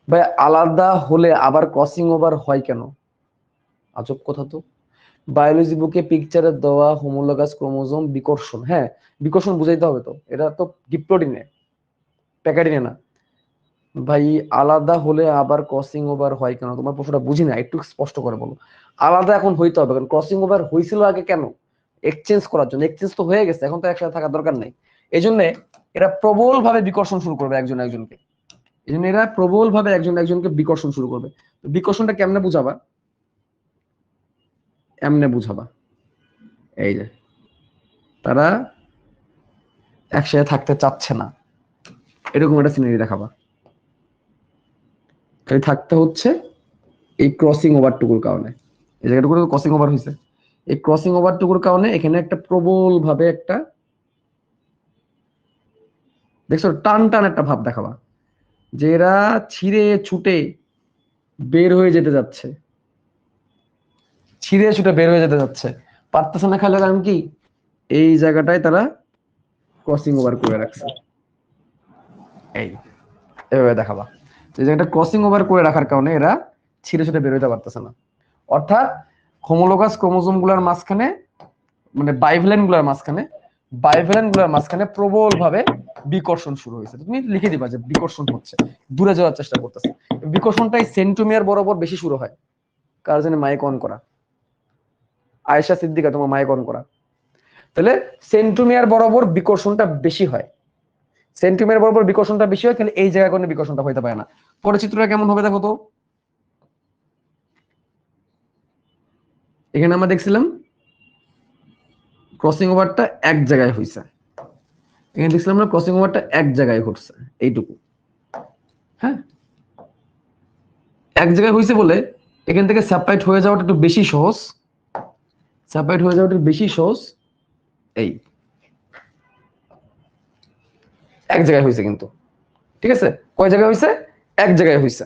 ভাই আলাদা হলে আবার ক্রসিং ওভার হয় কেন? আজব কথা তো। বায়োলজি বুকে পিকচারে দেওয়া হোমোলোগাস ক্রোমোজোম বিকর্ষণ, হ্যাঁ বিকর্ষণ বুঝাইতে হবে তো, এটা তো ডিপ্লোটিনে, প্যাকারিনে না। ভাই আলাদা হলে আবার ক্রসিং ওভার হয় কেন? তোমার প্রশ্নটা বুঝি না, একটু স্পষ্ট করে বলো। আলাদা এখন হইতে হবে কারণ ক্রসিং ওভার হয়েছিল আগে কেন? এক্সচেঞ্জ করার জন্য। এক্সচেঞ্জ তো হয়ে গেছে, এখন তো একসাথে থাকার দরকার নেই। এই জন্য এরা প্রবল ভাবে বিকর্ষণ শুরু করবে একজন একজনকে, এই জন্য এরা প্রবল ভাবে একজন একজনকে বিকর্ষণ শুরু করবে। বিকর্ষণটা কেমনে বুঝাবা? এমনে বুঝাবা, এই যে তারা একসাথে থাকতে চাচ্ছে না, এরকম একটা সিনারি দেখাবা। খালি থাকতে হচ্ছে এই ক্রসিং ওভারটুকুর কারণে, এই জায়গাটুকু ক্রসিং ওভার হয়েছে, এই ক্রসিং ওভারটুকুর কারণে এখানে একটা প্রবল ভাবে একটা, দেখছো টান টান একটা ভাব দেখাবা, যে এরা ছিঁড়ে ছুটে বের হয়ে যেতে যাচ্ছে, ছিঁড়ে ছুটে বের হয়ে যেতে যাচ্ছে, পারতেছে না। খেলার কারণ কি? এই জায়গাটায় তারা ক্রসিং ওভার করে রাখছে, এই এভাবে দেখাবা। এই জায়গাটা ক্রসিং ওভার করে রাখার কারণে এরা ছিঁড়ে ছুটে বের হইতে পারতেছে না। অর্থাৎ হোমোলোগাস ক্রোমোজোম গুলার মাঝখানে, মানে বাইভ্যালেন্ট গুলার মাঝখানে প্রবল ভাবে বিকর্ষণ শুরু হয়েছে। তুমি লিখে দিবা যে বিকর্ষণ হচ্ছে, দূরে যাওয়ার চেষ্টা করতেছে। বিকর্ষণটাই সেন্ট্রোমিয়ার বরাবর বেশি শুরু হয়। কার জন্য? মাইক অন করা, আয়েশা সিদ্দিকা তোমার মাইক অন করা। তাহলে সেন্ট্রোমিয়ার বরাবর বিকর্ষণটা বেশি হয়, সেন্ট্রোমিয়ার বরাবর বিকর্ষণটা বেশি হয়, কিন্তু এই জায়গায় কোনো বিকর্ষণটা হইতে পারে না। পরে চিত্রটা কেমন হবে দেখো তো। এখানে আমরা দেখছিলাম ক্রসিং ওভারটা এক জায়গায় হয়েছে, এখানে দেখছিলাম আমরা ক্রসিং ওভারটা এক জায়গায় ঘটছে, এইটুকু। হ্যাঁ, এক জায়গায় হয়েছে বলে এখান থেকে সেপারেট হয়ে যাওয়াটা একটু বেশি সহজ, সেপারেট হয়ে যাওয়াটা বেশি সহজ। এই এক জায়গায় হয়েছে কিন্তু, ঠিক আছে? কয় জায়গায় হয়েছে? এক জায়গায় হয়েছে।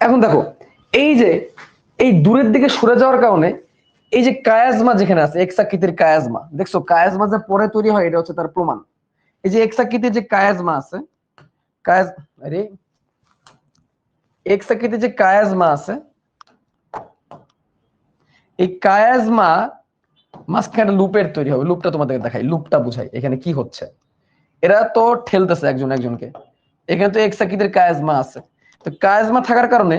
এখন দেখো এই যে এই দূরের দিকে সরে যাওয়ার কারণে এই যে কায়াজমা যেখানে আছে, এক্স আকৃতির কায়াজমা, দেখছো কায়াজমা যে পরে তৈরি হয়, এটা হচ্ছে তার প্রমাণ। এই যে এক্স আকৃতির যে কায়াজমা আছে, কায়াজ আরে এক্স আকৃতির যে কায়াজমা আছে, এই কায়াজমা মাঝখানে লুপের তৈরি হবে। লুপটা তোমাদের দেখাই, লুপটা বুঝাই এখানে কি হচ্ছে। এরা তো ঠেলতেছে একজন একজনকে, এখানে তো এক্স আকৃতির কায়াজমা আছে। তো কায়াজমা থাকার কারণে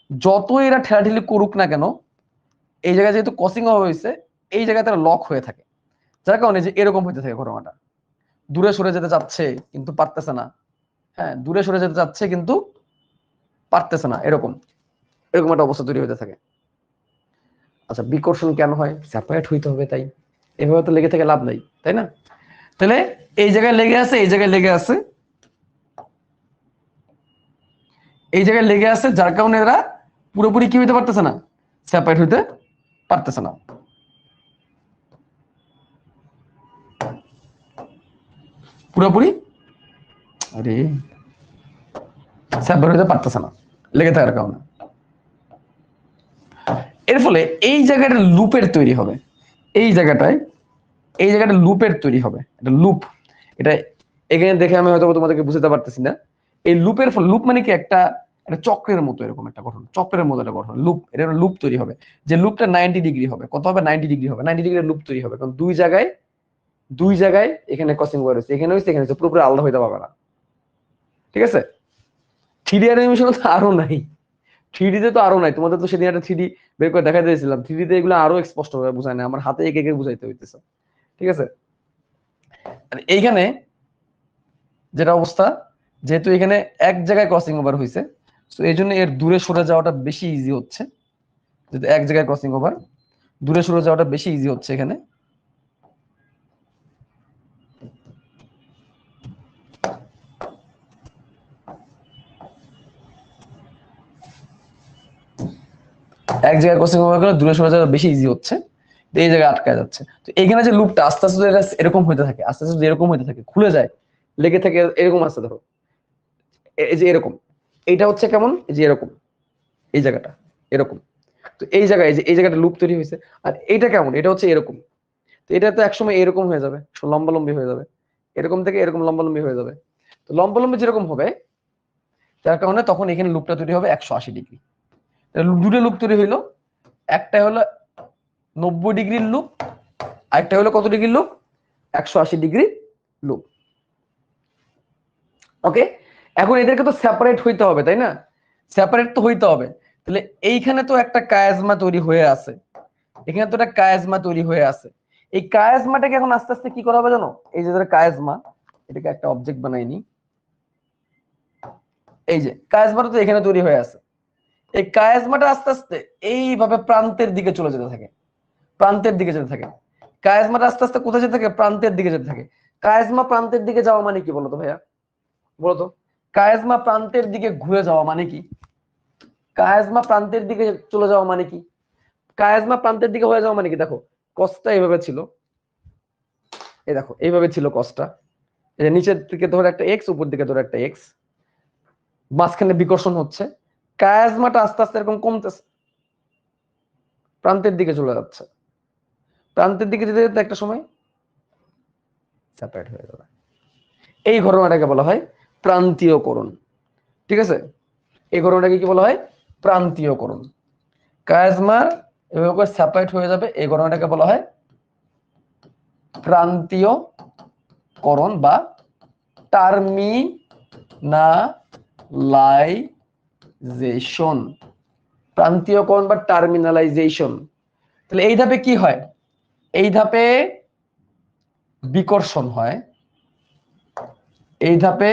যতই এরা ঠেলাঠেলি করুক না কেন, এই জায়গায় যেহেতু ক্রসিং হয়েছে, এই জায়গায় তারা লক হয়ে থাকে, যার কারণে যে এরকম হইতে থাকে ঘটনাটা। দূরে সরে যেতে চাচ্ছে কিন্তু পারতেছে না, হ্যাঁ দূরে সরে যেতে চাচ্ছে কিন্তু পারতেছে না, এরকম এরকম একটা অবস্থা তৈরি হতে থাকে। আচ্ছা বিকর্ষণ কেন হয়? সেপারেট হইতে হবে, তাই এভাবে তো লেগে থেকে লাভ নাই, তাই না? তাহলে এই জায়গায় লেগে আছে, এই জায়গায় লেগে আছে, এই জায়গায় লেগে আছে, যার কারণে এরা পুরোপুরি কি হইতে পারতেছে না, সেপারেট হইতে পারতেছে না। পুরোপুরি আরে সেপারেট হইতে পারতেছে না লেগে থাকার কারণে। এর ফলে এই জায়গাটা লুপের তৈরি হবে, এই জায়গাটায়, এই জায়গাটা লুপের তৈরি হবে, এটা লুপ। এটা এখানে দেখে আমি হয়তো তোমাদেরকে বুঝতে পারতেছি না। এই লুপের ফলে, লুপ মানে কি, একটা একটা চক্রের মতো এরকম একটা গঠন, চক্রের মতো একটা গঠন, লুপ। এটা লুপ তৈরি হবে, যে লুপটা 90 ডিগ্রি হবে। কত হবে? 90 ডিগ্রি হবে। 90 ডিগ্রির লুপ তৈরি হবে, কারণ দুই জায়গায় এখানে ক্রসিং ওভার হয়েছে, এখানে হয়েছে, এখানে হয়েছে, পুরোপুরি আলাদা হইতে পারবে না। ঠিক আছে? 3D অ্যানিমেশন তো আরো নাই, 3D তে তো আরো নাই। তোমাদের তো সেদিন একটা 3D বের করে দেখাই দিয়েছিলাম, 3D তে এগুলো আরো স্পষ্ট ভাবে বোঝায় না, আমার হাতে একে একে বুঝাইতে হইতেছে। ঠিক আছে? এইখানে যেটা অবস্থা, যেহেতু এখানে এক জায়গায় ক্রসিং ওভার হয়েছে, তো এই জন্য এর দূরে সরে যাওয়াটা বেশি ইজি হচ্ছে। যেহেতু এক জায়গায় ক্রসিং ওভার, দূরে সরে যাওয়াটা বেশি ইজি হচ্ছে এখানে। এক জায়গায় ক্রসিং ওভার করলে দূরে সরে যাওয়া বেশি ইজি হচ্ছে, তো এই জায়গায় আটকায় যাচ্ছে। তো এখানে যে লুপটা আস্তে আস্তে এরকম হইতে থাকে, আস্তে আস্তে এরকম হইতে থাকে, খুলে যায়, লেগে থাকে এরকম আসতে, ধরো এই যে এরকম, এইটা হচ্ছে কেমন, এই যে এরকম, এই জায়গাটা এরকম, তো এই জায়গায়, এই জায়গাটা লুপ তৈরি হয়েছে। আর এইটা কেমন, এটা হচ্ছে এরকম, তো এটা তো একসময় এরকম হয়ে যাবে, লম্বালম্বী হয়ে যাবে, এরকম থেকে এরকম লম্বালম্বী হয়ে যাবে। তো লম্বালম্বী যেরকম হবে, যার কারণে তখন এখানে লুপটা তৈরি হবে 180 ডিগ্রি। দুটো লুপ তৈরি হইলো, একটা হলো 90 ডিগ্রির লুপ, আরেকটা হলো কত ডিগ্রির লুপ, 180 ডিগ্রি লুপ। ওকে, এখন এদেরকে তো সেপারেট হইতে হবে, তাই না? সেপারেট তো হইতে হবে। তাহলে এইখানে তো একটা কায়াজমা তৈরি হয়ে আছে, এখানে তো একটা কায়াজমা তৈরি হয়ে আছে। এই কায়াজমাটাকে এখন আস্তে আস্তে কি করা হবে জানো? এই যে কায়াজমা, এটাকে একটা অবজেক্ট বানাইনি, এই যে কায়াজমাটা তো এখানে তৈরি হয়ে আছে। এই কায়াজমাটা আস্তে আস্তে এইভাবে প্রান্তের দিকে চলে যেতে থাকে, প্রান্তের দিকে যেতে থাকে। কায়াজমাটা আস্তে আস্তে কোথায় যেতে থাকে? প্রান্তের দিকে যেতে থাকে। কায়াজমা প্রান্তের দিকে যাওয়া মানে কি বলতো ভাইয়া, বলতো? কায়াজমা প্রান্তের দিকে ঘুরে যাওয়া মানে কি? কায়াজমা প্রান্তের দিকে চলে যাওয়া মানে কি? কায়াজমা প্রান্তের দিকে হয়ে যাওয়া মানে কি? দেখো কসটা এইভাবে ছিল, এই দেখো এইভাবে ছিল কসটা, এই যে নিচের দিকে ধরে একটা এক্স, উপর দিকে ধরে একটা এক্স, মাঝখানে বিকর্ষণ হচ্ছে, কায়াজমাটা আস্তে আস্তে এরকম কমতেছে, প্রান্তের দিকে চলে যাচ্ছে, প্রান্তের দিকে যেতে যেতে একটা সময় সেপারেট হয়ে যাবে। এই ঘটনাটাকে বলা হয় প্রান্তীয়করণ। ঠিক আছে? এই ঘটনাটাকে কি বলা হয়? প্রান্তীয়করণ। কায়াজমা এভাবে করে সেপারেট হয়ে যাবে, এই ঘটনাটাকে বলা হয় প্রান্তীয়করণ বা টার্মিনালাইজেশন। প্রান্তীয়করণ বা টার্মিনালাইজেশন। তাহলে এই ধাপে কি হয়? এই ধাপে বিকর্ষণ হয়, এই ধাপে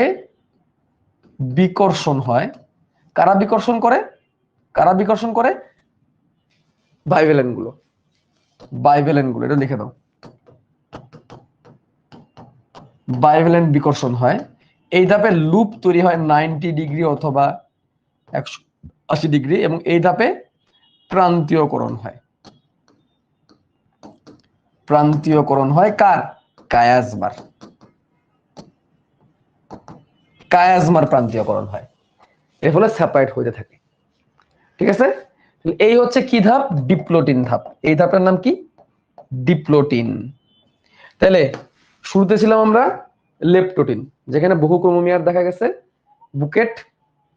বিকর্ষণ হয়। কারা বিকর্ষণ করে? কারা বিকর্ষণ করে? বাইভেলেন গুলো, বাইভেলেন গুলো, এটা লিখে দাও। বাইভেলেন বিকর্ষণ হয়। এই ধাপে লুপ তৈরি হয় 90 ডিগ্রি অথবা 180 ডিগ্রি, এবং এই ধাপে প্রান্তীয়করণ হয়। প্রান্তীয়করণ হয় কার? কায়াজমার। কায়াজমার প্রান্তীয়করণ হয়, এর ফলে সেপারেট হইতে থাকে। ঠিক আছে? এই হচ্ছে কি ধাপ? ডিপ্লোটিন ধাপ। এই ধাপটার নাম কি? ডিপ্লোটিন। তাহলে শুরুতে ছিলাম আমরা লেপটোটিন, যেখানে বহু ক্রোমোমিয়ার দেখা গেছে, বুকেট,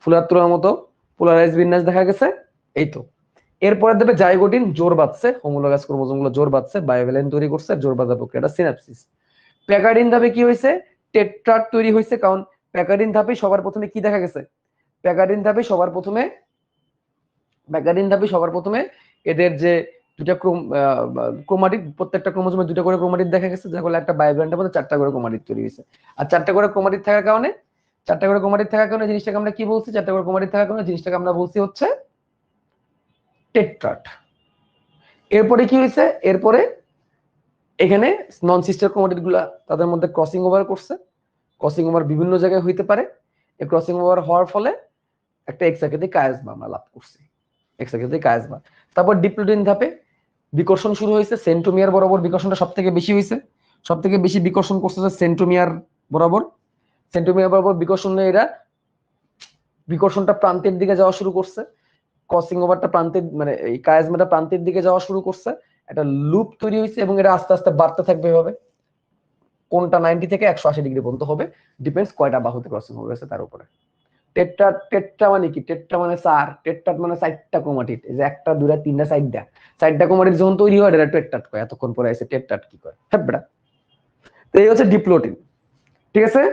ফুলার তোলার মতো পোলারাইজ বিন্যাস দেখা গেছে। এই তো এরপরে দেবে জাইগোটিন, জোর বাঁধছে, হোমোলোগাস ক্রোমোজোম গুলো জোর বাঁধছে, বায়োভ্যালেন তৈরি করছে, জোর বাঁধা প্রক্রিয়াটা সিনাপসিস। প্যাকার্ডিন ধাপে কি হয়েছে? টেট্রাট তৈরি হয়েছে, কারণ প্যাকার্ডিন ধাপে সবার প্রথমে কি দেখা গেছে? প্যাকার্ডিন ধাপে সবার প্রথমে, প্যাকার্ডিন ধাপে সবার প্রথমে এদের যে দুটা ক্রোমাটিড, প্রত্যেকটা ক্রোমোজোমে দুটো করে ক্রোমাটিড দেখা গেছে, যার ফলে একটা বায়োভ্যালেন্টের মধ্যে 4টা করে ক্রোমাটিড তৈরি হয়েছে। আর 4টা করে ক্রোমাটিড থাকার কারণে, 4টা করে ক্রোমাটিড থাকার কারণে জিনিসটাকে আমরা কি বলছি? 4টা করে ক্রোমাটিড থাকার কারণে জিনিসটাকে আমরা বলছি হচ্ছে টেট্রাট। এরপরে কি হয়েছে, এরপরে এখানে নন সিস্টার ক্রোমাটিড গুলা তাদের মধ্যে ক্রসিং ওভার করছে। ক্রসিং ওভার বিভিন্ন জায়গায় হইতে পারে। এই ক্রসিং ওভার হওয়ার ফলে একটা এক্সাকৃতিক কায়াজমা আমরা লাভ করছি, এক্সাকৃতিক কায়াজমা। তারপর ডিপ্লোডিন ধাপে বিকর্ষণ শুরু হয়েছে, সেন্ট্রোমিয়ার বরাবর বিকর্ষণটা সব থেকে বেশি হয়েছে। সব থেকে বেশি বিকর্ষণ করছে সেন্ট্রোমিয়ার বরাবর। সেন্ট্রোমিয়ার বরাবর বিকর্ষণে এরা বিকর্ষণটা প্রান্তের দিকে যাওয়া শুরু করছে। ক্রসিং ওভারটা প্রান্তের মানে এই কায়াজমাটা প্রান্তের দিকে যাওয়া শুরু করছে, একটা লুপ তৈরি হয়েছে এবং এটা আস্তে আস্তে বাড়তে থাকবে এভাবে। কোনটা 90 থেকে 180 ডিগ্রি পর্যন্ত হবে, ডিপেন্ডস কয়টা বাহুতে ক্রসিং ওভার হয়েছে তার উপরে। টেট্রা, টেট্রা মানে কি? টেট্রা মানে 4, টেট্রাট মানে 4টা ক্রোমাটিড। এই যে 1টা 2টা 3টা 4টা ক্রোমাটিড যখন তৈরি হয় এটা টেট্রাট কয়। এতক্ষণ পরে আছে টেট্রাট কি কয়? হ্যাঁ বেটা। তো এই হচ্ছে ডিপ্লোটিন, ঠিক আছে।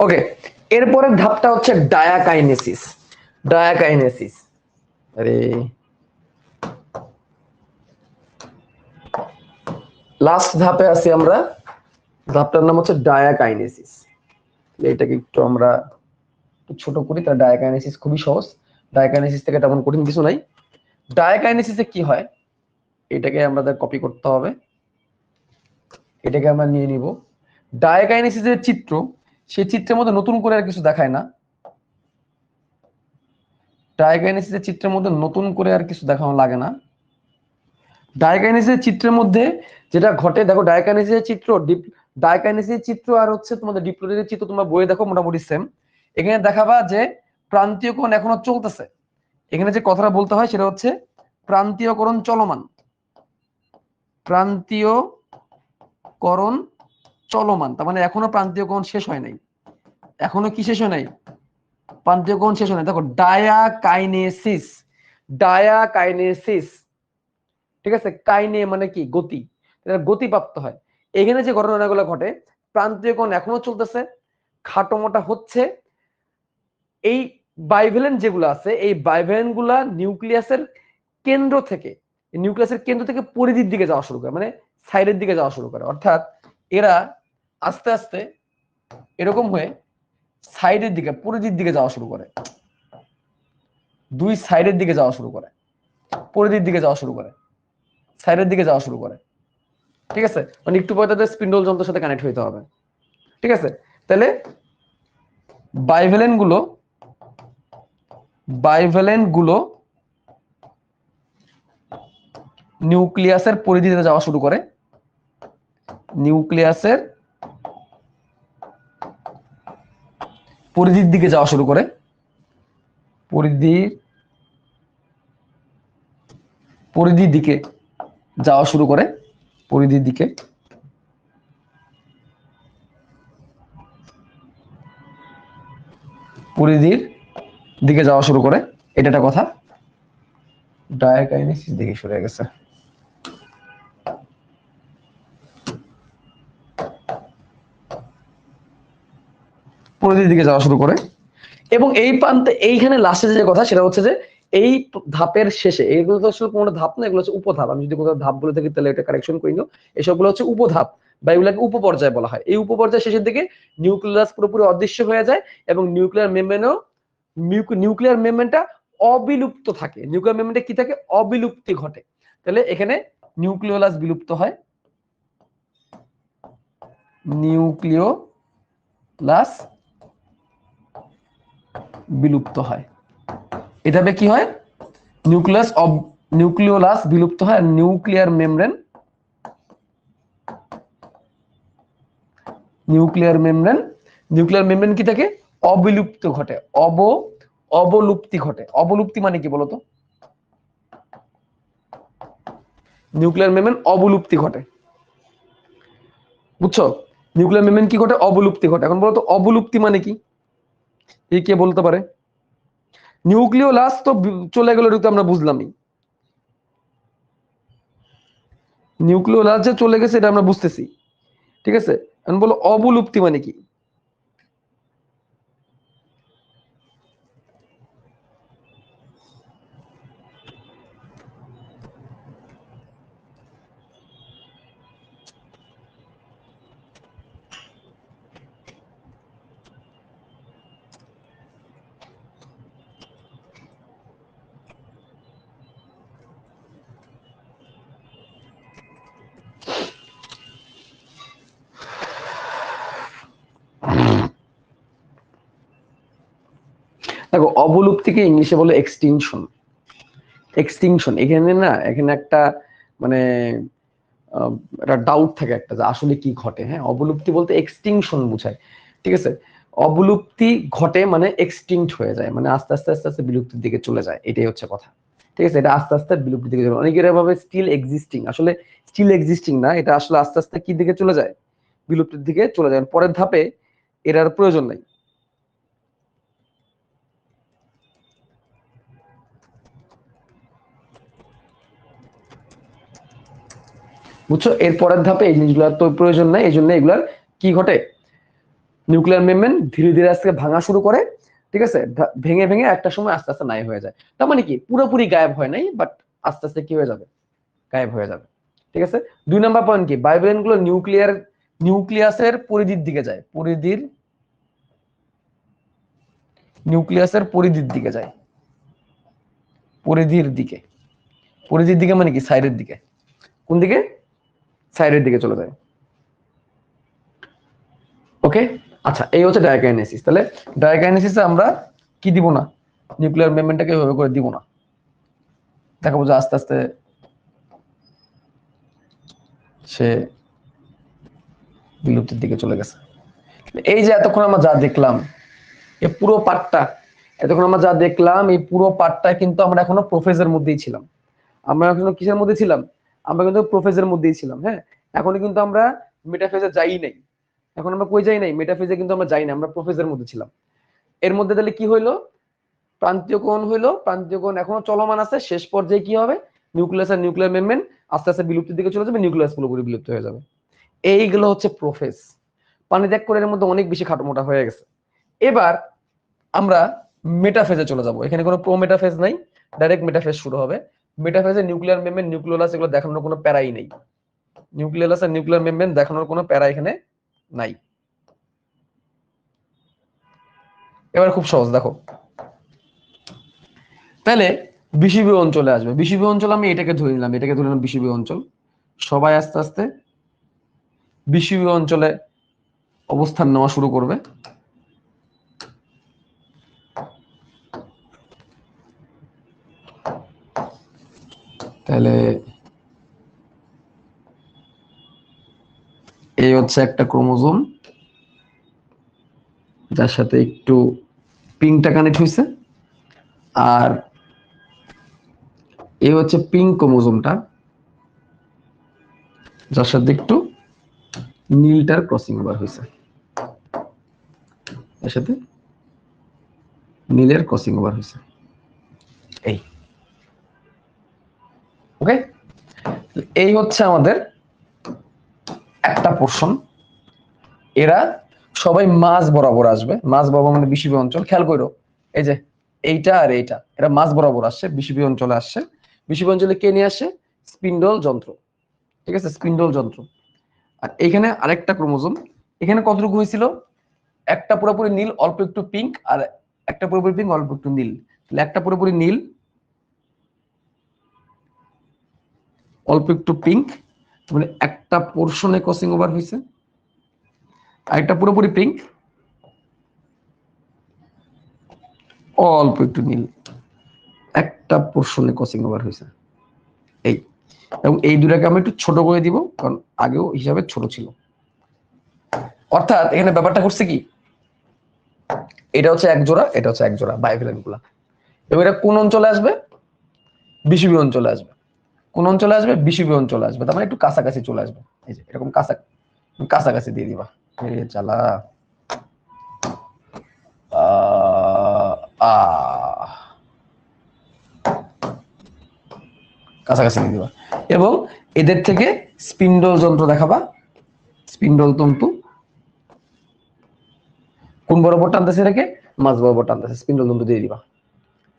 ওকে, এরপরের ধাপটা হচ্ছে ডায়াকাইনেসিস। ডায়াকাইনেসিস, আরে লাস্ট ধাপে আছি আমরা। ধাপটার নাম হচ্ছে ডায়াকাইনেসিস। এটাকে একটু আমরা ছোট করি, তার ডায়াকাইনেসিস খুবই সহজ। ডায়াকাইনেসিস থেকে তেমন কঠিন কিছু নাই। ডায়াকাইনেসিসে কি হয়, এটাকে আমাদের কপি করতে হবে, এটাকে আমরা নিয়ে নিব। ডায়াকাইনেসিসের চিত্র, সেই চিত্রের মধ্যে নতুন করে আর কিছু দেখায় না। ডায়াকাইনেসিসের চিত্রের মধ্যে নতুন করে আর কিছু দেখানো লাগে না। ডায়াকাইনেসিসের চিত্রের মধ্যে যেটা ঘটে, দেখো ডায়াকাইনেসিসের চিত্র, ডায়াকাইনেসিসের চিত্র আর হচ্ছে তোমাদের ডিপ্লোটিনের চিত্র তোমরা বইয়ে দেখো মোটামুটি সেম। এখানে দেখাবা যে প্রান্তীয় কোণ এখনো চলতেছে। এখানে যে কথাটা বলতে হয় সেটা হচ্ছে প্রান্তীয়করণ চলমান। প্রান্তীয়করণ চলমান, তার মানে এখনো প্রান্তীয়করণ শেষ হয় নাই। এখনো কি শেষ হয় নাই? প্রান্তীয়করণ শেষ হয় নাই। দেখো ডায়াকাইনেসিস, ডায়াকাইনেসিস, ঠিক আছে। কাইনে মানে কি? গতি, এটা গতিপ্রাপ্ত হয়। এখানে যে ঘটনাগুলো ঘটে, প্রান্তীয়করণ এখনো চলতেছে, খাটো মোটা হচ্ছে। এই বাইভ্যালেন্ট যেগুলো আছে, এই বাইভ্যালেন্ট গুলা নিউক্লিয়াসের কেন্দ্র থেকে, নিউক্লিয়াসের কেন্দ্র থেকে পরিধির দিকে যাওয়া শুরু করে, মানে সাইডের দিকে যাওয়া শুরু করে। অর্থাৎ এরা আস্তে আস্তে এরকম হয়ে সাইডের দিকে, পরিধির দিকে যাওয়া শুরু করে, দুই সাইডের দিকে যাওয়া শুরু করে, পরিধির দিকে যাওয়া শুরু করে, সাইডের দিকে যাওয়া শুরু করে, ঠিক আছে। মানে একটু পরে তাদের স্পিন্ডল যন্ত্রের সাথে কানেক্ট হইতে হবে, ঠিক আছে। তাহলে বাইভ্যালেন্ট গুলো, বাইভ্যালেন্ট গুলো নিউক্লিয়াসের পরিধিতে যাওয়া শুরু করে, নিউক্লিয়াসের পরিধির দিকে যাওয়া শুরু করে, পরিধির দিকে যাওয়া শুরু করে, পরিধির দিকে, পরিধির দিকে যাওয়া শুরু করে। এটা একটা কথা। ডায়াকাইনেসিস দিকে সরে গেছে, পরিধির দিকে যাওয়া শুরু করে। এবং এই প্রান্তে এইখানে লাস্টে যে কথা সেটা হচ্ছে যে এই ধাপের শেষে, এগুলো তো আসলে কোনো ধাপ না, এগুলো হচ্ছে উপধাপ। আমি যদি কোথাও ধাপ বলে থাকি তাহলে এটা কারেকশন করে নিও। এসবগুলো হচ্ছে উপধাপ বা এগুলোকে উপপর্যায় বলা হয়। এই উপপর্যায় শেষের দিকে নিউক্লিয়াস পুরোপুরি অদৃশ্য হয়ে যায় এবং নিউক্লিয়ার মেমব্রেনও, নিউক্লিয়ার মেমব্রেনটা অবিলুপ্ত থাকে। নিউক্লিয়ার মেমব্রেনটা কি থাকে? অবিলুপ্তি ঘটে। তাহলে এখানে নিউক্লিওলাস বিলুপ্ত হয়, নিউক্লিওলাস বিলুপ্ত হয়। এটাতে কি হয়? নিউক্লিওলাস বিলুপ্ত হয়। নিউক্লিয়ার মেমব্রেন, নিউক্লিয়ার মেমব্রেন কি থাকে? অবিলুপ্ত ঘটে, অবলুপ্তি ঘটে। অবলুপ্তি মানে কি বলতো? নিউক্লিয়ার মেমব্রেন অবলুপ্তি ঘটে, বুঝছো? নিউক্লিয়ার মেমব্রেন কি ঘটে? অবলুপ্তি ঘটে। এখন বলতো অবলুপ্তি মানে কি? এই কে বলতে পারে? নিউক্লিওলাস তো চলে গেল, এটা আমরা বুঝলামই। নিউক্লিওলাস যে চলে গেছে এটা আমরা বুঝতেছি, ঠিক আছে। এখন বলো অবলুপ্তি মানে কি? দেখো অবলুপ্তিকে ইংলিশে বলে এক্সটিংশন। এক্সটিংশন এখানে না, এখানে একটা মানে একটা ডাউট থাকে একটা, যে আসলে কি ঘটে। হ্যাঁ, অবলুপ্তি বলতে এক্সটিংশন বোঝায়, ঠিক আছে। অবলুপ্তি ঘটে মানে এক্সটিংক্ট হয়ে যায়, মানে আস্তে আস্তে আস্তে আস্তে বিলুপ্তির দিকে চলে যায়, এটাই হচ্ছে কথা, ঠিক আছে। এটা আস্তে আস্তে বিলুপ্তির দিকে চলে, অনেকের ভাবে স্টিল এক্সিস্টিং, আসলে স্টিল এক্সিস্টিং না, এটা আসলে আস্তে আস্তে কি দিকে চলে যায়, বিলুপ্তির দিকে চলে যায়। পরের ধাপে এটার প্রয়োজন নাই। বুঝছো, এর পরের ধাপে এই জিনিসগুলোর তো প্রয়োজন নাই, এই জন্য এগুলার কি ঘটে, নিউক্লিয়ার মেমব্রেন ধীরে ধীরে আজকে ভাঙা শুরু করে, ঠিক আছে। ভেঙে ভেঙে একটা সময় আস্তে আস্তে নাই হয়ে যায়। তার মানে কি পুরোপুরি গায়েব হয় নাই, বাট আস্তে আস্তে কি হয়ে যাবে, গায়েব হয়ে যাবে, ঠিক আছে। 2 নম্বর পয়েন্ট কি, বায়োবেরিন গুলো নিউক্লিয়াসের পরিধির দিকে যায়, নিউক্লিয়াসের পরিধির দিকে যায়, পরিধির দিকে, পরিধির দিকে মানে কি সাইডের দিকে, কোন দিকে, সাইডের দিকে চলে যায়। ওকে, আচ্ছা, এই হচ্ছে ডায়াকাইনেসিস। তাহলে ডায়াকাইনেসিসে আমরা কি দিব না, নিউক্লিয়ার মেমব্রেনটাকে এভাবে করে দিব না, দেখাবো যে আস্তে আস্তে সে বিলুপ্তির দিকে চলে গেছে। এই যে এতক্ষণ আমরা যা দেখলাম, এই পুরো পার্টটা, এতক্ষণ আমরা যা দেখলাম এই পুরো পার্টটা কিন্তু আমরা এখনো প্রোফেজের মধ্যেই ছিলাম। আমরা এখনো কিসের মধ্যে ছিলাম, আমরা কিন্তু প্রোফেজের মধ্যেই ছিলাম। হ্যাঁ, এখনো কিন্তু আমরা মেটাফেজে যাই নাই, এখন আমরা কই যাই নাই, মেটাফেজে কিন্তু আমরা যাই না, আমরা প্রোফেজের মধ্যে ছিলাম। এর মধ্যে তাহলে কি হইলো, প্রান্তীয় কোণ হইলো, প্রান্তীয় কোণ এখনো চলমান আছে, শেষ পর্যায়ে কি হবে, নিউক্লিয়াস আর নিউক্লিয়ার মেমব্রেন আস্তে আস্তে বিলুপ্তির দিকে চলে যাবে, নিউক্লিয়াস পুরোপুরি বিলুপ্ত হয়ে যাবে। এইগুলো হচ্ছে প্রোফেজ। পানি ত্যাগ করে এর মধ্যে অনেক বেশি খাটোমোটা হয়ে গেছে। এবার আমরা মেটাফেজে চলে যাব, এখানে কোনো প্রো মেটাফেজ নাই, ডাইরেক্ট মেটাফেজ শুরু হবে। মেটাফেজে নিউক্লিয়ার মেমব্রেন, নিউক্লিওলাস এগুলো দেখানোর কোনো প্যারাই নেই, নিউক্লিয়াস আর নিউক্লিয়ার মেমব্রেন দেখানোর কোনো প্যারা এখানে নাই। এবার খুব সহজ, দেখো তাহলে বিষুবীয় অঞ্চলে আসবে। বিষুবীয় অঞ্চল আমি এটাকে ধরে নিলাম, এটাকে ধরে নিলাম বিষুবীয় অঞ্চল। সবাই আস্তে আস্তে বিষুবীয় অঞ্চলে অবস্থান নেওয়া শুরু করবে। তাহলে এই হচ্ছে একটা ক্রোমোজোম, যার সাথে একটু পিঙ্কটা কানেক্ট হয়েছে, আর এই হচ্ছে পিঙ্ক ক্রোমোজোমটা, যার সাথে একটু নীলটার ক্রসিং ওভার হয়েছে, এর সাথে নীলের ক্রসিং ওভার হয়েছে। এই ওকে, এই হচ্ছে আমাদের একটা পোর্শন। এরা সবাই মাঝ বরাবর আসবে, মাঝ বরাবর মানে বিষুবীয় অঞ্চল। খেয়াল করো, এই যে এইটা আর এইটা, এরা মাঝ বরাবর আসছে, বিষুবীয় অঞ্চলে আসছে। বিষুবীয় অঞ্চলে কে নিয়ে আসে, স্পিন্ডল যন্ত্র, ঠিক আছে, স্পিন্ডল যন্ত্র। আর এখানে আরেকটা ক্রোমোজোম, এখানে কতটুকু হয়েছিল, একটা পুরোপুরি নীল অল্প একটু পিঙ্ক, আর একটা পুরোপুরি পিঙ্ক অল্প একটু নীল। তাহলে একটা পুরোপুরি নীল অল্প একটু পিঙ্ক, মানে একটা পোর্শনে ক্রসিং ওভার হয়েছে। আর একটা পুরোপুরি পিঙ্ক অল্প একটু নীল, একটা পোর্শনে ক্রসিং ওভার হয়েছে। এই, এবং এই দুটাকে আমরা একটু ছোট করে দিব, কারণ আগেও হিসাবে ছোট ছিল। অর্থাৎ এখানে ব্যাপারটা করছে কি, এটা হচ্ছে এক জোড়া, এটা হচ্ছে এক জোড়া বায়োফিলান গুলা। এবং এটা কোন অঞ্চলে আসবে, বিষুবীয় অঞ্চলে আসবে। কোন অঞ্চলে আসবে, বিষুবীয় অঞ্চলে আসবে, তার মানে একটু কাছাকাছি চলে আসবে। এই যে এরকম কাছাকাছি দিয়ে দিবা। চালা কাছাকাছি দিয়ে দিবা, এবং এদের থেকে স্পিন্ডল যন্ত্র দেখাবা। স্পিন্ডল তন্তু কোন বরাবর টানতেছে, এটাকে মাঝ বরাবর টানতেছে, স্পিন্ডল তন্তু দিয়ে দিবা।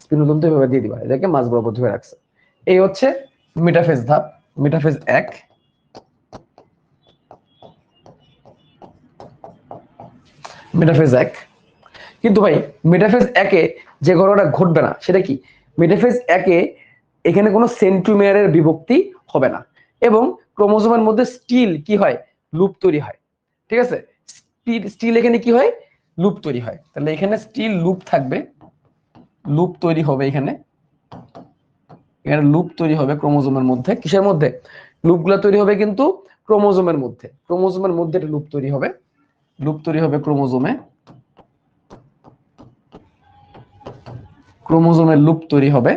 স্পিন্ডল তন্তু এভাবে দিয়ে দিবা, এটাকে মাঝ বরাবর ধরে রাখছে। এই হচ্ছে মেটাফেজ ধাপ, মেটাফেজ 1। মেটাফেজ 1, কিন্তু ভাই মেটাফেজ 1-এ যে ঘটনাটা ঘটবে না সেটা কি, মেটাফেজ 1-এ এখানে কোনো সেন্ট্রোমিয়ারের বিভক্তি হবে না, এবং ক্রোমোজোমের মধ্যে স্টিল কি হয়, লুপ তৈরি হয়, ঠিক আছে। স্টিল এখানে কি হয়, লুপ তৈরি হয়। তাহলে এখানে স্টিল লুপ থাকবে, লুপ তৈরি হবে এখানে লুপ তৈরি হবে ক্রোমোজোমের মধ্যে। কিসের মধ্যে? লুপগুলো তৈরি হবে কিন্তু ক্রোমোজোমের মধ্যে। ক্রোমোজোমের মধ্যে একটা লুপ তৈরি হবে, লুপ তৈরি হবে ক্রোমোজোমে। ক্রোমোজোমের লুপ তৈরি হবে।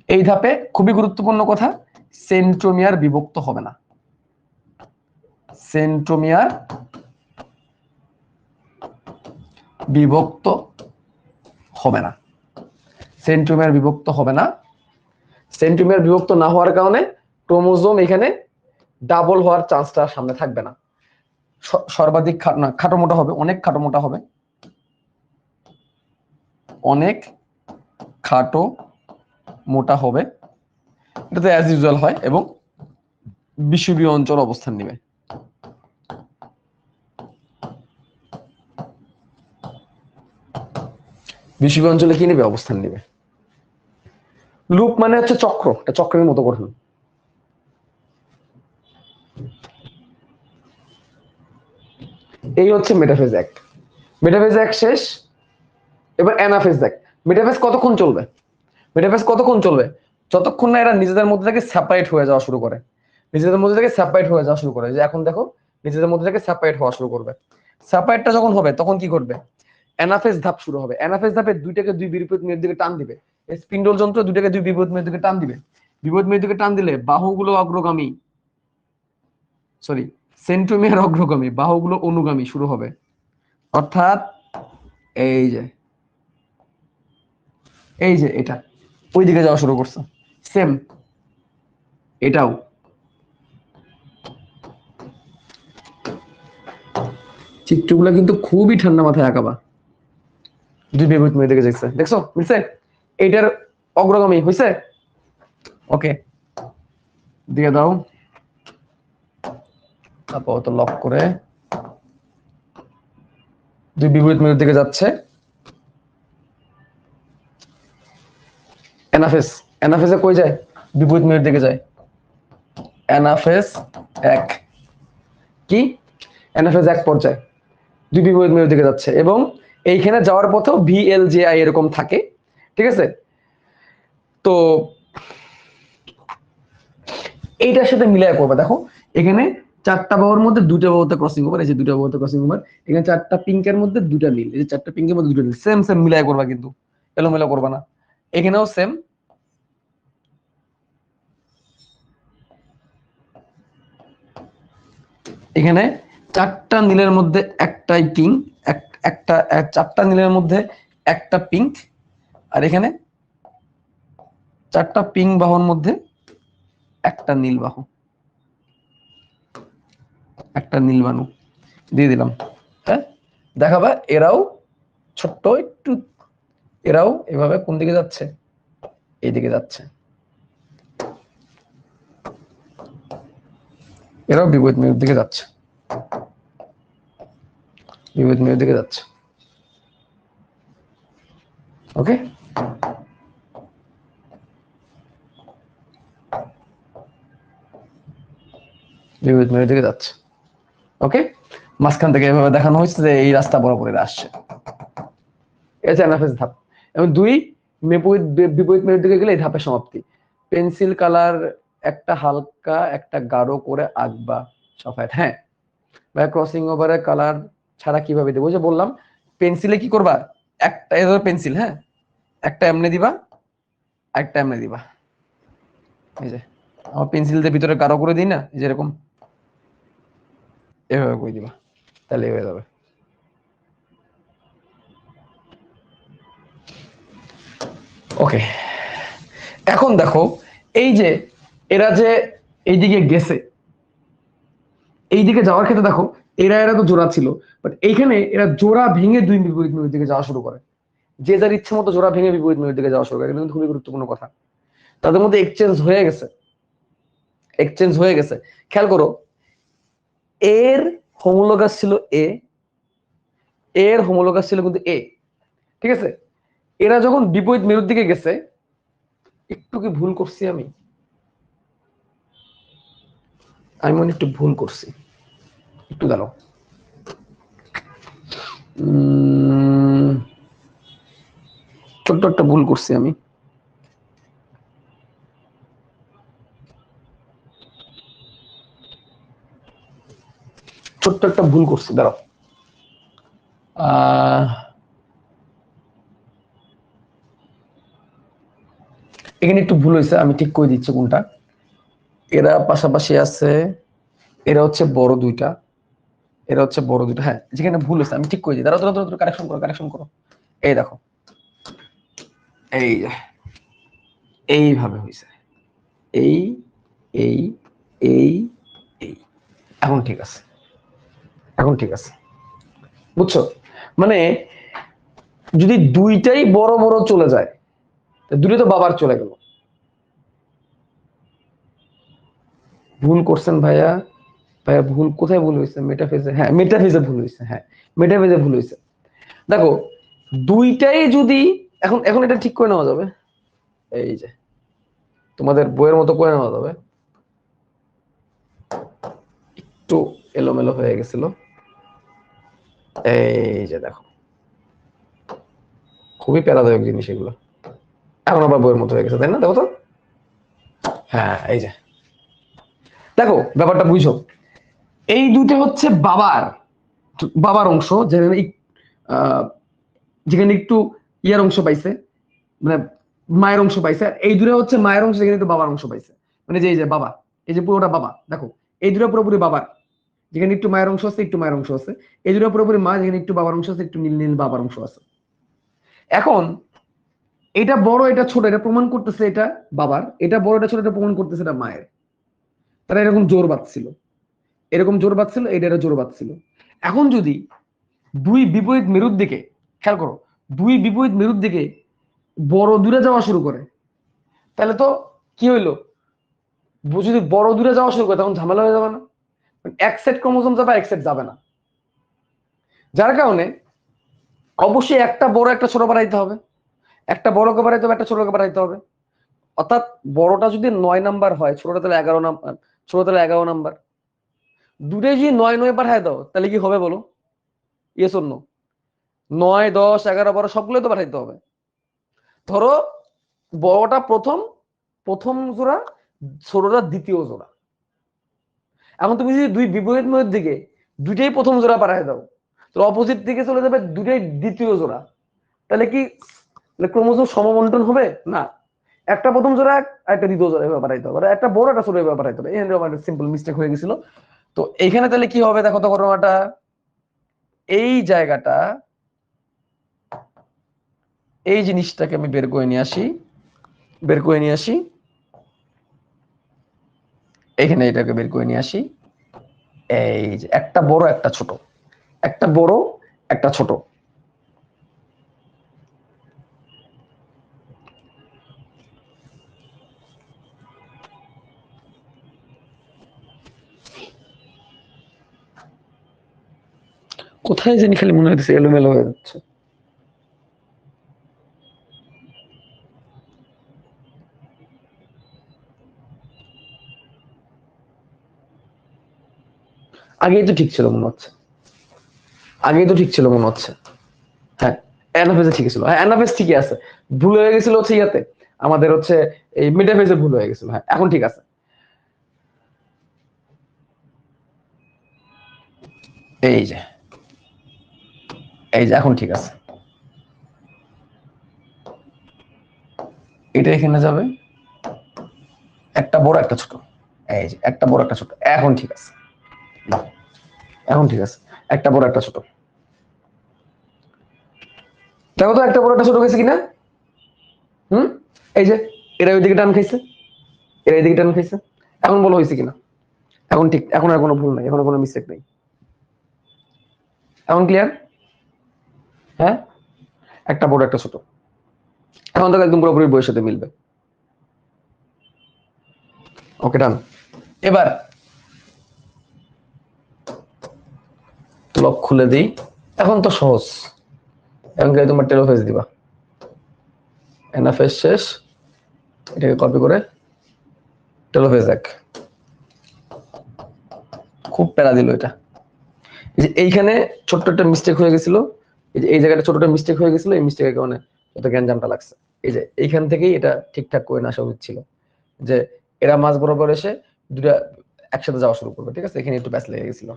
এই ধাপে খুবই গুরুত্বপূর্ণ কথা, সেন্ট্রোমিয়ার বিভক্ত হবে না। সেন্ট্রোমিয়ার বিভক্ত হবে না। সেন্ট্রোমিয়ার বিভক্ত হবে না। সেন্ট্রোমিয়ার বিভক্ত না হওয়ার কারণে ক্রোমোজোম এখানে ডাবল হওয়ার চান্সটা সামনে থাকবে না। সর্বাধিক খাটো মোটা হবে, অনেক খাটো মোটা হবে, অনেক খাটো মোটা হবে। এটাতে অ্যাজ ইউজুয়াল হয় এবং বিষুবীয় অঞ্চল অবস্থান নেবে। বিষুবীয় অঞ্চলে কি নেবে? অবস্থান নেবে। লুপ মানে হচ্ছে চক্র, এটা চক্রের মতো গঠন। এই হচ্ছে মেটাফেজ এক। মেটাফেজ এক শেষ, এবার অ্যানাফেজ এক। মেটাফেজ কতক্ষণ চলবে? মেটাফেজ কতক্ষণ চলবে? যতক্ষণ না এরা নিজেদের মধ্যে থেকে সেপারেট হয়ে যাওয়া শুরু করে। নিজেদের মধ্যে থেকে সেপারেট হয়ে যাওয়া শুরু করে, যে এখন দেখো নিজেদের মধ্যে থেকে সেপারেট হওয়া শুরু করবে। সেপারেটটা যখন হবে তখন কি করবে? অ্যানাফেজ ধাপ শুরু হবে। অ্যানাফেজ ধাপে দুইটাকে দুই বিপরীত মেরুর দিকে টান দিবে। স্পিন্ডল যন্ত্র দুইটাকে দুই বিপরীত মেরুর দিকে টান দিবে। বিপরীত মেরুর দিকে টান দিলে বাহুগুলো অগ্রগামী, সরি সেন্ট্রোমিয়ার অগ্রগামী, বাহুগুলো অনুগামী শুরু হবে। অর্থাৎ এই যে এটা ওই দিকে যাওয়া শুরু করছে। সেম এটাও চিত্রগুলো কিন্তু খুবই ঠান্ডা মাথায় আঁকাবা। দুই বিপরীত মেরুর দিকে যাচ্ছে, দেখছো মিলছে? এইটার অগ্রগামী হয়েছে। ওকে, দিয়ে দাও আপাতত লক করে। দুই বিপরীত মেরুর দিকে যাচ্ছে। অ্যানাফেজ, অ্যানাফেজে কই যায়? বিপরীত মেরুর দিকে যায়। অ্যানাফেজ এক। কি? অ্যানাফেজ এক পর্যায়ে দুই বিপরীত মেরুর দিকে যাচ্ছে এবং এইখানে যাওয়ার পথেও VLJI এরকম থাকে। ঠিক আছে, তো এইটার সাথে মিলাই করবে। দেখো এখানে চারটা বাহুর মধ্যে দুটো বাহুতে ক্রসিং ওভার, এই যে দুটো বাহুতে ক্রসিং ওভার। এখানে চারটা পিঙ্কের মধ্যে দুটো নীল, এই যে চারটা পিঙ্কের মধ্যে দুটো নীল। সেম সেম মিলাই করবা, কিন্তু এলোমেলো করবা না। এখানেও সেম। এখানে চারটা নীলের মধ্যে একটাই পিঙ্ক, একটা চারটা নীলের মধ্যে একটা পিঙ্ক, আর এখানে চারটা পিঙ্ক বাহুর মধ্যে একটা নীল বাহু, একটা নীল বানু দিয়ে দিলাম। হ্যাঁ, দেখাবা এরাও ছোট্ট একটু, এরাও এভাবে কোন দিকে যাচ্ছে? এইদিকে যাচ্ছে। এরাও বিপরীত মেরুর দিকে যাচ্ছে, বিপরীত মেরুর দিকে যাচ্ছে। ওকে, বিপরীত মেরুর দিকে যাচ্ছে। ওকে, মাঝখান থেকে এভাবে দেখানো হয়েছে যে এই রাস্তা বরাবর আসছে। এটা অ্যানাফেজ ধাপ। এবং দুই বিপরীত মেরুর দিকে গেলে এই ধাপের সমাপ্তি। পেন্সিল কালার একটা হালকা একটা গাঢ় করে আঁকবা সফায়। হ্যাঁ ভাই, ক্রসিং ওভারের কালার ছাড়া কিভাবে দেবো? যে বললাম পেন্সিলে কি করবা, একটা এর পেন্সিল, হ্যাঁ একটা এমনি দিবা, একটা এমনি দিবা। এই যে আমার পেন্সিল দিয়ে ভিতরে গাঢ় করে দিই না, যেরকম এভাবে করে দিবা, তাহলে হয়ে যাবে। ওকে, এখন দেখো এই যে এরা যে এইদিকে গেছে, এইদিকে যাওয়ার ক্ষেত্রে দেখো এরা তো জোড়া ছিল, বাট এইখানে এরা জোড়া ভেঙে দুই বিপরীত মেরুর দিকে যাওয়া শুরু করে। যে যার ইচ্ছে মতো জোড়া ভেঙে বিপরীত মেরুর দিকে যাওয়া শুরু করে। এটা কিন্তু খুবই গুরুত্বপূর্ণ কথা। তাদের মধ্যে এক্সচেঞ্জ হয়ে গেছে, এক্সচেঞ্জ হয়ে গেছে। খেয়াল করো, এর হোমোলোগাস ছিল এ, এর হোমোলোগাস ছিল কিন্তু এ। ঠিক আছে, এরা যখন বিপরীত মেরুর দিকে গেছে, একটু কি ভুল করছি আমি? আমি মনে একটু ভুল করছি, একটু দাঁড়াও। ছোট্ট একটা ভুল করছি আমি, ছোট্ট একটা ভুল করছি, দাঁড়াও। এখানে একটু ভুল হয়েছে, আমি ঠিক করে দিচ্ছি কোনটা। এরা পাশাপাশি আছে, এরা হচ্ছে বড় দুইটা, এরা হচ্ছে বড় দুইটা। হ্যাঁ, যেখানে ভুল হয়েছে আমি ঠিক করে দিই। দাঁড়াও দাঁড়াও দাঁড়াও, কারেকশন করো, কারেকশন করো। এই দেখো, এই এইভাবে হয়েছে, এই এই এই এই, এখন ঠিক আছে, এখন ঠিক আছে, বুঝছো? মানে যদি দুইটাই বড় বড় চলে যায়, দুটোই তো বাবার চলে গেল। ভুল করছেন ভাইয়া, ভাইয়া ভুল কোথায় ভুল হয়েছে? মেটাফেজে, হ্যাঁ মেটাফেজে ভুল হয়েছে, হ্যাঁ মেটাফেজে ভুল হয়েছে। দেখো দুইটাই যদি, এখন এখন এটা ঠিক করে নেওয়া যাবে, এই যে তোমাদের বইয়ের মতো করে নেওয়া যাবে। একটু এলোমেলো হয়ে গেছিল, এই যে দেখো, খুবই প্যারাদায়ক জিনিস এগুলো। এখন আবার বইয়ের মতো হয়ে গেছে, তাই না? দেখো তো, হ্যাঁ এই যে দেখো, ব্যাপারটা বুঝো। এই দুটো হচ্ছে বাবার, বাবার অংশ, যেখানে যেখানে একটু ইয়ার অংশ পাইছে, মানে মায়ের অংশ পাইছে। আর এই দুটো হচ্ছে মায়ের অংশ, যেখানে একটু বাবার অংশ পাইছে। মানে যে এই যে বাবা, এই যে পুরোটা বাবা, দেখো এই দুটো পুরোপুরি বাবার, যেখানে একটু মায়ের অংশ আছে, একটু মায়ের অংশ আছে। এই দুটো পুরোপুরি মা, যেখানে একটু বাবার অংশ আছে, একটু নীল নীল বাবার অংশ আছে। এখন এটা বড় এটা ছোট, এটা প্রমাণ করতেছে এটা বাবার, এটা বড় এটা ছোট, এটা প্রমাণ করতেছে এটা মায়ের। তারা এরকম জোর বাঁধছিল, এরকম জোর বাঁধছিল, এটা জোর বাঁধছিল। এখন যদি দুই বিপরীত মেরুর দিকে, খেয়াল করো, দুই বিপরীত মেরুর দিকে বড় দূরে যাওয়া শুরু করে, তাহলে তো কি হইলো? যদি বড় দূরে যাওয়া শুরু করে, তখন ঝামেলা হয়ে যাবে না? এক সেট ক্রোমোজোম যাবে, এক সেট যাবে না। যার কারণে অবশ্যই একটা বড় একটা ছোট বাড়াইতে হবে, একটা বড়কে বাড়াইতে হবে, একটা ছোটকে বাড়াইতে হবে। অর্থাৎ বড়টা যদি 9 নাম্বার হয়, ছোটটা তাহলে 11 নাম্বার, ছোট তাহলে 11 নাম্বার। দুটোই যদি 9 9 পাঠায় দাও, তাহলে কি হবে বলো? Yes or no? 9 10 11 12 সবগুলো তো পাঠাইতে হবে। ধরো বড়টা প্রথম, প্রথম জোড়া, ছোটটা দ্বিতীয় জোড়া। এখন তুমি যদি দুই বিপরীত মেরুর দিকে দুইটাই প্রথম জোড়া পাঠায় দাও, তো অপোজিট দিকে চলে যাবে দুইটাই দ্বিতীয় জোড়া। তাহলে কি ক্রোমোজোম সমবন্টন হবে না? একটা প্রথম জোড়া, একটা দ্বিতীয় জোড়া এভাবে পাঠাইতে হবে, একটা বড় একটা ছোট এভাবে পাঠাইতে হবে। এখানে আমার সিম্পল মিস্টেক হয়ে গেছিল। তো এইখানে তাহলে কি হবে দেখো তো ঘটনাটা, এই জায়গাটা, এই জিনিসটাকে আমি বের করে নিয়ে আসি, বের করে নিয়ে আসি, এখানে এটাকে বের করে নিয়ে আসি। এই যে একটা বড় একটা ছোট, একটা বড় একটা ছোট। কোথায় জানি খালি মনে হচ্ছে এলোমেলো হয়ে যাচ্ছে। আগেই তো ঠিক ছিল মনে হচ্ছে, আগেই তো ঠিক ছিল মনে হচ্ছে। হ্যাঁ অ্যানাফেজে ঠিক ছিল, হ্যাঁ অ্যানাফেজ ঠিকই আছে। ভুল হয়ে গেছিল হচ্ছে ইয়াতে, আমাদের হচ্ছে এই মেটাফেজে ভুল হয়ে গেছিল। হ্যাঁ এখন ঠিক আছে, এই যে এই যে এখন ঠিক আছে। এটা এখানে যাবে, একটা বড় একটা ছোট, এই যে একটা বড় একটা ছোট, এখন ঠিক আছে, এখন ঠিক আছে। একটা বড় একটা ছোট, দেখো তো একটা বড় একটা ছোট গেছে কিনা। হুম, এই যে এরা ওইদিকে টান খাইছে, এরা এইদিকে টান খাইছে। এখন বলো হয়েছে কিনা? এখন ঠিক, এখন আর কোনো ভুল নাই, এখন কোনো মিস্টেক নেই। এখন ক্লিয়ার? হ্যাঁ, একটা বড় একটা ছোট, এখন তো একদম পুরোপুরি বইয়ের সাথে মিলবে। ওকে ডান। এবার লক খুলে দিই, এখন তো সহজ। এখন তোমার টেলোফেজ দিবা, এনাফেজ শেষ, এটাকে কপি করে টেলোফেজ এক। খুব প্যারা দিল এটা। এই যে এইখানে ছোট্ট একটা মিস্টেক হয়ে গেছিল, এই যে এই জায়গাটা ছোট একটা মিস্টেক হয়ে গেছিল, এই মিস্টেকের কারণে যত গ্যাঞ্জামটা লাগছে। এই যে এইখান থেকেই এটা ঠিকঠাক করে না আসা উচিত ছিল, যে এরা মাঝ বরাবর এসে দুটা একসাথে যাওয়া শুরু করবে, ঠিক আছে, এখানে একটু প্যাচ লেগে গেছিল।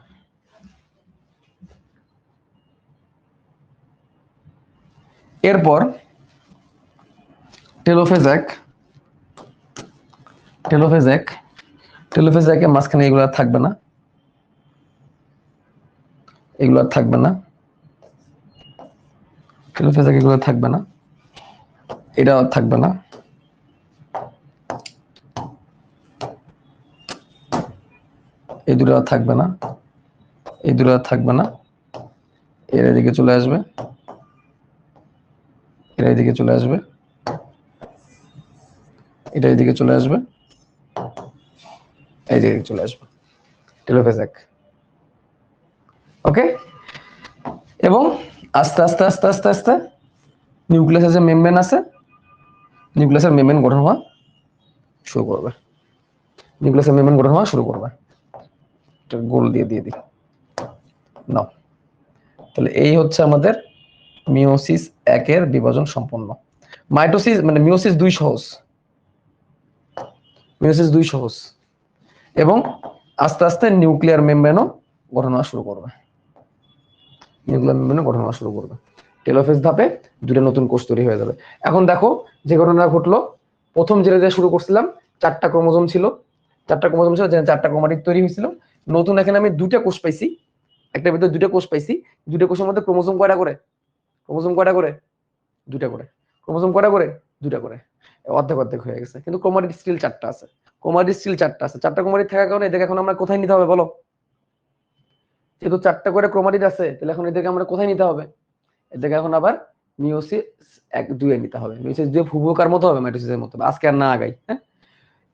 এরপর টেলোফেজ এক, টেলোফেজ এক, টেলোফেজ একে মাঝখানে এগুলো আর থাকবে না, এগুলো আর থাকবে না, টেলোফেজ এক এগুলো থাকবে না, এটা আর থাকবে না, এই দুটো আর থাকবে না, এই দুটো আর থাকবে না, এর এদিকে চলে আসবে, এর এদিকে চলে আসবে, এটা এদিকে চলে আসবে, এই দিকে চলে আসবে, টেলোফেজ এক। ওকে, এবং আস্তে আস্তে আস্তে আস্তে আস্তে নিউক্লিয়াসের যে মেমব্রেন আছে, নিউক্লিয়াসের মেমব্রেন গঠন হওয়া শুরু করবে, নিউক্লিয়াসের মেমব্রেন গঠন হওয়া শুরু করবে। গোল দিয়ে দিই নাও। তাহলে এই হচ্ছে আমাদের মিওসিস একের বিভাজন সম্পন্ন। মাইটোসিস মানে মিওসিস 2 সহজ, মিওসিস 2 সহজ, এবং আস্তে আস্তে নিউক্লিয়ার মেমব্রেনও গঠন হওয়া শুরু করবে, নিউক্লিয়ার মেমব্রেনও গঠন হওয়া শুরু করবে। টেলোফেজ ধাপে দুটো নতুন কোষ তৈরি হয়ে যাবে। এখন দেখো যে ঘটনা ঘটলো, প্রথম যেটা দিয়ে শুরু করছিলাম 4টা ক্রোমোজোম ছিল, 4টা ক্রোমোজোম ছিল, 4টা ক্রোমাটিড তৈরি হয়েছিল। নতুন এখানে আমি 2টা কোষ পাইছি, একটা ভিতরে 2টা কোষ পাইছি, 2টা কোষের মধ্যে ক্রোমোজোম কয়টা করে, ক্রোমোজোম কয়টা করে, 2টা করে, ক্রোমোজোম কয়টা করে, 2টা করে, অর্ধেক অর্ধেক হয়ে গেছে। কিন্তু ক্রোমাটিড স্টিল 4টা আছে, ক্রোমাটিড স্টিল 4টা আছে। 4টা ক্রোমাটিড থাকার কারণে এদেরকে এখন আমরা কোথায় নিতে হবে বলো? যেহেতু 4টা করে ক্রোমাটিড আছে, তাহলে এখন এদেরকে আমরা কোথায় নিতে হবে? এদেরকে এখন আবার মিওসিস 1-2 এ নিতে হবে। মিওসিস 2 ফুবুকার মতো হবে, মাইটোসিসের মতো। আজকে আর না আগাই, হ্যাঁ,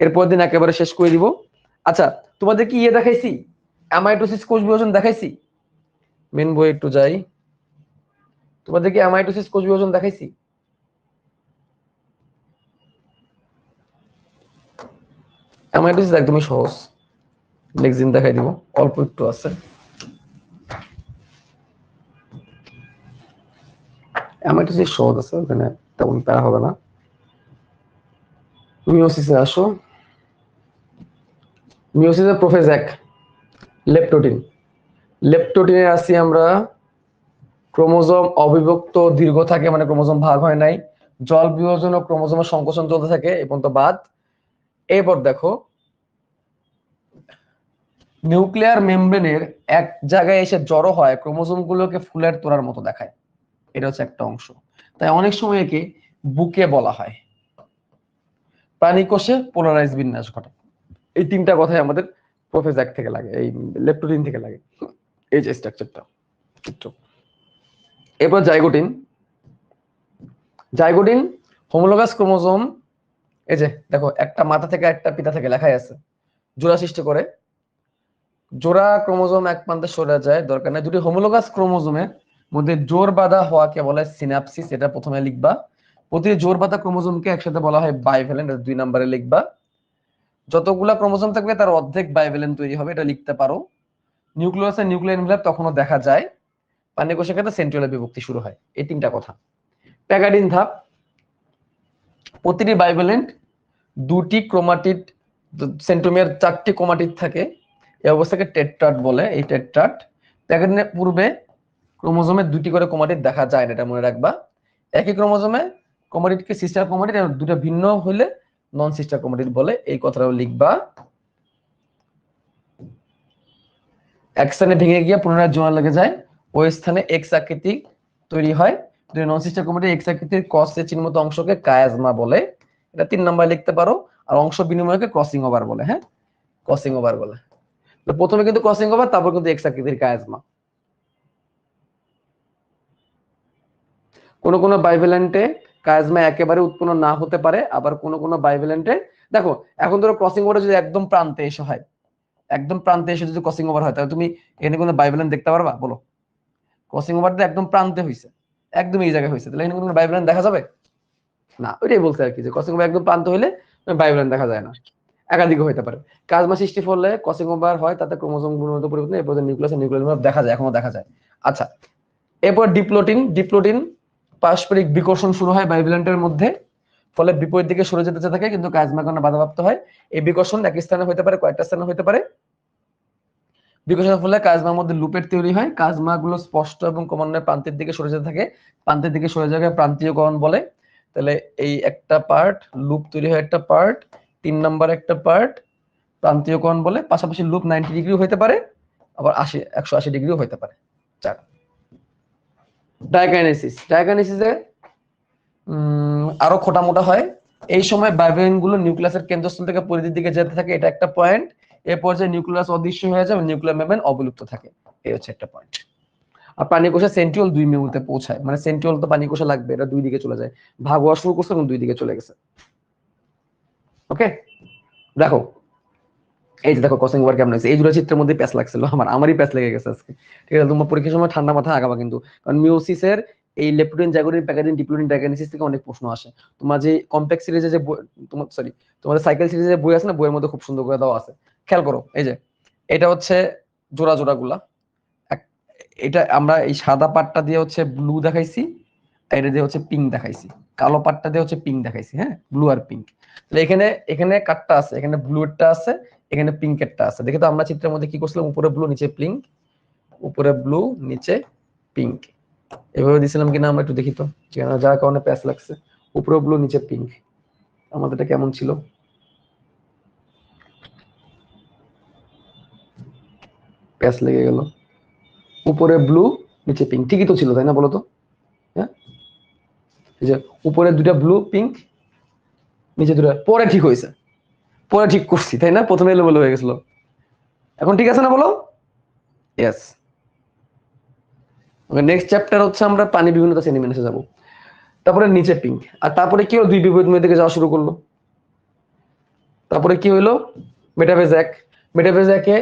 এরপর দিন একেবারে শেষ করে দিব। আচ্ছা, তোমাদের কি দেখাইছি, অ্যামাইটোসিস কোষ বিভাজন দেখাইছি? মেন বই একটু যাই, তোমাদের কি অ্যামাইটোসিস কোষ বিভাজন দেখাইছি? অ্যামাইটোসিস একদমই সহজ, নেক্সট দিন দেখাই দিব, অল্প একটু আছে। অ্যামাইটোসিস সহজ আছে, ওখানে তেমন প্যারা হবে না। মিওসিসে আসো, মিওসিসের প্রোফেজ 1 লেপটোটিন, লেপটোটিনে আসি আমরা ক্রোমোজোম অবিভক্ত দীর্ঘ থাকে, মানে ক্রোমোজোম ভাগ হয় নাই, জল বিভাজন ও ক্রোমোজোমের সংকোচন চলতে থাকে, এই পর্যন্ত বাদ। এরপর দেখো নিউক্লিয়ার মেমব্রেনের এক জায়গায় এসে জড়ো হয়, ক্রোমোজোম গুলোকে ফুলের তোড়ার মতো দেখায়, এটা হচ্ছে একটা অংশ। তাই অনেক সময় একে বুকে বলা হয়। প্রাণী কোষে পোলারাইজ বিন্যাস ঘটে। এই 3টা কথাই আমাদের প্রোফেজ 1 থেকে লাগে, এই লেপটোটিন থেকে লাগে, এই যে স্ট্রাকচারটা। এরপর জাইগোটিন, জাইগোটিন হোমোলোগাস ক্রোমোজোম, এই যে দেখো একটা মাথা থেকে একটা পিতা থেকে লেখাই আছে, জোড়া সৃষ্টি করে। জোড়া ক্রোমোজোম এক প্রান্তে সরে যায়, দরকার নেই। দুটি হোমোলোগাস ক্রোমোজোমের মধ্যে জোর বাঁধা হওয়াকে বলে সিনাপসিস, এটা প্রথমে লিখবা। প্রতিটি জোর বাঁধা ক্রোমোজোমকে একসাথে বলা হয় বাইভ্যালেন্ট, এটা 2 নম্বরে লিখবা। যতগুলা ক্রোমোজোম থাকবে তার অর্ধেক বাইভ্যালেন্ট তৈরি হবে, এটা লিখতে পারো। নিউক্লিয়াসে নিউক্লিয়ার এনভেলপ তখনও দেখা যায়। প্রাণী কোষের ক্ষেত্রে সেন্ট্রিওলে বিভক্তি শুরু হয়। এই 3টা কথা। প্যাগাডিন ধাপ, প্রতিটি বাইভ্যালেন্ট 2টি ক্রোমাটিড, সেন্ট্রোমিয়ার 4টি ক্রোমাটিড থাকে, এই অবস্থাকে টেট্রাড বলে। এই টেট্রাড প্যাগাডিনের পূর্বে ক্রোমোজোমে 2টি করে ক্রোমাটিড দেখা যায় না, এটা মনে রাখবা। একই ক্রোমোজোমে ক্রোমাটিডকে সিস্টার ক্রোমাটিড, আর 2টা ভিন্ন হলে নন সিস্টার ক্রোমাটিড বলে, এই কথাটাও লিখবা। এক স্থানে ভেঙে গিয়ে পুনরায় জোড়া লেগে যায়, ওই স্থানে এক্স আকৃতি তৈরি হয়। নন সিস্টার ক্রোমাটিড এক্স আকৃতির ক্রস সেচির মতো অংশকে কায়াজমা বলে, এটা 3 নম্বরে লিখতে পারো। আর অংশ বিনিময়কে ক্রসিং ওভার বলে, হ্যাঁ, ক্রসিং ওভার বলে। তো প্রথমে কিন্তু ক্রসিং ওভার, তারপর কিন্তু এক্স আকৃতির কায়াজমা। কোন কোন বাইভ্যালেন্টে কায়াজমা একেবারে উৎপন্ন না হতে পারে, আবার কোন কোন বাইভ্যালেন্টে, দেখো এখন ধরো ক্রসিং ওভার যদি একদম প্রান্তে এসে হয়, একদম প্রান্তে এসে যদি ক্রসিং ওভার হয়, তাহলে তুমি এখানে কোনো বাইভ্যালেন্ট দেখতে পারবা বলো? ক্রসিং ওভারটা একদম প্রান্তে হয়েছে, একদম এই জায়গায় হয়েছে, তাহলে এখানে কোনো বাইভ্যালেন্ট দেখা যাবে না। ওইটাই বলছে আর কি, যে ক্রসিং ওভার একদম প্রান্ত হইলে বাইভ্যালেন্ট দেখা যায় না। একাধিক হইতে পারে। কাজমা সৃষ্টি ফলে ক্রসিং ওভার হয়, তাতে ক্রোমোজোম গুণগত পরিবর্তন, এরপর নিউক্লিয়াস নিউক্লিয়ার দেখা যায়, এখনো দেখা যায়। আচ্ছা, এরপর ডিপ্লোটিন, ডিপ্লোটিন পারস্পরিক বিকর্ষণ শুরু হয় বাইভ্যালেন্টের মধ্যে, ফলে বিপরীত দিকে সরে যেতে থাকে, কিন্তু কাজমা কারণে বাধাপ্রাপ্ত হয়। এই বিকর্ষণ একই স্থানে হতে পারে, কয়েকটা স্থানে হতে পারে। বিকর্ষণের ফলে কাজমার মধ্যে লুপের তৈরি হয়, কাজমা গুলো স্পষ্ট এবং ক্রমান্বয়ে প্রান্তের দিকে সরে যেতে থাকে, প্রান্তের দিকে সরে যাওয়াকে প্রান্তীয়করণ বলে। তাহলে এই একটা পার্ট, লুপ তৈরি হয় একটা পার্ট, 3 নাম্বার একটা পার্ট প্রান্তীয়করণ বলে। পাশাপাশি লুপ 90 ডিগ্রি হতে পারে, আবার 180 ডিগ্রিও হতে পারে। চার, ডায়াকাইনেসিস। ডায়াকাইনেসিসে আরো খোটা মোটা হয়। এই সময় বাইভেন গুলো নিউক্লিয়াসের কেন্দ্রস্থল থেকে পরিধির দিকে যেতে থাকে, এটা একটা পয়েন্ট। এই পর্যায়ে নিউক্লিয়াস অদৃশ্য হয়ে যায়, নিউক্লিয়ার মেমব্রেন অবলুপ্ত থাকে, এই হচ্ছে একটা পয়েন্ট। আর পানি কোষে সেন্ট্রিওল 2 মিনিটে পৌঁছায়, মানে সেন্ট্রিওল তো পানি কোষে লাগবে, এটা দুই দিকে চলে যায়, ভাগ হওয়া শুরু করছে এবং দুই দিকে চলে গেছে। ওকে, দেখো এই যে দেখো কোসিং ওয়ার কেমন হয়েছে, এই দুটো চিত্রের মধ্যে প্যাচ লাগছিল, আমারই প্যাচ লেগে গেছে আজকে। ঠিক আছে, তোমার পরীক্ষার সময় ঠান্ডা মাথায় আগাবা কিন্তু, কারণ মিওসিসের এই লেপটোডিন জাইগোডিন প্যাগাডিন ডিপ্লোডিন ডায়াগনোসিস থেকে অনেক প্রশ্ন আসে। তোমার যে কমপ্লেক্স সিরিজে যে তোমার তোমাদের সাইকেল সিরিজে বই আছে না, বইয়ের মধ্যে খুব সুন্দর করে দেওয়া আছে, খেয়াল করো। এই যে এটা হচ্ছে জোড়া জোড়া গুলা, এটা আমরা এই সাদা পাটটা দিয়ে হচ্ছে ব্লু দেখাইছি, এটা দিয়ে হচ্ছে পিঙ্ক দেখাইছি, কালো পাটটা দিয়ে হচ্ছে পিঙ্ক দেখাইছি, হ্যাঁ, ব্লু আর পিঙ্ক। তাহলে এখানে এখানে কাটটা আছে, এখানে ব্লু এরটা আছে, এখানে পিঙ্ক এরটা আছে। দেখে তো আমরা চিত্রের মধ্যে কি করছিলাম, উপরে ব্লু নিচে পিঙ্ক, উপরে ব্লু নিচে পিঙ্ক, এভাবে দিছিলাম কিনা আমরা একটু দেখি তো, যার কারণে প্যাচ লাগছে। উপরে ব্লু নিচে পিঙ্ক, আমাদের এটা কেমন ছিল, প্যাচ লেগে গেল। উপরে ব্লু নিচে পিঙ্ক, ঠিকই তো ছিল তাই না, বলো তো? হ্যাঁ, এই যে উপরে দুটা ব্লু পিঙ্ক, নিচে দুটা, পরে ঠিক হয়েছে, পরে ঠিক করছি তাই না, প্রথমে এলোমেলো হয়ে গেছিল, এখন ঠিক আছে না বলো? ইয়েস। নেক্সট চ্যাপ্টার হচ্ছে আমরা পানি বিভিন্নতা সেডিমেন্টসে যাব, তারপরে নিচে পিঙ্ক, আর তারপরে কি হলো, দুই বিপরীত মেয়ের দিকে যাওয়া শুরু করলো। তারপরে কি হলো, মেটাফেজ এক, মেটাফেজ একে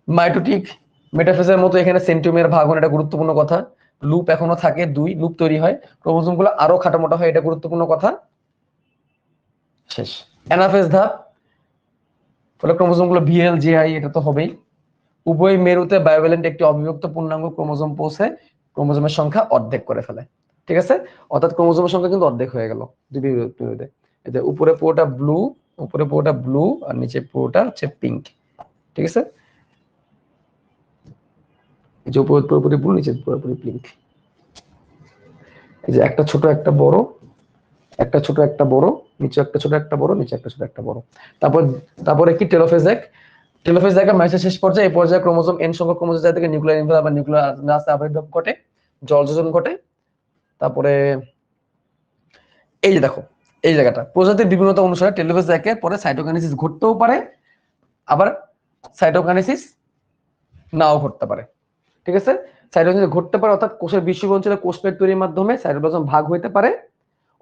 মাইটোটিক মেটাফেজের মতো এখানে সেন্টিওমিয়ার ভাগ হয়, এটা গুরুত্বপূর্ণ কথা। লুপ এখনো থাকে, দুই লুপ তৈরি হয়, ক্রোমোজোম গুলো আরো খাটামোটা হয়, এটা গুরুত্বপূর্ণ কথা। শেষ, অ্যানাফেজ ধাপ, ফলে ক্রোমোজোম গুলো ভিএল জিআই, এটা তো হবেই। উভয় মেরুতে বায়োভ্যালেন্ট একটি অবিভক্ত পূর্ণাঙ্গ ক্রোমোজোম পৌঁছে ক্রোমোজোমের সংখ্যা অর্ধেক করে ফেলে। ঠিক আছে, অর্থাৎ ক্রোমোজোমের সংখ্যা কিন্তু অর্ধেক হয়ে গেল দুই মেরুতে। এতে উপরে পুরোটা ব্লু, উপরে পুরোটা ব্লু আর নিচে পুরোটা হচ্ছে পিঙ্ক। ঠিক আছে, এই যে উপরে পুরোপুরি ব্লু, নিচে পুরোপুরি পিঙ্ক। এই যে একটা ছোট একটা বড়, একটা ছোট একটা বড়, নিচে একটা ছোট একটা বড়, নিচে একটা ছোট একটা বড়। তারপর তারপরে কি টেলোফেজ এক, টেলোফেজ এক মাইসের শেষ পর্যায়ে, এই পর্যায়ে ক্রোমোজোম এন সংখ্যক ক্রোমোজোম থেকে নিউক্লিয়ার ইনভেল আবার নিউক্লিয়াস আবির্ভাব ঘটে, জলযোজন ঘটে। তারপরে এই যে দেখো এই জায়গাটা, প্রজাতির বিভিন্নতা অনুসারে টেলোফেজ একের পরে সাইটোকাইনেসিস ঘটতেও পারে, আবার সাইটোকাইনেসিস নাও ঘটতে পারে। ঠিক আছে, সাইটোকাইনেসিস ঘটতে পারে, অর্থাৎ কোষের বিশ্বব্যাপী অঞ্চলে কোষপ্লেট তৈরির মাধ্যমে সাইটোপ্লাজম ভাগ হইতে পারে,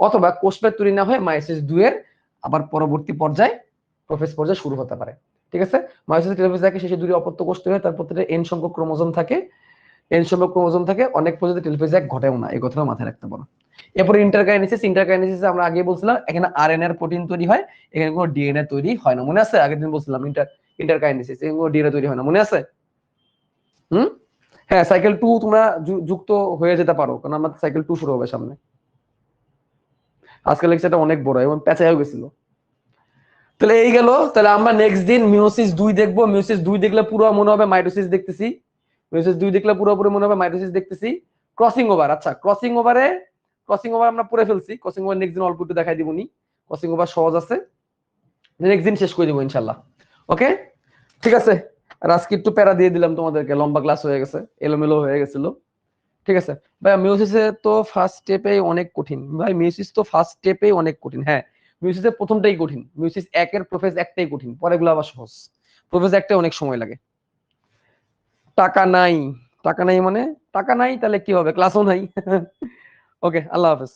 অথবা কোষপ্লেট তৈরি না হয়ে মায়োসিস 2 এর আবার পরবর্তী পর্যায়ে প্রোফেজ পর্যায়ে শুরু হতে পারে। ঠিক আছে, মায়োসিস টেলোফেজ একে শেষে দুটি অপত্য কোষ তৈরি হয়, তার প্রত্যেকটা এন সংখ্যক ক্রোমোজোম থাকে, এন সংখ্যক ক্রোমোজোম থাকে, অনেক প্রজাতি টেলোফেজ এক ঘটেও না, এই কথাটা মাথায় রাখতে পারো। এরপরে ইন্টারকাইনেসিস, ইন্টারকাইনেসিস আমরা আগে বলছিলাম এখানে আরএনএ এর প্রোটিন তৈরি হয়, এখানে কোনো ডিএনএ তৈরি হয় না, মনে আছে? আগের দিন বলছিলাম ইন্টারকাইনেসিস এখানে কোনো ডিএনএ তৈরি হয় না, মনে আছে? হুম, হ্যাঁ, সাইকেল 2 তোমরা যুক্ত হয়ে যেতে পারো, কারণ আমাদের সাইকেল 2 শুরু হবে সামনে। আজকের লেকচারটা অনেক বড় এবং পেঁচায়ও গেছিল। তাহলে এই গেল, তাহলে আমরা নেক্সট দিন মিওসিস 2 দেখবো। মিওসিস 2 দেখলে পুরো মনে হবে মাইটোসিস দেখতেছি, মিওসিস 2 দেখলে পুরোপুরি মনে হবে মাইটোসিস দেখতেছি। ক্রসিং ওভার, আচ্ছা ক্রসিং ওভার আমরা পড়ে ফেলছি, ক্রসিং ওভার নেক্সট দিন অল্প একটু দেখাই দিবনি, ক্রসিং ওভার সহজ আছে, নেক্সট দিন শেষ করে দিব ইনশাআল্লাহ। ওকে, ঠিক আছে। আর আজকে একটু প্যারা দিয়ে দিলাম তোমাদেরকে, লম্বা ক্লাস হয়ে গেছে, এলোমেলো হয়ে গেছিল। ঠিক আছে ভাই, মিওসিসে তো ফার্স্ট স্টেপে অনেক কঠিন ভাই, মিওসিস তো ফার্স্ট স্টেপে অনেক কঠিন। হ্যাঁ, মিওসিসের প্রথমটাই কঠিন, মিওসিস একের প্রোফেজ একটাই কঠিন, পরেগুলো আবার সহজ। প্রোফেজ একটা অনেক সময় লাগে। টাকা নাই, টাকা নাই মানে টাকা নাই, তাহলে কি হবে, ক্লাসও নাই। ওকে, আল্লাহ হাফেজ।